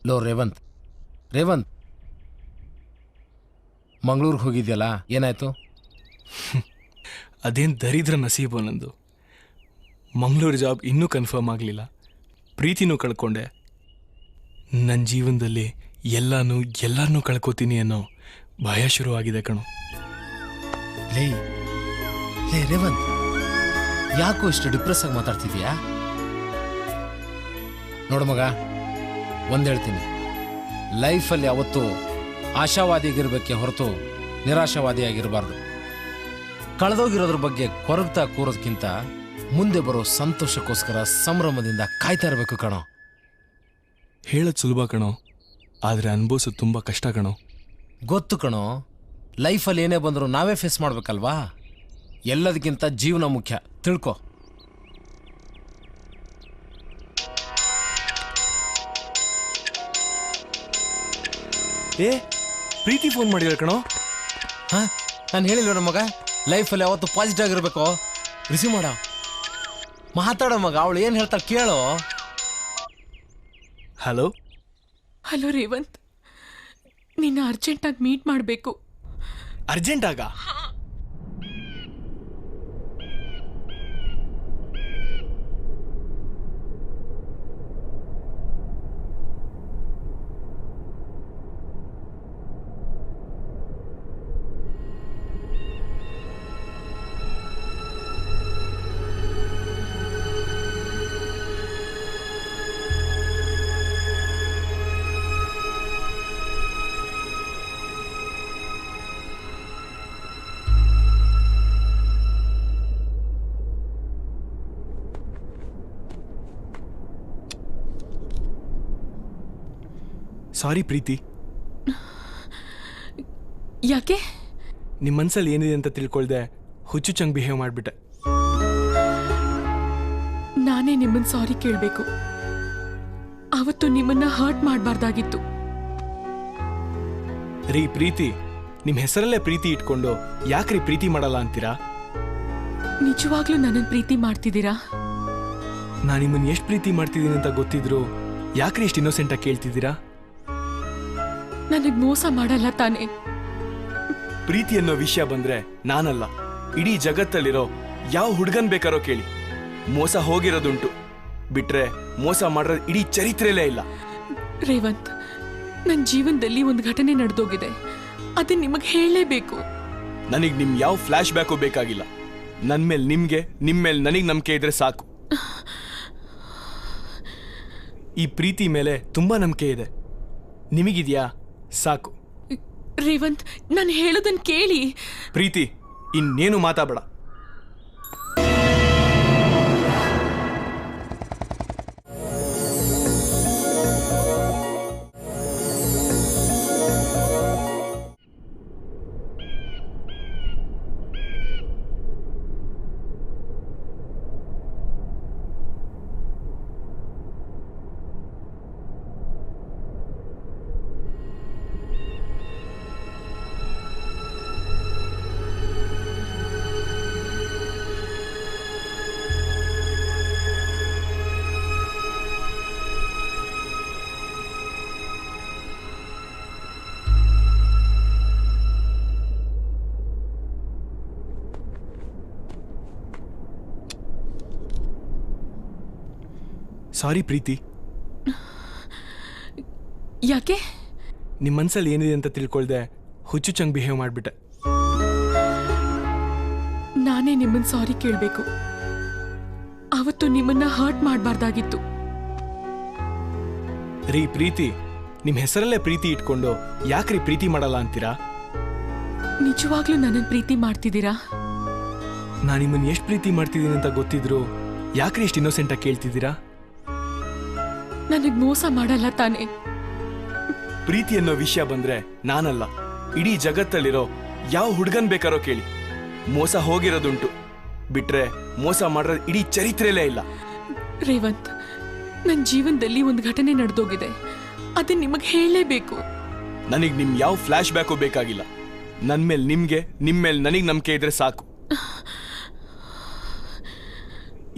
ಲೋ ರೇವಂತ್, ಮಂಗಳೂರಿಗೆ ಹೋಗಿದ್ಯಲ್ಲ, ಏನಾಯ್ತು? ಅದೇನು ದರಿದ್ರ ನಸೀಬು ನಂದು. ಮಂಗಳೂರು ಜಾಬ್ ಇನ್ನೂ ಕನ್ಫರ್ಮ್ ಆಗಲಿಲ್ಲ. ಪ್ರೀತಿನೂ ಕಳ್ಕೊಂಡೆ. ನನ್ನ ಜೀವನದಲ್ಲಿ ಎಲ್ಲರನ್ನೂ ಕಳ್ಕೊತೀನಿ ಅನ್ನೋ ಭಯ ಶುರುವಾಗಿದೆ ಕಣು. ಲೇ ರೇವಂತ್, ಯಾಕೋ ಇಷ್ಟು ಡಿಪ್ರೆಸ್ ಆಗಿ ಮಾತಾಡ್ತಿದ್ಯಾ? ನೋಡು ಮಗ, ಒಂದು ಹೇಳ್ತೀನಿ, ಲೈಫಲ್ಲಿ ಯಾವತ್ತೂ ಆಶಾವಾದಿಯಾಗಿರ್ಬೇಕೆ ಹೊರತು ನಿರಾಶಾವಾದಿಯಾಗಿರಬಾರ್ದು. ಕಳೆದೋಗಿರೋದ್ರ ಬಗ್ಗೆ ಕೊರಗ್ತಾ ಕೂರೋದಕ್ಕಿಂತ ಮುಂದೆ ಬರೋ ಸಂತೋಷಕ್ಕೋಸ್ಕರ ಸಂಭ್ರಮದಿಂದ ಕಾಯ್ತಾ ಇರಬೇಕು ಕಣೋ. ಹೇಳೋದು ಸುಲಭ ಕಣೋ, ಆದರೆ ಅನುಭವಿಸೋದು ತುಂಬ ಕಷ್ಟ ಕಣೋ. ಗೊತ್ತು ಕಣೋ, ಲೈಫಲ್ಲಿ ಏನೇ ಬಂದರೂ ನಾವೇ ಫೇಸ್ ಮಾಡ್ಬೇಕಲ್ವಾ? ಎಲ್ಲದಕ್ಕಿಂತ ಜೀವನ ಮುಖ್ಯ, ತಿಳ್ಕೊ. ಪ್ರೀತಿ ಫೋನ್ ಮಾಡಿದ ಕಣೋ. ನಾನು ಹೇಳಿಲ್ವ ಮಗ, ಲೈಫಲ್ಲಿ ಯಾವತ್ತು ಪಾಸಿಟಿವ್ ಆಗಿರ್ಬೇಕು. ರಿಸೀವ್ ಮಾಡ, ಮಾತಾಡೋ ಮಗ. ಅವಳು ಏನು ಹೇಳ್ತಾಳೆ ಕೇಳೋ. ಹಲೋ ಹಲೋ ರೇವಂತ್, ನಿನ್ನ ಅರ್ಜೆಂಟಾಗಿ ಮೀಟ್ ಮಾಡಬೇಕು. ಅರ್ಜೆಂಟಾಗ? ಸಾರಿ ಪ್ರೀತಿ. ಯಾಕೆ? ನಿಮ್ಮ ಮನ್ಸಲ್ಲಿ ಏನಿದೆ ಅಂತ ತಿಳ್ಕೊಳ್ದೆ ಹುಚ್ಚುಚ್ಚಂಗ್ ಬಿಹೇವ್ ಮಾಡಿಬಿಟ್ಟೆ. ನಾನೇ ನಿಮ್ಮನ್ನ ಸಾರಿ ಕೇಳಬೇಕು. ಅವತ್ತು ನಿಮ್ಮನ್ನ ಹರ್ಟ್ ಮಾಡಬಾರ್ದಾಗಿತ್ತು. ರೀ ಪ್ರೀತಿ, ನಿಮ್ಮ ಹೆಸರಲ್ಲೇ ಪ್ರೀತಿ ಇಟ್ಕೊಂಡು ಯಾಕ್ರಿ ಪ್ರೀತಿ ಮಾಡಲ್ಲ ಅಂತೀರಾ? ನಿಜವಾಗ್ಲೂ ನನ್ನನ್ನು ಪ್ರೀತಿ ಮಾಡ್ತಿದ್ದೀರಾ? ನಾನು ನಿಮ್ಮನ್ನ ಎಷ್ಟು ಪ್ರೀತಿ ಮಾಡ್ತಿದ್ದೀನಿ ಅಂತ ಗೊತ್ತಿದ್ರು ಯಾಕ್ರಿ ಇಷ್ಟು ಇನ್ನೋಸೆಂಟಾಗಿ ಕೇಳ್ತಿದ್ದೀರಾ? ನನಗೆ ಮೋಸ ಮಾಡಲ್ಲ ತಾನೇ? ಪ್ರೀತಿ ಅನ್ನೋ ವಿಷಯ ಬಂದ್ರೆ ನಾನಲ್ಲ, ಇಡೀ ಜಗತ್ತಲ್ಲಿರೋ ಯಾವ ಹುಡುಗನ್ ಬೇಕಾರೋ ಕೇಳಿ, ಮೋಸ ಹೋಗಿರೋದುಂಟು. ಬಿಟ್ರೆ ಮೋಸ ಮಾಡಿರೋದು ಇಡೀ ಚರಿತ್ರೆಲೇ ಇಲ್ಲ. ರೇವಂತ್, ನನ್ನ ಜೀವನದಲ್ಲಿ ಒಂದು ಘಟನೆ ನಡೆದೋಗಿದೆ, ಅದನ್ನ ನಿಮಗೆ ಹೇಳಲೇಬೇಕು. ನನಗೆ ನಿಮ್ ಯಾವ ಫ್ಲಾಶ್ ಬ್ಯಾಕು ಬೇಕಾಗಿಲ್ಲ. ನನ್ ಮೇಲೆ ನಿಮ್ಗೆ, ನಿಮ್ ಮೇಲೆ ನನಗೆ ನಂಬಿಕೆ ಇದ್ರೆ ಸಾಕು. ಈ ಪ್ರೀತಿ ಮೇಲೆ ತುಂಬಾ ನಂಬಿಕೆ ಇದೆ. ನಿಮಗಿದ್ಯಾ? ಸಾಕು. ರೇವಂತ್, ನಾನು ಹೇಳೋದನ್ನ ಕೇಳಿ. ಪ್ರೀತಿ, ಇನ್ನೇನು ಮಾತಾಡಬೇಡ. ಸಾರಿ ಪ್ರೀತಿ. ಯಾಕೆ? ನಿಮ್ಮ ಮನ್ಸಲ್ಲಿ ಏನಿದೆ ಅಂತ ತಿಳ್ಕೊಳ್ದೆ ಹುಚ್ಚುಚ್ಚಂಗ್ ಬಿಹೇವ್ ಮಾಡಿಬಿಟ್ಟೆ. ನಾನೇ ನಿಮ್ಮನ್ನ ಸಾರಿ ಕೇಳಬೇಕು. ಅವತ್ತು ನಿಮ್ಮನ್ನ ಹರ್ಟ್ ಮಾಡಬಾರ್ದಾಗಿತ್ತು. ರೀ ಪ್ರೀತಿ, ನಿಮ್ಮ ಹೆಸರಲ್ಲೇ ಪ್ರೀತಿ ಇಟ್ಕೊಂಡು ಯಾಕ್ರಿ ಪ್ರೀತಿ ಮಾಡಲ್ಲ ಅಂತೀರಾ? ನಿಜವಾಗ್ಲೂ ನನ್ನನ್ನು ಪ್ರೀತಿ ಮಾಡ್ತಿದ್ದೀರಾ? ನಾನು ನಿಮ್ಮನ್ನ ಎಷ್ಟು ಪ್ರೀತಿ ಮಾಡ್ತಿದ್ದೀನಿ ಅಂತ ಗೊತ್ತಿದ್ರು ಯಾಕ್ರಿ ಇಷ್ಟು ಇನ್ನೋಸೆಂಟಾಗಿ ಕೇಳ್ತಿದ್ದೀರಾ? ನನಗೆ ಮೋಸ ಮಾಡಲ್ಲ ತಾನೇ? ಪ್ರೀತಿ ಅನ್ನೋ ವಿಷಯ ಬಂದ್ರೆ ನಾನಲ್ಲ, ಇಡೀ ಜಗತ್ತಲ್ಲಿರೋ ಯಾವ ಹುಡುಗನ್ ಬೇಕಾರೋ ಕೇಳಿ, ಮೋಸ ಹೋಗಿರೋದುಂಟು. ಬಿಟ್ರೆ ಮೋಸ ಮಾಡಿರೋದು ಇಡೀ ಚರಿತ್ರೆಲೇ ಇಲ್ಲ. ರೇವಂತ್, ನನ್ನ ಜೀವನದಲ್ಲಿ ಒಂದು ಘಟನೆ ನಡೆದೋಗಿದೆ, ಅದನ್ನ ನಿಮಗೆ ಹೇಳಲೇಬೇಕು. ನನಗೆ ನಿಮ್ ಯಾವ ಫ್ಲಾಶ್ ಬ್ಯಾಕು ಬೇಕಾಗಿಲ್ಲ. ನನ್ ಮೇಲೆ ನಿಮ್ಗೆ, ನಿಮ್ ಮೇಲೆ ನನಗೆ ನಂಬಿಕೆ ಇದ್ರೆ ಸಾಕು.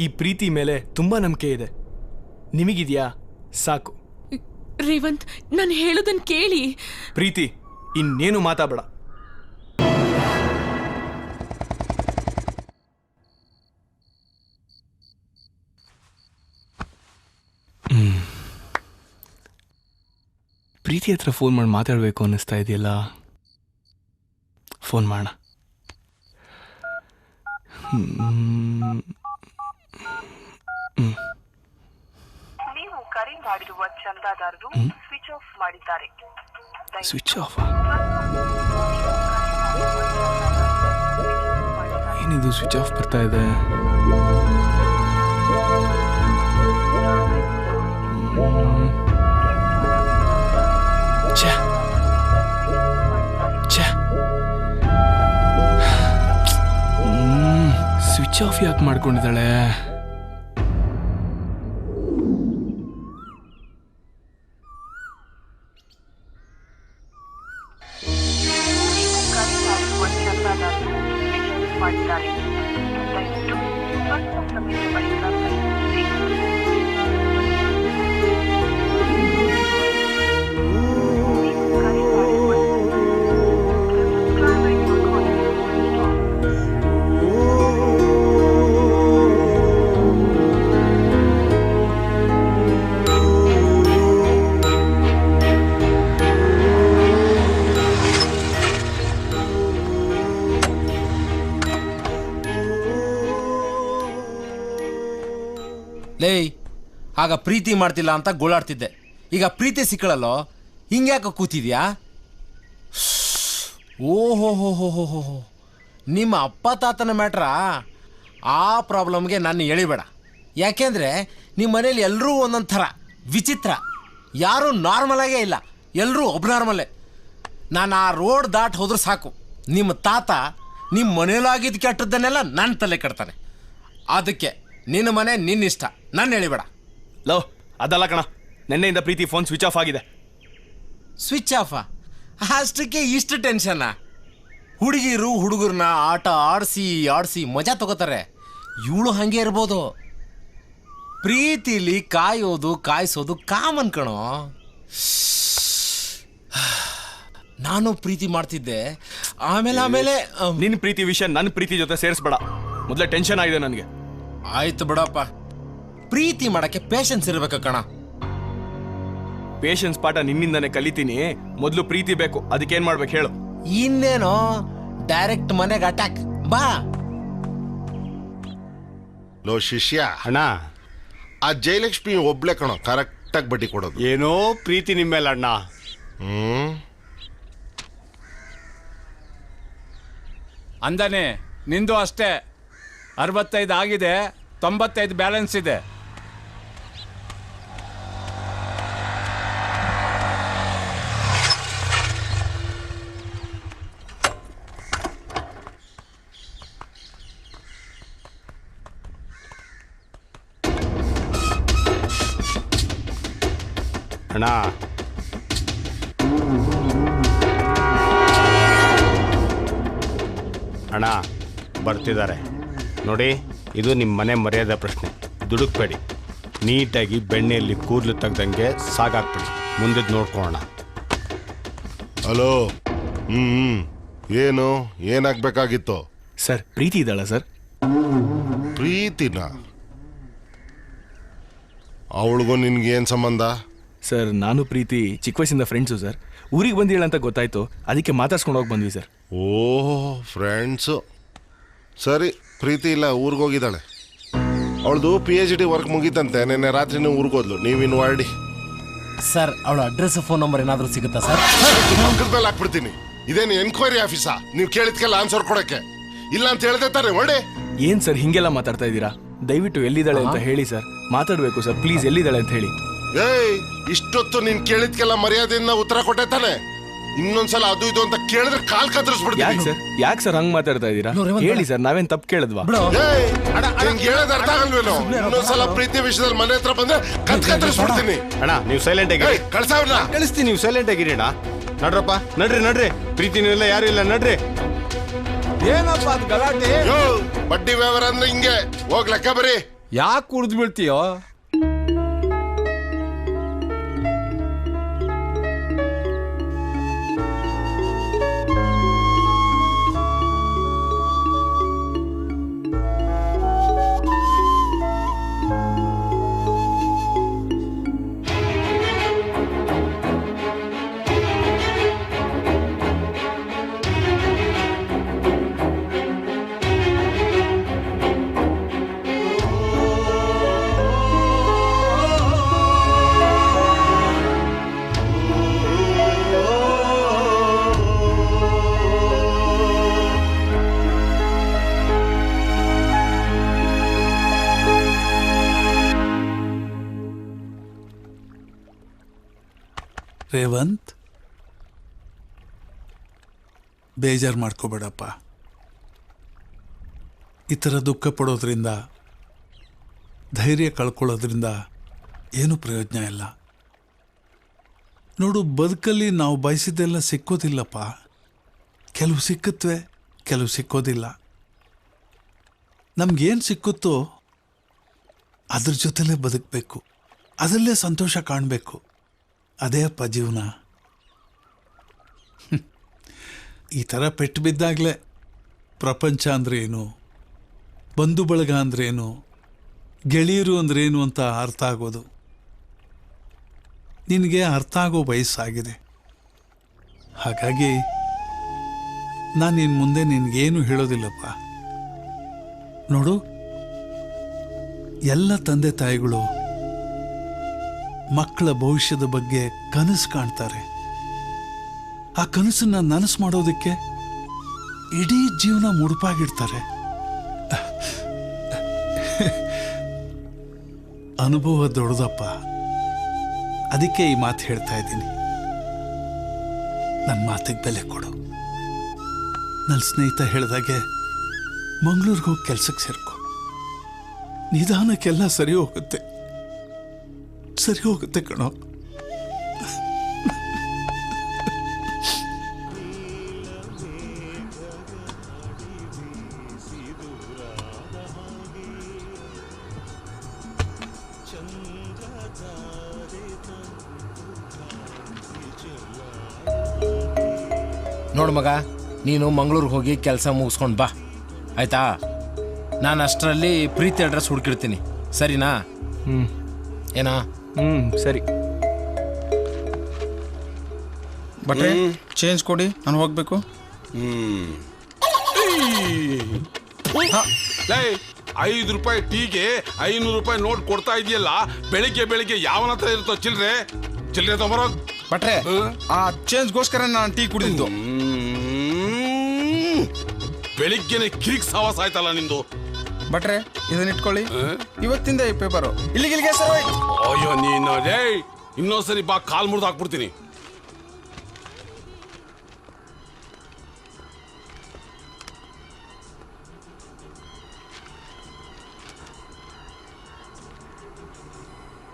ಈ ಪ್ರೀತಿ ಮೇಲೆ ತುಂಬಾ ನಂಬಿಕೆ ಇದೆ. ನಿಮಗಿದ್ಯಾ? ಸಾಕು. ರೇವಂತ್, ನಾನು ಹೇಳೋದನ್ನ ಕೇಳಿ. ಪ್ರೀತಿ, ಇನ್ನೇನು ಮಾತಾಡಬೇಡ. ಪ್ರೀತಿ ಹತ್ರ ಫೋನ್ ಮಾಡಿ ಮಾತಾಡಬೇಕು ಅನ್ನಿಸ್ತಾ ಇದೆಯಲ್ಲ. ಫೋನ್ ಮಾಡೋಣ. ನೀವು ಕರೆ ಮಾಡಿರುವ ಚಂದಾದಾರರು ಸ್ವಿಚ್ ಆಫ್ ಮಾಡಿದ್ದಾರೆ. Switch off? ಏನಿದು ಸ್ವಿಚ್ ಆಫ್ ಬರ್ತಾ ಇದೆ? ಸ್ವಿಚ್ ಆಫ್ ಯಾಕೆ ಮಾಡ್ಕೊಂಡಿದ್ದಾಳೆ? ಮಾಡಿದ್ದಾರೆ. ದಯವಿಟ್ಟು ಸ್ವಲ್ಪ ಸಮಯದ ಬಳಿಕ ಪ್ರಯತ್ನಿಸಿ. ಲೇಯ್, ಆಗ ಪ್ರೀತಿ ಮಾಡ್ತಿಲ್ಲ ಅಂತ ಗೋಳಾಡ್ತಿದ್ದೆ. ಈಗ ಪ್ರೀತಿ ಸಿಕ್ಕಳಲ್ಲೋ, ಹಿಂಗ್ಯಾಕೆ ಕೂತಿದ್ಯಾ? ಓಹೋ ಹೋ ಹೋ ಹೋ ಹೋ ಹೋ, ನಿಮ್ಮ ಅಪ್ಪ ತಾತನ ಮ್ಯಾಟ್ರ. ಆ ಪ್ರಾಬ್ಲಮ್ಗೆ ನಾನು ಎಳಿಬೇಡ. ಯಾಕೆಂದರೆ ನಿಮ್ಮ ಮನೇಲಿ ಎಲ್ಲರೂ ಒಂದೊಂದು ಥರ ವಿಚಿತ್ರ. ಯಾರೂ ನಾರ್ಮಲಾಗೇ ಇಲ್ಲ, ಎಲ್ಲರೂ ಒಬ್ನಾರ್ಮಲ್ಲೇ. ನಾನು ಆ ರೋಡ್ ದಾಟ್ ಹೋದ್ರೆ ಸಾಕು, ನಿಮ್ಮ ತಾತ ನಿಮ್ಮ ಮನೇಲಾಗಿದ್ದು ಕೆಟ್ಟದ್ದನ್ನೆಲ್ಲ ನನ್ನ ತಲೆ ಕೆಡ್ತಾನೆ. ಅದಕ್ಕೆ ನಿನ್ನ ಮನೆ ನಿನ್ನಿಷ್ಟ, ನಾನು ಹೇಳಿಬೇಡ. ಲೋ, ಅದಲ್ಲ ಕಣ, ನಿನ್ನೆಯಿಂದ ಪ್ರೀತಿ ಫೋನ್ ಸ್ವಿಚ್ ಆಫ್ ಆಗಿದೆ. ಸ್ವಿಚ್ ಆಫಾ? ಅಷ್ಟಕ್ಕೆ ಇಷ್ಟು ಟೆನ್ಷನ್ನ? ಹುಡುಗಿರು ಹುಡುಗರನ್ನ ಆಟ ಆಡಿಸಿ ಆಡಿಸಿ ಮಜಾ ತಗೋತಾರೆ. ಇವಳು ಹಾಗೆ ಇರ್ಬೋದು. ಪ್ರೀತಿಲಿ ಕಾಯೋದು ಕಾಯಿಸೋದು ಕಾಮನ್ ಕಣೋ. ನಾನು ಪ್ರೀತಿ ಮಾಡ್ತಿದ್ದೆ, ಆಮೇಲೆ ನಿನ್ನ ಪ್ರೀತಿ ವಿಷಯ ನನ್ನ ಪ್ರೀತಿ ಜೊತೆ ಸೇರಿಸ್ಬೇಡ. ಮೊದಲೇ ಟೆನ್ಷನ್ ಆಗಿದೆ ನನಗೆ. ಆಯ್ತು ಬಿಡಪ್ಪ, ಪ್ರೀತಿ ಮಾಡಕ್ಕೆ ಪೇಷನ್ಸ್ ಇರ್ಬೇಕು ಕಣ. ಪೇಷನ್ಸ್ ಪಾಠ ನಿನ್ನಿಂದಾನೆ ಕಲಿತೀನಿ. ಮೊದಲು ಪ್ರೀತಿ ಬೇಕು, ಅದಕ್ಕೇನ್ ಮಾಡ್ಬೇಕು ಹೇಳು? ಇನ್ನೇನೋ ಡೈರೆಕ್ಟ್ ಮನೆಗೆ ಅಟ್ಯಾಕ್ ಬಾ. ಲೋ ಶಿಷ್ಯ ಅಣ್ಣ, ಆ ಜಯಲಕ್ಷ್ಮಿ ಒಬ್ಳೆ ಕಣೋ ಕರೆಕ್ಟಾಗಿ ಬಡ್ಡಿ ಕೊಡೋದು. ಏನೋ ಪ್ರೀತಿ ನಿಮ್ಮೇಲೆ ಅಣ್ಣ. ಅಂದಾನೆ ನಿಂದು ಅಷ್ಟೇ. 65 ಆಗಿದೆ, 95 ಬ್ಯಾಲೆನ್ಸ್ ಇದೆ. ಅಣ್ಣ, ಅಣ್ಣ ಬರ್ತಿದ್ದಾರೆ ನೋಡಿ. ಇದು ನಿಮ್ಮ ಮನೆ ಮರ್ಯಾದೆ ಪ್ರಶ್ನೆ. ದುಡುಕ್ಬೇಡಿ, ನೀಟಾಗಿ ಬೆಣ್ಣೆಯಲ್ಲಿ ಕೂದಲು ತೆಗ್ದಂಗೆ ಸಾಗಾಕ್ಬಿಡಿ. ಮುಂದಿದ್ದು ನೋಡ್ಕೊಳ್ಳೋಣ. ಹಲೋ, ಏನು ಏನಾಗಬೇಕಾಗಿತ್ತು? ಸರ್, ಪ್ರೀತಿ ಇದ್ದಾಳ ಸರ್? ಪ್ರೀತಿನ? ಅವಳಿಗೂ ನಿನ್ಗೇನು ಸಂಬಂಧ? ಸರ್, ನಾನು ಪ್ರೀತಿ ಚಿಕ್ಕ ವಯಸ್ಸಿಂದ ಫ್ರೆಂಡ್ಸು ಸರ್. ಊರಿಗೆ ಬಂದಿಲ್ಲ ಅಂತ ಗೊತ್ತಾಯ್ತು, ಅದಕ್ಕೆ ಮಾತಾಡ್ಸ್ಕೊಂಡು ಹೋಗಿ ಬಂದ್ವಿ ಸರ್. ಓಹೋ, ಫ್ರೆಂಡ್ಸು. ಸರಿ, ಪ್ರೀತಿ ಇಲ್ಲ, ಊರಿಗೋಗಿದ್ದಾಳೆ. ಅವಳದು PhD ವರ್ಕ್ ಮುಗೀತಂತೆ, ನಿನ್ನೆ ರಾತ್ರಿನೇ ಊರಿಗೋದ್ಲು. ನೀವಿನ್ನು ಹೊರಡಿ ಸರ್. ಅವಳ ಅಡ್ರೆಸ್ ಫೋನ್ ನಂಬರ್ ಏನಾದರೂ ಸಿಗುತ್ತಾ ಸರ್? ಮೇಲೆ ಹಾಕ್ಬಿಡ್ತೀನಿ. ಇದೇನು ಎನ್ಕ್ವೈರಿ ಆಫೀಸಾ? ನೀವು ಕೇಳಿದ್ಕೆಲ್ಲ ಆನ್ಸರ್ ಕೊಡಕ್ಕೆ? ಇಲ್ಲ ಅಂತ ಹೇಳ್ದೆ ತಾನೆ, ಹೊರಡಿ. ಏನ್ ಸರ್ ಹಿಂಗೆಲ್ಲ ಮಾತಾಡ್ತಾ ಇದ್ದೀರಾ? ದಯವಿಟ್ಟು ಎಲ್ಲಿದ್ದಾಳೆ ಅಂತ ಹೇಳಿ ಸರ್. ಮಾತಾಡಬೇಕು ಸರ್, ಪ್ಲೀಸ್ ಎಲ್ಲಿದ್ದಾಳೆ ಅಂತ ಹೇಳಿ. ಏಯ್, ಇಷ್ಟೊತ್ತು ನೀನ್ ಕೇಳಿದ್ಕೆಲ್ಲ ಮರ್ಯಾದೆಯಿಂದ ಉತ್ತರ ಕೊಟ್ಟೆ ತಾನೆ? ಇನ್ನೊಂದ್ಸಲ ಅದು ಇದು ಅಂತ ಕೇಳಿದ್ರೆ ಕಾಲ್ ಕತ್ತರಿಸ್ಬಿಡ್ತೀನಿ. ಯಾಕೆ ಸರ್ ಹಂಗ್ ಮಾತಾಡ್ತಾ ಇದ್ದೀರಾ? ಹೇಳಿ ಸರ್, ನಾವೇನ್ ತಪ್ಪು ಕೇಳಿದ್ವಾ? ಹೇಳೋದು ಅರ್ಥ ಆಗಲ್ವೇನೋ? ಇನ್ನೊಂದ್ಸಲ ಪ್ರೀತಿ ವಿಷಯದಲ್ಲಿ ಮನೆ ಹತ್ರ ಬಂದ್ರೆ ಕತ್ತರಿಸ್ಬಿಡ್ತೀನಿ. ಅಣ್ಣ, ನೀವು ಸೈಲೆಂಟ್ ಆಗಿ ಕಳ್ಸವ್ರನ್ನ ಕಳಿಸ್ತೀನಿ. ನೀವು ಸೈಲೆಂಟ್ ಆಗಿರಿ ಅಣ್ಣ. ನಡ್ರಪ್ಪ, ನಡ್ರಿ. ಪ್ರೀತಿನೂ ಇಲ್ಲ, ಯಾರು ಇಲ್ಲ, ನಡ್ರಿ. ಏನಪ್ಪ ಅದು ಗಲಾಟೆ? ಬಡ್ಡಿ ವ್ಯವಹಾರ ಅಂದ್ರೆ ಹಿಂಗೆ. ಹೋಗ್ ಲೆಕ್ಕ ಬರೀ. ಯಾಕೆ ಕುಡ್ದು ಬೀಳ್ತೀಯೋ? ರೇವಂತ್, ಬೇಜಾರು ಮಾಡ್ಕೋಬೇಡಪ್ಪ. ಈ ಥರ ದುಃಖ ಪಡೋದ್ರಿಂದ, ಧೈರ್ಯ ಕಳ್ಕೊಳ್ಳೋದ್ರಿಂದ ಏನೂ ಪ್ರಯೋಜನ ಇಲ್ಲ. ನೋಡು, ಬದುಕಲ್ಲಿ ನಾವು ಬಯಸಿದ್ದೆಲ್ಲ ಸಿಕ್ಕೋದಿಲ್ಲಪ್ಪ. ಕೆಲವು ಸಿಕ್ಕತ್ವೆ, ಕೆಲವು ಸಿಕ್ಕೋದಿಲ್ಲ. ನಮ್ಗೇನು ಸಿಕ್ಕುತ್ತೋ ಅದ್ರ ಜೊತೆಲೇ ಬದುಕಬೇಕು, ಅದರಲ್ಲೇ ಸಂತೋಷ ಕಾಣಬೇಕು. ಅದೇ ಅಪ್ಪ ಜೀವನ. ಈ ಥರ ಪೆಟ್ಟು ಬಿದ್ದಾಗಲೇ ಪ್ರಪಂಚ ಅಂದ್ರೇನು, ಬಂಧು ಬಳಗ ಅಂದ್ರೇನು, ಗೆಳೆಯರು ಅಂದ್ರೇನು ಅಂತ ಅರ್ಥ ಆಗೋದು. ನಿನಗೆ ಅರ್ಥ ಆಗೋ ವಯಸ್ಸಾಗಿದೆ. ಹಾಗಾಗಿ ನಾನು ನಿನ್ನ ಮುಂದೆ ನಿನಗೇನು ಹೇಳೋದಿಲ್ಲಪ್ಪ. ನೋಡು, ಎಲ್ಲ ತಂದೆ ತಾಯಿಗಳು ಮಕ್ಕಳ ಭವಿಷ್ಯದ ಬಗ್ಗೆ ಕನಸು ಕಾಣ್ತಾರೆ. ಆ ಕನಸನ್ನ ನನಸು ಮಾಡೋದಕ್ಕೆ ಇಡೀ ಜೀವನ ಮುಡುಪಾಗಿಡ್ತಾರೆ. ಅನುಭವ ದೊಡ್ಡದಪ್ಪ. ಅದಕ್ಕೆ ಈ ಮಾತು ಹೇಳ್ತಾ ಇದ್ದೀನಿ. ನನ್ನ ಮಾತಿಗೆ ಬೆಲೆ ಕೊಡು. ನನ್ನ ಸ್ನೇಹಿತ ಹೇಳಿದಾಗೆ ಮಂಗಳೂರಿಗೆ ಹೋಗಿ ಕೆಲ್ಸಕ್ಕೆ ಸೇರ್ಕೊ. ನಿಧಾನಕ್ಕೆಲ್ಲ ಸರಿ ಹೋಗುತ್ತೆ ಕಣೋ. ನೋಡು ಮಗ, ನೀನು ಮಂಗಳೂರಿಗೆ ಹೋಗಿ ಕೆಲಸ ಮುಗಿಸ್ಕೊಂಡು ಬಾ, ಆಯ್ತಾ? ನಾನು ಅಷ್ಟರಲ್ಲಿ ಪ್ರೀತಿ ಅಡ್ರೆಸ್ ಹುಡುಕಿಡ್ತೀನಿ, ಸರಿನಾ? ಏನಾ? ಸರಿ. ಬಟ್ರೆ ಚೇಂಜ್ ಕೊಡಿ, ನಾನು ಹೋಗ್ಬೇಕು. 5 ರೂಪಾಯಿ ಟೀಗೆ 500 ರೂಪಾಯಿ ನೋಟ್ ಕೊಡ್ತಾ ಇದೆಯಲ್ಲ. ಬೆಳಿಗ್ಗೆ ಯಾವನ ಹತ್ರ ಇರುತ್ತೋ ಚಿಲ್ಲರೆ ತಗೊಂಬರೋ. ಬಟ್ರೆ ಆ ಚೇಂಜ್ಗೋಸ್ಕರ ನಾನು ಟೀ ಕುಡಿದಿದ್ದು. ಬೆಳಿಗ್ಗೆನೆ ಕಿರಿಕ್ ಸಾವಾಸ ಆಯ್ತಲ್ಲ ನಿಂದು. ಬಟ್ರೆ ಇದನ್ನ ಇಟ್ಕೊಳ್ಳಿ, ಇವತ್ತಿಂದ ಈ ಪೇಪರು ಇಲ್ಲಿಗೆ ಸರ್. ಅಯ್ಯೋ ನೀನು ಇನ್ನೊಂದ್ಸರಿ ಬಾ, ಕಾಲ್ ಮುರಿದು ಹಾಕ್ಬಿಡ್ತೀನಿ.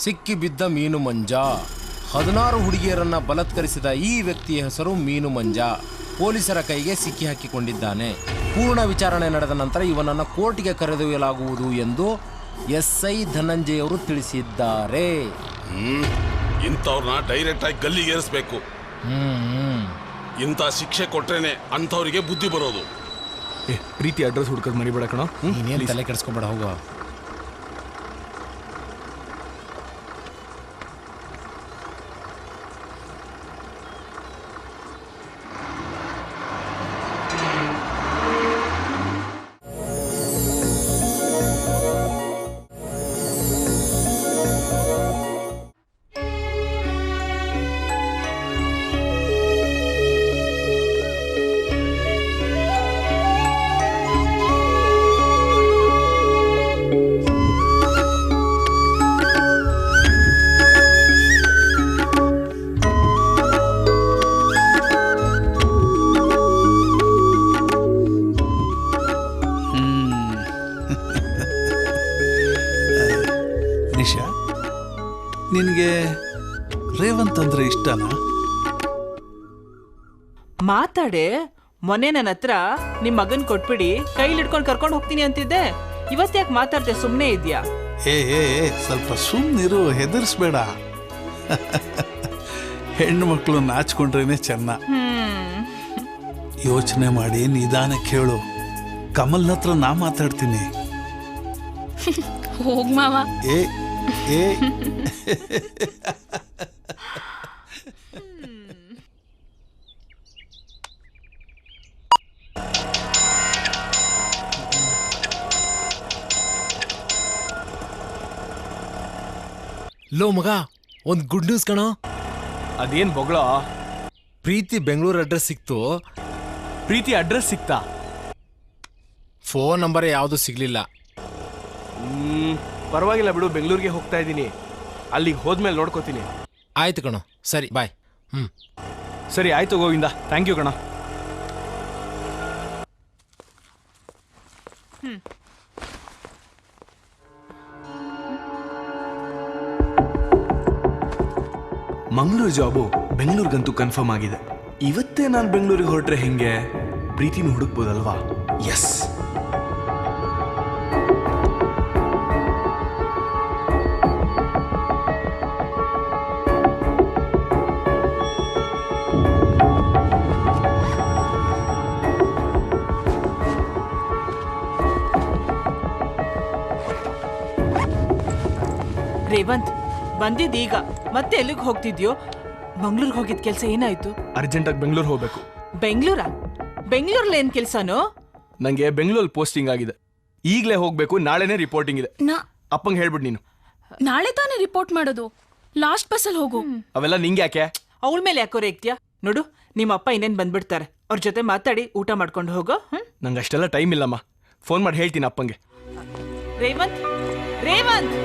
ಸಿಕ್ಕಿ ಬಿದ್ದ ಮೀನು ಮಂಜ. 16 ಹುಡುಗಿಯರನ್ನ ಬಲಾತ್ಕರಿಸಿದ ಈ ವ್ಯಕ್ತಿಯ ಹೆಸರು ಮೀನು ಮಂಜ. ಪೊಲೀಸರ ಕೈಗೆ ಸಿಕ್ಕಿ ಹಾಕಿಕೊಂಡಿದ್ದಾನೆ. ಪೂರ್ಣ ವಿಚಾರಣೆ ನಡೆದ ನಂತರ ಇವನನ್ನು ಕೋರ್ಟ್ಗೆ ಕರೆದೊಯ್ಯಲಾಗುವುದು ಎಂದು SI ಧನಂಜಯ ಅವರು ತಿಳಿಸಿದ್ದಾರೆ. ಇಂಥವ್ರನ್ನ ಡೈರೆಕ್ಟ್ ಆಗಿ ಗಲ್ಲಿಗೆ ಏರಿಸ್ಬೇಕು. ಇಂಥ ಶಿಕ್ಷೆ ಕೊಟ್ರೇನೆ ಅಂಥವ್ರಿಗೆ ಬುದ್ಧಿ ಬರೋದು. ಪ್ರೀತಿ ಅಡ್ರೆಸ್ ಹುಡ್ಕೋದು ಮರಿಬೇಡ ಕಣೋ. ನೀನೇನು ತಲೆ ಕೆಡಿಸ್ಕೊಬೇಡ, ಹೋಗೋ. ನಿನಗೆ ರೇವಂತ್ ಅಂದ್ರೆ ಇಷ್ಟನಾ? ಮಾತಾಡೆ. ಮೊನ್ನೆ ನನ್ನ ಹತ್ರ ನಿಮ್ ಮಗನ್ ಕೊಟ್ಬಿಡಿ, ಕೈಲಿ ಹಿಡ್ಕೊಂಡು ಕರ್ಕೊಂಡು ಹೋಗ್ತೀನಿ ಅಂತಿದ್ದೆ. ಇವತ್ತ್ಯಾಕೆ ಮಾತಾಡ್ದೆ? ಸುಮ್ಮನೆ ಇದ್ಯಾ? ಏ ಸ್ವಲ್ಪ ಸುಮ್ಮನಿರು, ಹೆದರ್ಸ್ಬೇಡ. ಹೆಣ್ಣು ಮಕ್ಕಳು ನಾಚ್ಕೊಂಡ್ರೇನೆ ಚೆನ್ನ. ಯೋಚನೆ ಮಾಡಿ ನಿಧಾನಕ್ಕೆ ಹೇಳು. ಕಮಲ್ ಹತ್ರ ನಾ ಮಾತಾಡ್ತೀನಿ. ಹೋಗ್ ಮಾವ. ಏ ಲೋ ಮಗ, ಒಂದ್ ಗುಡ್ ನ್ಯೂಸ್ ಕಣೋ. ಅದೇನ್ ಬೊಗಳ? ಪ್ರೀತಿ ಬೆಂಗಳೂರು ಅಡ್ರೆಸ್ ಸಿಕ್ತು. ಪ್ರೀತಿ ಅಡ್ರೆಸ್ ಸಿಕ್ತಾ? ಫೋನ್ ನಂಬರ್ ಯಾವುದು ಸಿಗ್ಲಿಲ್ಲ. ಪರವಾಗಿಲ್ಲ ಬಿಡು, ಬೆಂಗಳೂರಿಗೆ ಹೋಗ್ತಾ ಇದ್ದೀನಿ, ಅಲ್ಲಿಗೆ ಹೋದ್ಮೇಲೆ ನೋಡ್ಕೋತೀನಿ. ಆಯ್ತು ಕಣೋ, ಸರಿ ಬಾಯ್. ಸರಿ ಆಯ್ತು ಗೋವಿಂದ, ಥ್ಯಾಂಕ್ ಯು ಕಣ. ಮಂಗಳೂರು ಜಾಬು ಬೆಂಗಳೂರಿಗಂತೂ ಕನ್ಫರ್ಮ್ ಆಗಿದೆ. ಇವತ್ತೇ ನಾನು ಬೆಂಗಳೂರಿಗೆ ಹೊರಟ್ರೆ ಹೆಂಗೆ? ಪ್ರೀತಿನೂ ಹುಡುಕ್ಬೋದಲ್ವಾ? ಎಸ್. ರೇವಂತ್ ಬಂದಿದ್ದೀಗ ಮತ್ತೆ ಎಲ್ಲಿಗೆ ಹೋಗ್ತಿದ್ಯೋ? ಮಂಗ್ಳೂರ್ಗೆ ಹೋಗಿದ್ ಕೆಲ್ಸ ಏನಾಯ್ತು? ಅರ್ಜೆಂಟಾಗಿ ಬೆಂಗಳೂರು ಹೋಗ್ಬೇಕು. ಬೆಂಗಳೂರಲ್ಲಿ ಏನ್ ಕೆಲ್ಸನೋ? ನಂಗೆ ಬೆಂಗಳೂರಲ್ಲಿ ಪೋಸ್ಟಿಂಗ್ ಆಗಿದೆ. ಈಗಲೇ ಹೋಗ್ಬೇಕು. ನಾಳೆನೇ ರಿಪೋರ್ಟಿಂಗ್ ಇದೆ. ಅಪ್ಪಂಗೆ ಹೇಳ್ಬಿಟ್ಟು ನೀನು. ನಾಳೆ ತಾನೇ ರಿಪೋರ್ಟ್ ಮಾಡೋದು. ಲಾಸ್ಟ್ ಬಸ್ಸಲ್ಲಿ ಹೋಗು. ಅವೆಲ್ಲ ನಿಂಗೆ ಯಾಕೆ? ಅವಳ ಮೇಲೆ ಯಾಕೋ ರೇಗ್ತ್ಯಾ? ನೋಡು, ನಿಮ್ಮ ಅಪ್ಪ ಇನ್ನೇನ್ ಬಂದ್ಬಿಡ್ತಾರೆ. ಅವ್ರ ಜೊತೆ ಮಾತಾಡಿ ಊಟ ಮಾಡ್ಕೊಂಡು ಹೋಗೋ. ನಂಗೆ ಅಷ್ಟೆಲ್ಲ ಟೈಮ್ ಇಲ್ಲಮ್ಮ. ಫೋನ್ ಮಾಡಿ ಹೇಳ್ತೀನಿ ಅಪ್ಪಂಗೆ. ರೇವಂತ್, ರೇವಂತ್,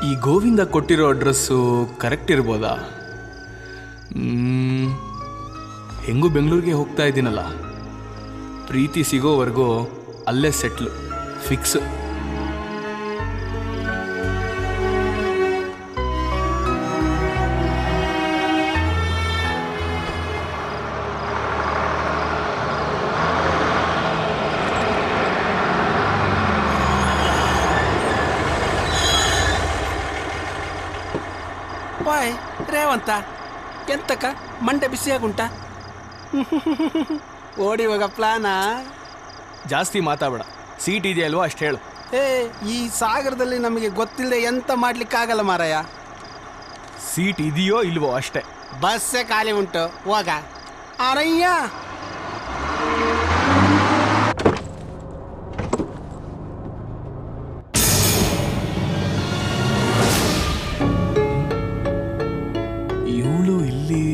ಈ ಗೋವಿಂದ ಕೊಟ್ಟಿರೋ ಅಡ್ರೆಸ್ಸು ಕರೆಕ್ಟ್ ಇರ್ಬೋದಾ? ಹೆಂಗೂ ಬೆಂಗಳೂರಿಗೆ ಹೋಗ್ತಾ ಇದ್ದೀನಲ್ಲ, ಪ್ರೀತಿ ಸಿಗೋವರೆಗೂ ಅಲ್ಲೇ ಸೆಟ್ಲು ಫಿಕ್ಸ್. ವಾಯ್ ರೇವಂತ, ಎಂತಕ್ಕ ಮಂಡೆ ಬಿಸಿಯಾಗುಂಟ? ಓಡಿ ಹೋಗ ಪ್ಲಾನಾ? ಜಾಸ್ತಿ ಮಾತಾಡಬೇಡ. ಸೀಟ್ ಇದೆಯಲ್ವಾ ಅಷ್ಟು ಹೇಳು. ಈ ಸಾಗರದಲ್ಲಿ ನಮಗೆ ಗೊತ್ತಿಲ್ಲದೆ ಎಂತ ಮಾಡ್ಲಿಕ್ಕಾಗಲ್ಲ ಮಾರಾಯ. ಸೀಟ್ ಇದೆಯೋ ಇಲ್ವೋ ಅಷ್ಟೇ. ಬಸ್ಸೇ ಖಾಲಿ ಉಂಟು, ಹೋಗ. ಅರಯ್ಯ, ಇವಳು ಇಲ್ಲಿ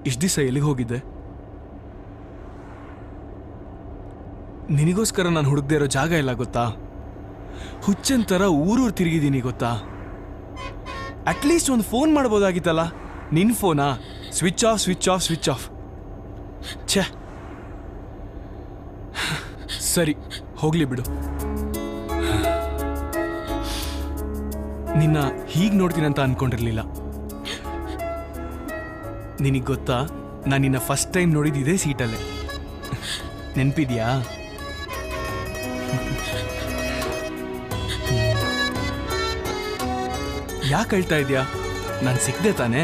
ಇಷ್ಟು ದಿವಸ ಎಲ್ಲಿಗೆ ಹೋಗಿದ್ದೆ? ನಿನಗೋಸ್ಕರ ನಾನು ಹುಡುಕ್ದೇ ಇರೋ ಜಾಗ ಇಲ್ಲ ಗೊತ್ತಾ? ಹುಚ್ಚಂತರ ಊರೂರು ತಿರುಗಿದ್ದೀನಿ ಗೊತ್ತಾ? ಅಟ್ಲೀಸ್ಟ್ ಒಂದು ಫೋನ್ ಮಾಡ್ಬೋದಾಗಿತ್ತಲ್ಲ. ನಿನ್ನ ಫೋನಾ? Switch off switch off switch off. ಛೇ, ಸರಿ ಹೋಗ್ಲಿ ಬಿಡು. ನಿನ್ನ ಹೀಗೆ ನೋಡ್ತೀನಂತ ಅನ್ಕೊಂಡಿರ್ಲಿಲ್ಲ. ನಿನಗೆ ಗೊತ್ತಾ, ನಾನು ನಿನ್ನ ಫಸ್ಟ್ ಟೈಮ್ ನೋಡಿದ್ದು ಇದೇ ಸೀಟಲ್ಲೇ. ನೆನಪಿದ್ಯಾ? ಯಾಕೆ ಹೇಳ್ತಾ ಇದೆಯಾ? ನಾನು ಸಿಕ್ದೆ ತಾನೇ?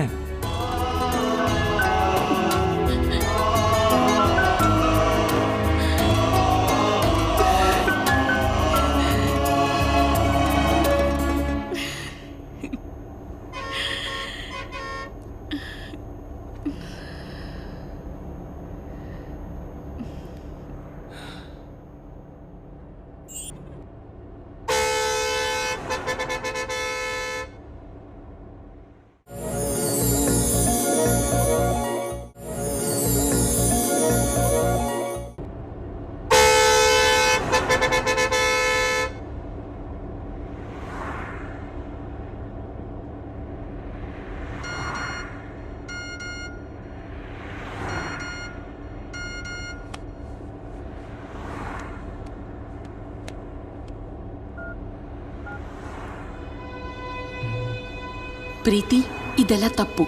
ಪ್ರೀತಿ, ಇದೆಲ್ಲ ತಪ್ಪು.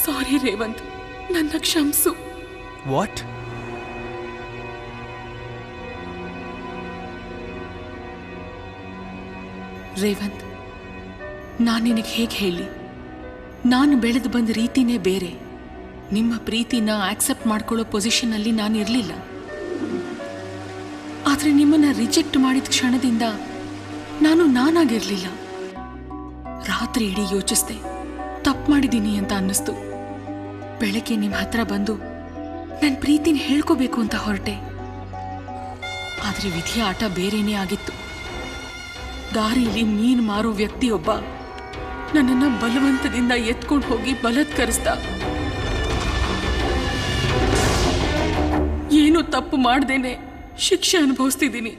ಸಾರಿ ರೇವಂತ್, ನನ್ನ ಕ್ಷಮಿಸು. ವಾಟ್? ರೇವಂತ್, ನಾನು ನಿನಗೆ ಹೇಗೆ ಹೇಳಿ? ನಾನು ಬೆಳೆದು ಬಂದ ರೀತಿನೇ ಬೇರೆ. ನಿಮ್ಮ ಪ್ರೀತಿನ ಆಕ್ಸೆಪ್ಟ್ ಮಾಡ್ಕೊಳ್ಳೋ ಪೊಸಿಷನಲ್ಲಿ ನಾನು ಇರಲಿಲ್ಲ. ಆದರೆ ನಿಮ್ಮನ್ನ ರಿಜೆಕ್ಟ್ ಮಾಡಿದ ಕ್ಷಣದಿಂದ ನಾನು ನಾನಾಗಿರಲಿಲ್ಲ. ರಾತ್ರಿ ಇಡೀ ಯೋಚಿಸ್ದೆ, ತಪ್ಪು ಮಾಡಿದ್ದೀನಿ ಅಂತ ಅನ್ನಿಸ್ತು. ಬೆಳಗ್ಗೆ ನಿಮ್ಮ ಹತ್ರ ಬಂದು ನನ್ನ ಪ್ರೀತಿನ ಹೇಳ್ಕೋಬೇಕು ಅಂತ ಹೊರಟೆ. ಆದರೆ ವಿಧಿಯ ಆಟ ಬೇರೆನೇ ಆಗಿತ್ತು. ದಾರಿಯಲ್ಲಿ ಮೀನು ಮಾರೋ ವ್ಯಕ್ತಿಯೊಬ್ಬ ನನ್ನನ್ನ ಬಲವಂತದಿಂದ ಎತ್ಕೊಂಡು ಹೋಗಿ ಬಲತ್ಕರಿಸ್ದ. ಏನು ತಪ್ಪು ಮಾಡ್ದೇನೆ ಶಿಕ್ಷೆ ಅನುಭವಿಸ್ತಿದ್ದೀನಿ.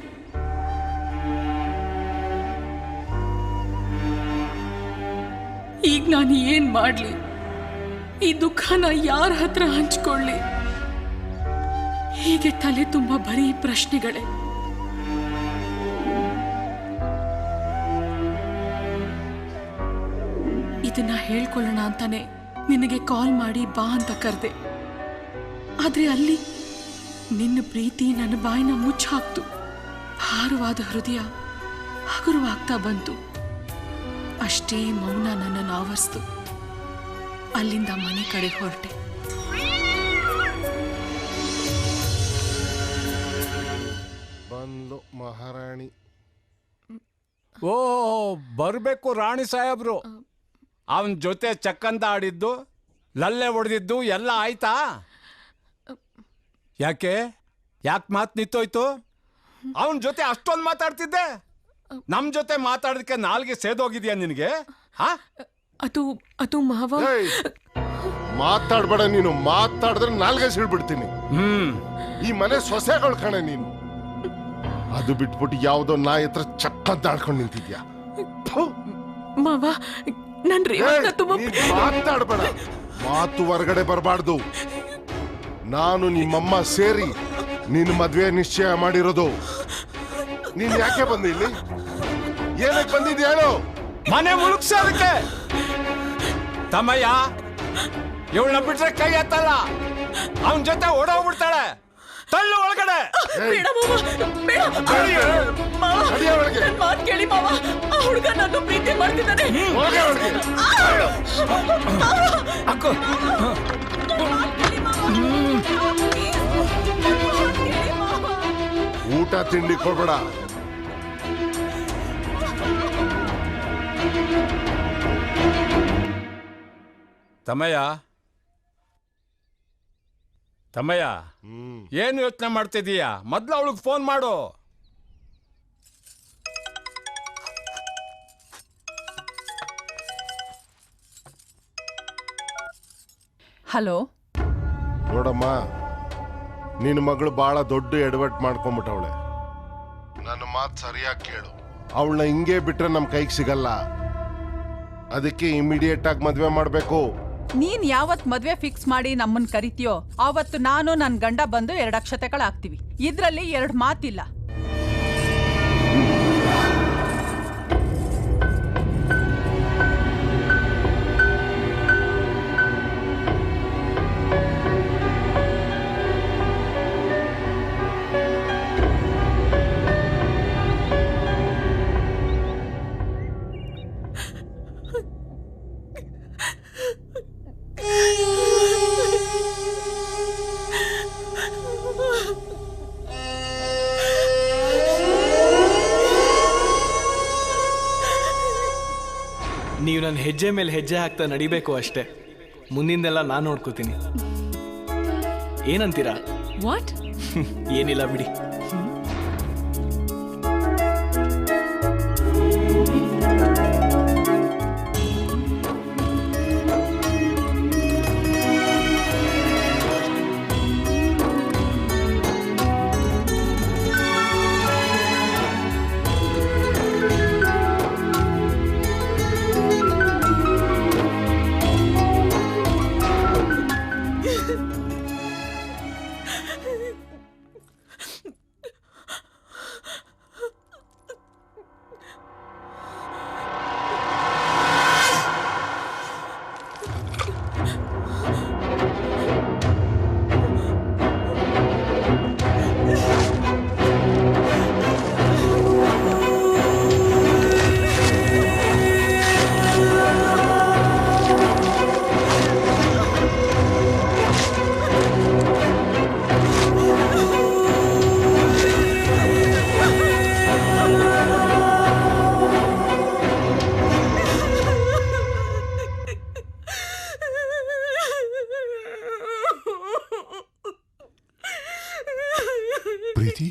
ಈಗ ನಾನು ಏನ್ ಮಾಡ್ಲಿ? ಈ ದುಃಖನ ಯಾರ ಹತ್ರ ಹಂಚ್ಕೊಳ್ಳಿ? ಹೀಗೆ ತಲೆ ತುಂಬ ಬರೀ ಪ್ರಶ್ನೆಗಳೇ. ಇದನ್ನ ಹೇಳ್ಕೊಳ್ಳೋಣ ಅಂತಾನೆ ನಿನಗೆ ಕಾಲ್ ಮಾಡಿ ಬಾ ಅಂತ ಕರೆದೆ. ಆದ್ರೆ ಅಲ್ಲಿ ನಿನ್ನ ಪ್ರೀತಿ ನನ್ನ ಬಾಯಿನ ಮುಚ್ಚಾಕ್ತು. ಭಾರವಾದ ಹೃದಯ ಹಗುರವಾಗ್ತಾ ಬಂತು. ಅಷ್ಟೇ ಮೌನ ನನ್ನನ್ನು ಆವರಿಸ್ತು. ಅಲ್ಲಿಂದ ಮನೆ ಕಡೆ ಹೊರಟೆ. ಬಂದ್ಲು ಮಹಾರಾಣಿ. ಓ ಬರ್ಬೇಕು ರಾಣಿ ಸಾಹೇಬ್ರು. ಅವನ ಜೊತೆ ಚಕ್ಕಂದ ಆಡಿದ್ದು, ಲಲ್ಲೆ ಹೊಡೆದಿದ್ದು ಎಲ್ಲ ಆಯ್ತಾ? ಯಾಕೆ ಮಾತು ನಿಂತೋಯ್ತು? ಅವನ ಜೊತೆ ಅಷ್ಟೊಂದು ಮಾತಾಡ್ತಿದ್ದೆ, ನಮ್ ಜೊತೆ ಮಾತಾಡೋದಕ್ಕೆ ನಾಲ್ಗೆ ಸೇದೋಗಿದ್ಯಾ ನಿನಗೆ? ಅದು ಮಾವ. ಮಾತಾಡ್ಬೇಡ ನೀನು. ಮಾತಾಡಿದ್ರೆ ನಾಲ್ಗೆ ಸಿಡ್ಬಿಡ್ತೀನಿ. ಈ ಮನೆ ಸೊಸೆಗಳು ಕಣೆ ನೀನು. ಅದು ಬಿಟ್ಬಿಟ್ಟು ಯಾವುದೋ ನಾಯಿ ಹತ್ರ ಚಕ್ಕಂತ ಆಡ್ಕೊಂಡು ನಿಂತಿದ್ಯಾ. ಮಾವ ಮಾತಾಡ್ಬೇಡ. ಮಾತು ಹೊರಗಡೆ ಬರಬಾರ್ದು. ನಾನು ನಿಮ್ಮಮ್ಮ ಸೇರಿ ನಿನ್ನ ಮದ್ವೆ ನಿಶ್ಚಯ ಮಾಡಿರೋದು. ನೀನ್ ಯಾಕೆ ಬಂದ ಇಲ್ಲಿ? ಏನಕ್ಕೆ ಬಂದಿದ್ಯ ಹೇಳು? ಮನೆ ಮುಳುಗ್ಸೋದಕ್ಕೆ. ತಮ್ಮಯ್ಯ, ಇವಳನ್ನ ಬಿಟ್ರೆ ಕೈ ಎತ್ತಲ್ಲ. ಅವನ ಜೊತೆ ಓಡೋಗ್ಬಿಡ್ತಾಳೆ. ತಳ್ಳು ಒಳಗಡೆ. ಮಾತು ಕೇಳಿ ಮಾವ. ಆ ಹುಡುಗ ನಾನು ಪ್ರೀತಿ ಮಾಡ್ತಿದ್ದಾನೆ. ಊಟ ತಿಂಡಿ ಕೊಡ್ಬೇಡ. ತಮ್ಮಯ್ಯ, ಏನು ಯೋಚನೆ ಮಾಡ್ತಿದೀಯಾ? ಮೊದ್ಲು ಅವಳಿಗೆ ಫೋನ್ ಮಾಡು. ಹಲೋ. ನೋಡಮ್ಮ, ನಿನ್ನ ಮಗಳು ಬಹಳ ದೊಡ್ಡ ಎಡವಟ್ ಮಾಡ್ಕೊಂಡ್ಬಿಟ್ಟವಳೆ. ನನ್ನ ಮಾತು ಸರಿಯಾಗಿ ಕೇಳು. ಅವಳನ್ನ ಹಿಂಗೆ ಬಿಟ್ರೆ ನಮ್ ಕೈಗೆ ಸಿಗಲ್ಲ. ಅದಕ್ಕೆ ಇಮಿಡಿಯೇಟ್ ಆಗಿ ಮದ್ವೆ ಮಾಡ್ಬೇಕು. ನೀನ್ ಯಾವತ್ ಮದ್ವೆ ಫಿಕ್ಸ್ ಮಾಡಿ ನಮ್ಮನ್ ಕರಿತೀಯೋ ಆವತ್ತು ನಾನು ನನ್ ಗಂಡ ಬಂದು 2 ಅಕ್ಷತೆಗಳಾಗ್ತೀವಿ. ಇದ್ರಲ್ಲಿ 2 ಮಾತಿಲ್ಲ. ನೀವು ನನ್ನ ಹೆಜ್ಜೆ ಮೇಲೆ ಹೆಜ್ಜೆ ಹಾಕ್ತಾ ನಡಿಬೇಕು ಅಷ್ಟೇ. ಮುಂದಿಂದೆಲ್ಲ ನಾನು ನೋಡ್ಕೋತೀನಿ. ಏನಂತೀರಾ? ವಾಟ್? ಏನಿಲ್ಲ ಬಿಡಿ. ಪ್ರೀತಿ,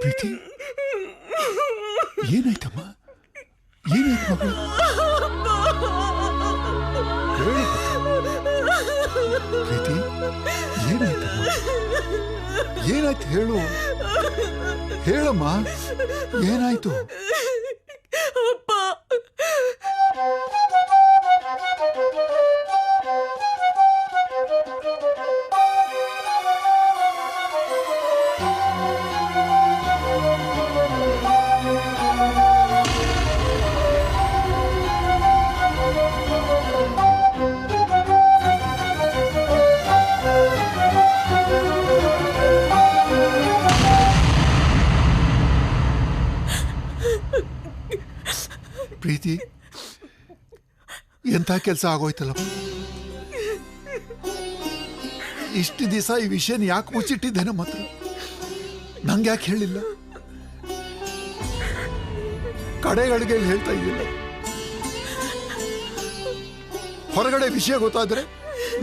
ಪ್ರೀತಿ, ಏನಾಯ್ತಮ್ಮ? ಏನಾಯ್ತು ಮಗಳು? ಪ್ರೀತಿ ಏನಾಯ್ತಮ್ಮ? ಏನಾಯ್ತು ಹೇಳು, ಹೇಳಮ್ಮ, ಏನಾಯ್ತು? ಪ್ರೀತಿ, ಎಂಥ ಕೆಲಸ ಆಗೋಯ್ತಲ್ಲ. ಇಷ್ಟು ದಿವಸ ಈ ವಿಷಯನ ಯಾಕೆ ಮುಚ್ಚಿಟ್ಟಿದ್ದೆ ನಮ್ಮ ಹತ್ರ? ನಂಗೆ ಯಾಕೆ ಹೇಳಿಲ್ಲ? ಕಡೆಗಳಿಗೆ ಹೇಳ್ತಾ ಇದ್ದಿಲ್ಲ. ಹೊರಗಡೆ ವಿಷಯ ಗೊತ್ತಾದ್ರೆ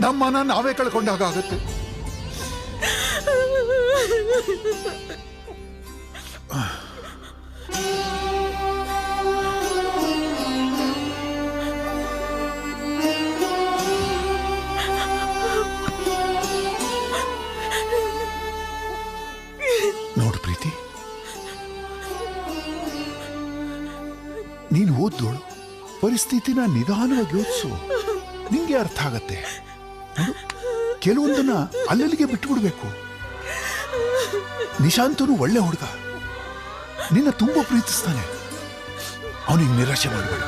ನಮ್ಮನ್ನ ನಾವೇ ಕಳ್ಕೊಂಡಾಗತ್ತೆ. ನೋಡು ಪ್ರೀತಿ, ನೀನು ಓದ್ದೋಳು, ಪರಿಸ್ಥಿತಿನ ನಿಧಾನವಾಗಿ ಯೋಚಿಸು, ನಿಂಗೆ ಅರ್ಥ ಆಗತ್ತೆ. ಕೆಲವೊಂದನ್ನ ಅಲ್ಲಲ್ಲಿಗೆ ಬಿಟ್ಟುಬಿಡ್ಬೇಕು. ನಿಶಾಂತನು ಒಳ್ಳೆ ಹುಡುಗ, ನಿನ್ನ ತುಂಬಾ ಪ್ರೀತಿಸ್ತಾನೆ. ಅವನಿಗೆ ನಿರಾಶೆ ಮಾಡಬೇಡ.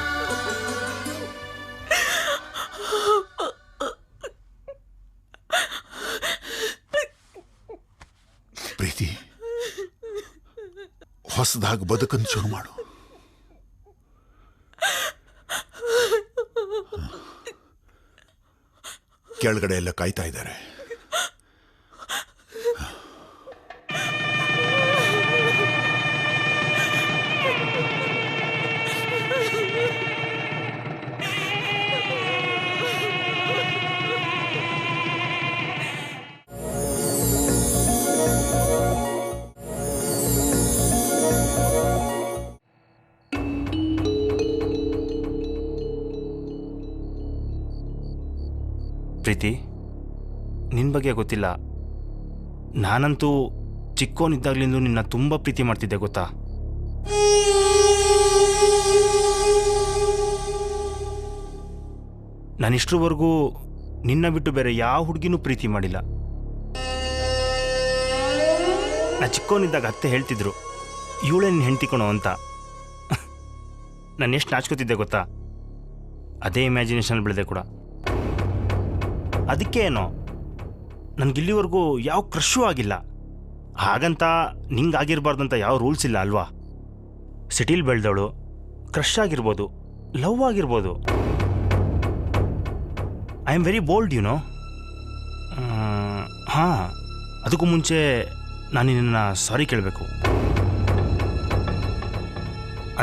ಪ್ರೀತಿ, ಹೊಸದಾಗಿ ಬದುಕನ್ನು ಶುರು ಮಾಡು. ಕೆಳಗಡೆ ಎಲ್ಲ ಕಾಯ್ತಾ ಇದ್ದಾರೆ. ಪ್ರೀತಿ, ನಿನ್ನ ಬಗ್ಗೆ ಗೊತ್ತಿಲ್ಲ, ನಾನಂತೂ ಚಿಕ್ಕೋನಿದ್ದಾಗ್ಲಿಂದ ನಿನ್ನ ತುಂಬ ಪ್ರೀತಿ ಮಾಡ್ತಿದ್ದೆ ಗೊತ್ತಾ. ನಾನಿಷ್ಟರವರೆಗೂ ನಿನ್ನ ಬಿಟ್ಟು ಬೇರೆ ಯಾವ ಹುಡುಗಿನೂ ಪ್ರೀತಿ ಮಾಡಿಲ್ಲ. ನಾ ಚಿಕ್ಕೋನಿದ್ದಾಗ ಅತ್ತೆ ಹೇಳ್ತಿದ್ರು, ಇವಳೇ ನಿನ್ನ ಹೆಂಡ್ತಿ ಕಣೋ ಅಂತ. ನಾನು ಎಷ್ಟು ನಾಚ್ಕೋತಿದ್ದೆ ಗೊತ್ತಾ. ಅದೇ ಇಮ್ಯಾಜಿನೇಷನ್ ಬೆಳೆದೆ ಕೂಡ. ಅದಕ್ಕೆ ಏನೋ ನನಗಿಲ್ಲಿವರೆಗೂ ಯಾವ ಕ್ರಶ್ಶೂ ಆಗಿಲ್ಲ. ಹಾಗಂತ ನಿಂಗಾಗಿರ್ಬಾರ್ದಂತ ಯಾವ ರೂಲ್ಸ್ ಇಲ್ಲ ಅಲ್ವಾ. ಸಿಟಿಲಿ ಬೆಳೆದವಳು, ಕ್ರಶ್ ಆಗಿರ್ಬೋದು, ಲವ್ ಆಗಿರ್ಬೋದು. I am very bold YONO. ಹಾಂ, ಅದಕ್ಕೂ ಮುಂಚೆ ನಾನು ನಿನ್ನ ಸಾರಿ ಕೇಳಬೇಕು.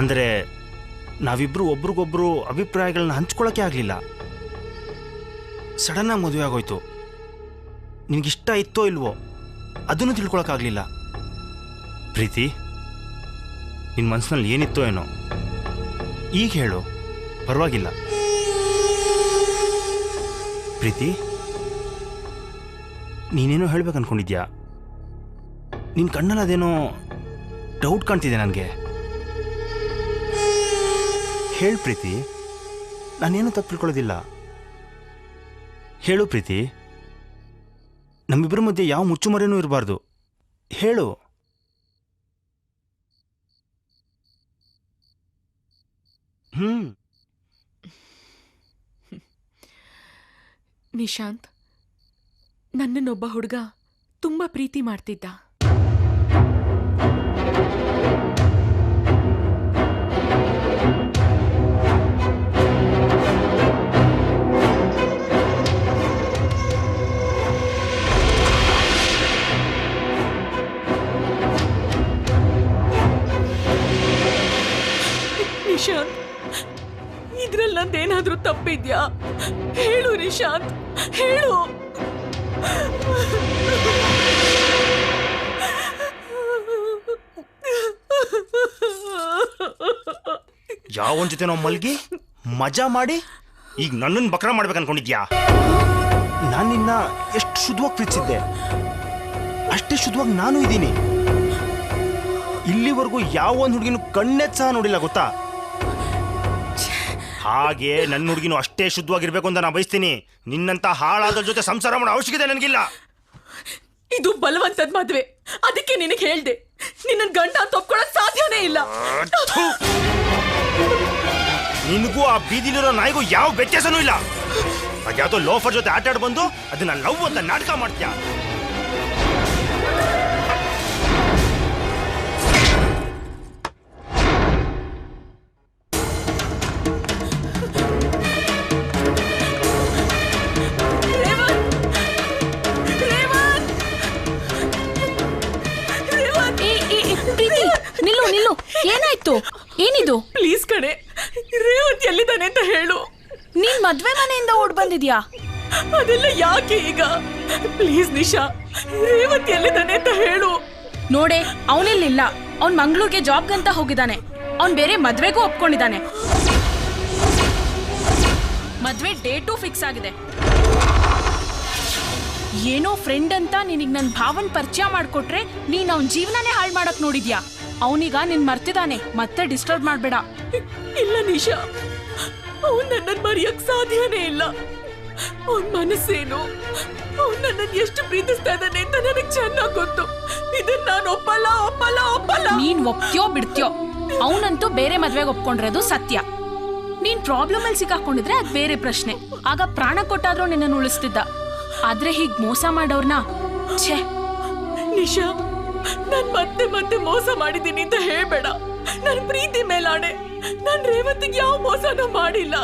ಅಂದರೆ ನಾವಿಬ್ಬರು ಒಬ್ರಿಗೊಬ್ರು ಅಭಿಪ್ರಾಯಗಳನ್ನ ಹಂಚ್ಕೊಳ್ಳೋಕ್ಕೆ ಆಗಲಿಲ್ಲ. ಸಡನ್ನಾಗಿ ಮದುವೆ ಆಗೋಯ್ತು. ನಿನಗಿಷ್ಟ ಇತ್ತೋ ಇಲ್ವೋ ಅದನ್ನು ತಿಳ್ಕೊಳಕ್ಕಾಗಲಿಲ್ಲ. ಪ್ರೀತಿ, ನಿನ್ನ ಮನಸ್ಸಿನಲ್ಲಿ ಏನಿತ್ತೋ ಏನೋ ಈಗ ಹೇಳು, ಪರವಾಗಿಲ್ಲ. ಪ್ರೀತಿ, ನೀನೇನೋ ಹೇಳ್ಬೇಕು ಅನ್ಕೊಂಡಿದ್ಯಾ? ನಿನ್ನ ಕಣ್ಣಲ್ಲಿ ಅದೇನೋ ಡೌಟ್ ಕಾಣ್ತಿದೆ ನನಗೆ. ಹೇಳು ಪ್ರೀತಿ, ನಾನೇನು ತಪ್ಪು ತಿಳ್ಕೊಳ್ಳೋದಿಲ್ಲ. ಹೇಳು ಪ್ರೀತಿ, ನಮ್ಮಿಬ್ಬರ ಮಧ್ಯೆ ಯಾವ ಮುಚ್ಚುಮರೆನೂ ಇರಬಾರ್ದು. ಹೇಳು. ನಿಶಾಂತ್, ನನ್ನನ್ನೊಬ್ಬ ಹುಡುಗ ತುಂಬಾ ಪ್ರೀತಿ ಮಾಡ್ತಿದ್ದ. ನಿಶಾಂತ್, ಇದ್ರಲ್ಲಿ ನಂದೇನಾದ್ರೂ ತಪ್ಪಿದ್ಯಾ? ಹೇಳು ನಿಶಾಂತ್, ಹೇಳು. ಯಾವನ್ ಜೊತೆ ನಾವು ಮಲ್ಗಿ ಮಜಾ ಮಾಡಿ ಈಗ ನನ್ನನ್ನು ಬಕ್ರ ಮಾಡ್ಬೇಕು ಅನ್ಕೊಂಡಿದ್ಯಾ? ನಾನು ನಿನ್ನ ಎಷ್ಟು ಶುದ್ಧವಾಗಿ ಪ್ರೀತಿಸಿದ್ದೆ ಅಷ್ಟೇ ಶುದ್ಧವಾಗಿ ನಾನು ಇದ್ದೀನಿ. ಇಲ್ಲಿವರೆಗೂ ಯಾವ ಒಂದು ಹುಡುಗಿನೂ ಕಣ್ಣೆತ್ ಸಹ ನೋಡಿಲ್ಲ ಗೊತ್ತಾ? ಹಾಗೆ ನನ್ನ ಹುಡುಗಿನೂ ಅಷ್ಟೇ ಶುದ್ಧವಾಗಿರ್ಬೇಕು ಅಂತ ನಾನು ಬಯಸ್ತೀನಿ. ನಿನ್ನಂತ ಹಾಳಾದ ಜೊತೆ ಸಂಸಾರ ಮಾಡೋ ಅವಶ್ಯಕತೆ ನನಗಿಲ್ಲ. ಇದು ಬಲವಂತದ ಮದ್ವೆ, ಅದಕ್ಕೆ ನಿನಗೆ ಹೇಳ್ದೆ ನಿನ್ನ ಗಂಡ ಅಂತ ಒಪ್ಕೊಳಕ್ ಸಾಧ್ಯನೇ ಇಲ್ಲ. ನಿನಗೂ ಆ ಬೀದಿಲಿರೋ ನಾಯಿಗೂ ಯಾವ ವ್ಯತ್ಯಾಸನೂ ಇಲ್ಲ. ಅದ್ಯಾವುದೋ ಲೋಫರ್ ಜೊತೆ ಆಟ ಆಡ್ ಬಂದು ಅದನ್ನ ಲವ್ ಅಂತ ನಾಟಕ ಮಾಡ್ತೀಯ. ನಿಲ್ಲು ನಿಲ್ಲು, ಏನಾಯ್ತು? ಏನಿದು? ಪ್ಲೀಸ್ ಕಣೆ, ರೇವಂತ್ ಎಲ್ಲಿದ್ದಾನೆ ಅಂತ ಹೇಳು. ನೀನ್ ಮದ್ವೆ ಮನೆಯಿಂದ ಓಡ್ ಬಂದಿದ್ಯಾ? ಅದೆಲ್ಲ ಯಾಕೆ ಈಗ? ಪ್ಲೀಸ್ ನಿಶಾ, ರೇವಂತ್ ಎಲ್ಲಿದ್ದಾನೆ ಅಂತ ಹೇಳು. ನೋಡೆ, ಅವನಿಲ್ಲಿಲ್ಲ. ಅವ್ನ್ ಮಂಗ್ಳೂರ್ಗೆ ಜಾಬ್ಗಂತ ಹೋಗಿದ್ದಾನೆ. ಅವ್ನ್ ಬೇರೆ ಮದ್ವೆಗೂ ಒಪ್ಕೊಂಡಿದ್ದಾನೆ. ಮದ್ವೆ ಡೇಟು ಫಿಕ್ಸ್ ಆಗಿದೆ. ಏನೋ ಫ್ರೆಂಡ್ ಅಂತ ನಿನಗ್ ನನ್ ಭಾವನ್ ಪರಿಚಯ ಮಾಡ್ಕೊಟ್ರೆ ನೀನ್ ಅವನ್ ಜೀವನನೇ ಹಾಳು ಮಾಡಕ್ ನೋಡಿದ್ಯಾ? ಅವನೀಗ ನಿನ್ ಮರ್ತಿದ್ದಾನೆ, ಮತ್ತೆ ಡಿಸ್ಟರ್ಬ್ ಮಾಡ್ಬೇಡ. ಇಲ್ಲ ನಿಶಾ, ಅವನ್ ನನ್ನನ್ ಮರೆಯಕ್ ಸಾಧ್ಯನೇ ಇಲ್ಲ. ಅವನ್ ಮನಸ್ಸೇನು, ಅವನ್ ನನ್ನನ್ ಎಷ್ಟು ಪ್ರೀತಿಸ್ತಾ ಇದ್ದಾನೆ ಅಂತ ನನಗ್ ಚೆನ್ನಾಗ್ ಗೊತ್ತು. ಇದನ್ನ ನಾನು ಒಪ್ಪಲ್ಲ ಒಪ್ಪಲ್ಲ ಒಪ್ಪಲ್ಲ. ನೀನ್ ಒಪ್ತ್ಯೋ ಬಿಡ್ತ್ಯೋ, ಅವನಂತೂ ಬೇರೆ ಮದ್ವೆಗೆ ಒಪ್ಕೊಂಡಿರೋದು ಸತ್ಯ. ನೀನ್ ಪ್ರಾಬ್ಲಮ್ ಅಲ್ಲಿ ಸಿಕ್ಕಾಕೊಂಡಿದ್ರೆ ಅದ್ ಬೇರೆ ಪ್ರಶ್ನೆ. ಆಗ ಪ್ರಾಣ ಕೊಟ್ಟಾದ್ರೂ ನಿನ್ನನ್ನು ಉಳಿಸ್ತಿದ್ದ. ಆದ್ರೆ ಹೀಗ್ ಮೋಸ ಮಾಡೋರ್ನ ಛೇ. ನಿಶಾ, ನಾನ್ ಮತ್ತೆ ಮತ್ತೆ ಮೋಸ ಮಾಡಿದ್ದೀನಿ ಅಂತ ಹೇಳ್ಬೇಡ. ನನ್ ಪ್ರೀತಿ ಮೇಲಾಣೆ, ನಾನ್ ರೇವಂತಿಗೆ ಯಾವ ಮೋಸನೂ ಮಾಡಿಲ್ಲ.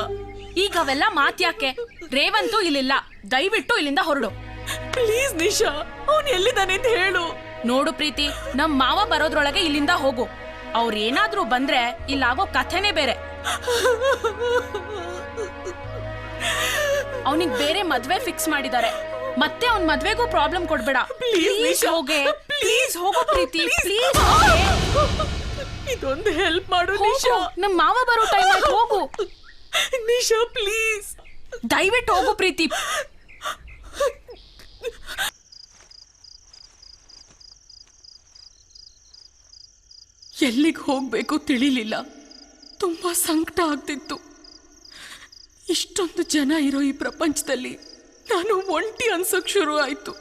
ಈಗ ಅವೆಲ್ಲ ಮಾತ್ಯಾಕೆ? ರೇವಂತು ಇಲ್ಲಿಲ್ಲ, ದಯವಿಟ್ಟು ಇಲ್ಲಿಂದ ಹೊರಡು. ಪ್ಲೀಸ್ ನಿಶಾ, ಅವನ್ ಎಲ್ಲಿದ್ದಾನೆ ಅಂತ ಹೇಳು. ನೋಡು ಪ್ರೀತಿ, ನಮ್ ಮಾವ ಬರೋದ್ರೊಳಗೆ ಇಲ್ಲಿಂದ ಹೋಗು. ಅವ್ರೇನಾದ್ರೂ ಬಂದ್ರೆ ಇಲ್ಲಾಗೋ ಕಥೆನೇ ಬೇರೆ. ಅವನಿಗೆ ಬೇರೆ ಮದ್ವೆ ಫಿಕ್ಸ್ ಮಾಡಿದ್ದಾರೆ. ಮತ್ತೆ ಅವ್ನ್ ಮದ್ವೆಗೂ ಪ್ರಾಬ್ಲಮ್ ಕೊಡ್ಬೇಡ. ಪ್ಲೀಸ್ ಹೋಗೆ, ಪ್ಲೀಸ್ ಹೋಗೋ ಪ್ರೀತಿ, ಪ್ಲೀಸ್. ಇದೊಂದು ಹೆಲ್ಪ್ ಮಾಡು ನಿಶಾ. ನಮ್ ಮಾವ ಬರೋ ಟೈಮ್ ಆಯ್ತು, ಹೋಗು ನಿಶಾ ಪ್ಲೀಸ್. ದಯವಿಟ್ಟು ಹೋಗು ಪ್ರೀತಿ. ಎಲ್ಲಿಗೆ ಹೋಗ್ಬೇಕು ತಿಳಿಲಿಲ್ಲ. ತುಂಬಾ ಸಂಕಟ ಆಗ್ತಿತ್ತು. ಇಷ್ಟೊಂದು ಜನ ಇರೋ ಈ ಪ್ರಪಂಚದಲ್ಲಿ ನಾನು ಒಂಟಿ ಅನ್ಸಕ್ ಶುರು ಆಯ್ತು.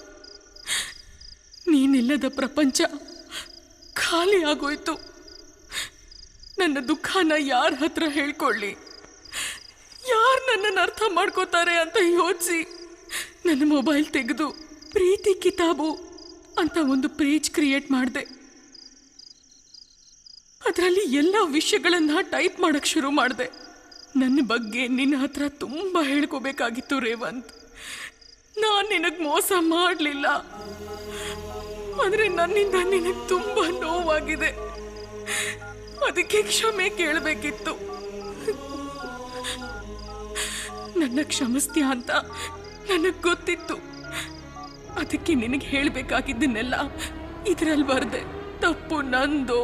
ನೀನಿಲ್ಲದ ಪ್ರಪಂಚ ಖಾಲಿ ಆಗೋಯ್ತು. ನನ್ನ ದುಃಖನ ಯಾರ ಹತ್ರ ಹೇಳ್ಕೊಳ್ಳಿ, ಯಾರು ನನ್ನನ್ನು ಅರ್ಥ ಮಾಡ್ಕೋತಾರೆ ಅಂತ ಯೋಚಿಸಿ ನನ್ನ ಮೊಬೈಲ್ ತೆಗೆದು ಪ್ರೀತಿ ಕಿತಾಬು ಅಂತ ಒಂದು ಪೇಜ್ ಕ್ರಿಯೇಟ್ ಮಾಡಿದೆ. ಅದರಲ್ಲಿ ಎಲ್ಲ ವಿಷಯಗಳನ್ನ ಟೈಪ್ ಮಾಡಕ್ ಶುರು ಮಾಡಿದೆ. ನನ್ನ ಬಗ್ಗೆ ನಿನ್ನ ಹತ್ರ ತುಂಬಾ ಹೇಳ್ಕೋಬೇಕಾಗಿತ್ತು ರೇವಂತ್. ನಾನು ನಿನಗೆ ಮೋಸ ಮಾಡಲಿಲ್ಲ, ಆದರೆ ನನ್ನಿಂದ ನಿನಗೆ ತುಂಬಾ ನೋವಾಗಿದೆ. ಅದಕ್ಕೆ ಕ್ಷಮೆ ಕೇಳಬೇಕಿತ್ತು. ನನ್ನ ಕ್ಷಮಿಸ್ತೀಯ ಅಂತ ನನಗೆ ಗೊತ್ತಿತ್ತು. ಅದಕ್ಕೆ ನಿನಗೆ ಹೇಳಬೇಕಾಗಿದ್ದನ್ನೆಲ್ಲ ಇದರಲ್ಲಿ ಬರ್ದೆ. ತಪ್ಪು ನಂದು,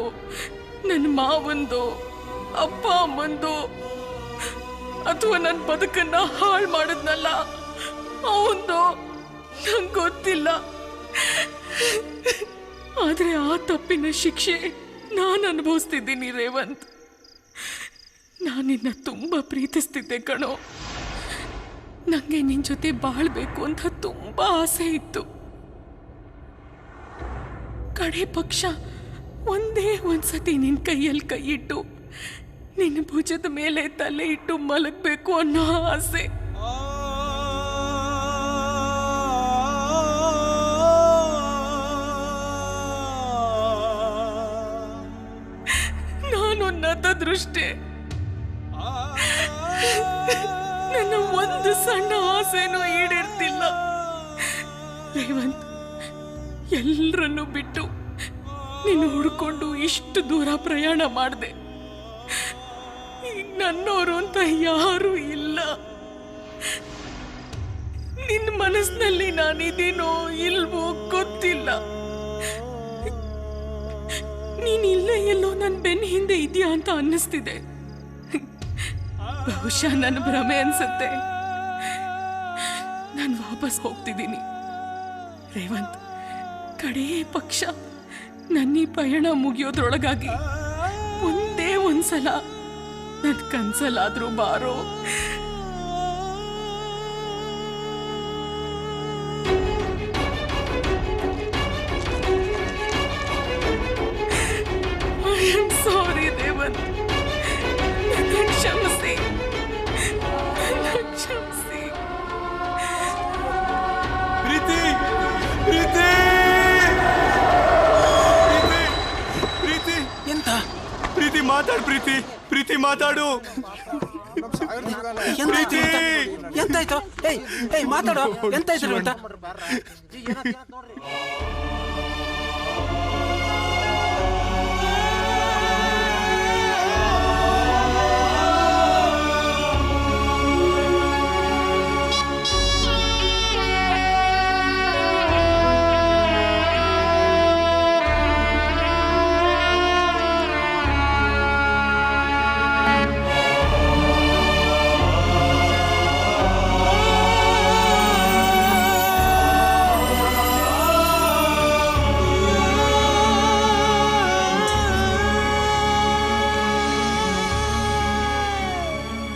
ನನ್ನ ಮಾವಂದು, ಅಪ್ಪ ಅಮ್ಮಂದು, ಅಥವಾ ನನ್ನ ಬದುಕನ್ನ ಹಾಳು ಮಾಡಿದ್ನಲ್ಲ ಅವಂದು, ನಂಗೆ ಗೊತ್ತಿಲ್ಲ. ಆದ್ರೆ ಆ ತಪ್ಪಿನ ಶಿಕ್ಷೆ ನಾನು ಅನುಭವಿಸ್ತಿದ್ದೀನಿ ರೇವಂತ್. ನಾನಿನ್ನ ತುಂಬಾ ಪ್ರೀತಿಸ್ತಿದ್ದೆ ಕಣೋ. ನಂಗೆ ನಿನ್ ಜೊತೆ ಬಾಳ್ಬೇಕು ಅಂತ ತುಂಬಾ ಆಸೆ ಇತ್ತು. ಕಡೆ ಪಕ್ಷ ಒಂದೇ ಒಂದ್ಸತಿ ನಿನ್ ಕೈಯಲ್ಲಿ ಕೈ ಇಟ್ಟು ನಿನ್ನ ಭುಜದ ಮೇಲೆ ತಲೆ ಇಟ್ಟು ಮಲಗಬೇಕು ಅನ್ನೋ ಆಸೆ. ನಾನು ನತ ದೃಷ್ಟಿ ನನ್ನ ಒಂದು ಸಣ್ಣ ಆಸೆನೂ ಈಡೇರ್ತಿಲ್ಲ ರೇವಂತ್. ಎಲ್ಲರನ್ನು ಬಿಟ್ಟು ನೀನು ಹುಡ್ಕೊಂಡು ಇಷ್ಟು ದೂರ ಪ್ರಯಾಣ ಮಾಡಿದೆ. ಈಗ ನನ್ನೋರು ಅಂತ ಯಾರೂ ಇಲ್ಲ. ನಿನ್ನ ಮನಸ್ಸಿನಲ್ಲಿ ನಾನಿದ್ದೀನೋ ಇಲ್ವೋ ಗೊತ್ತಿಲ್ಲ. ನೀನಿಲ್ಲ ಎಲ್ಲೋ ನನ್ನ ಬೆನ್ನ ಹಿಂದೆ ಇದೆಯಾ ಅಂತ ಅನ್ನಿಸ್ತಿದೆ. ಬಹುಶಃ ನನ್ನ ಭ್ರಮೆ ಅನ್ಸುತ್ತೆ. ನಾನು ವಾಪಸ್ ಹೋಗ್ತಿದ್ದೀನಿ. ರೇವಂತ್, ಕಡೇ ಪಕ್ಷ ನನ್ನ ಈ ಪಯಣ ಮುಗಿಯೋದ್ರೊಳಗಾಗಿ ಒಂದೇ ಒಂದ್ಸಲ ನನ್ ಕನ್ಸಲ್ಲಾದ್ರೂ ಬಾರೋ. ಐ ಆಮ್ ಸಾರಿ ರೇವಂತ್, ನನ್ನ ಕ್ಷಮಿಸಿ, ನನ್ನ ಕ್ಷಮಿಸಿ. ಪ್ರೀತಿ ಪ್ರೀತಿ ಪ್ರೀತಿ ಎಂತ ಪ್ರೀತಿ ಮಾತಾಡು, ಪ್ರೀತಿ ಪ್ರೀತಿ ಮಾತಾಡು. ಪ್ರೀತಿ ಎಂತಾಯ್ತು? ಏಯ್ ಏಯ್ ಮಾತಾಡೋ, ಎಂತಾಯ್ತು ಅಂತ?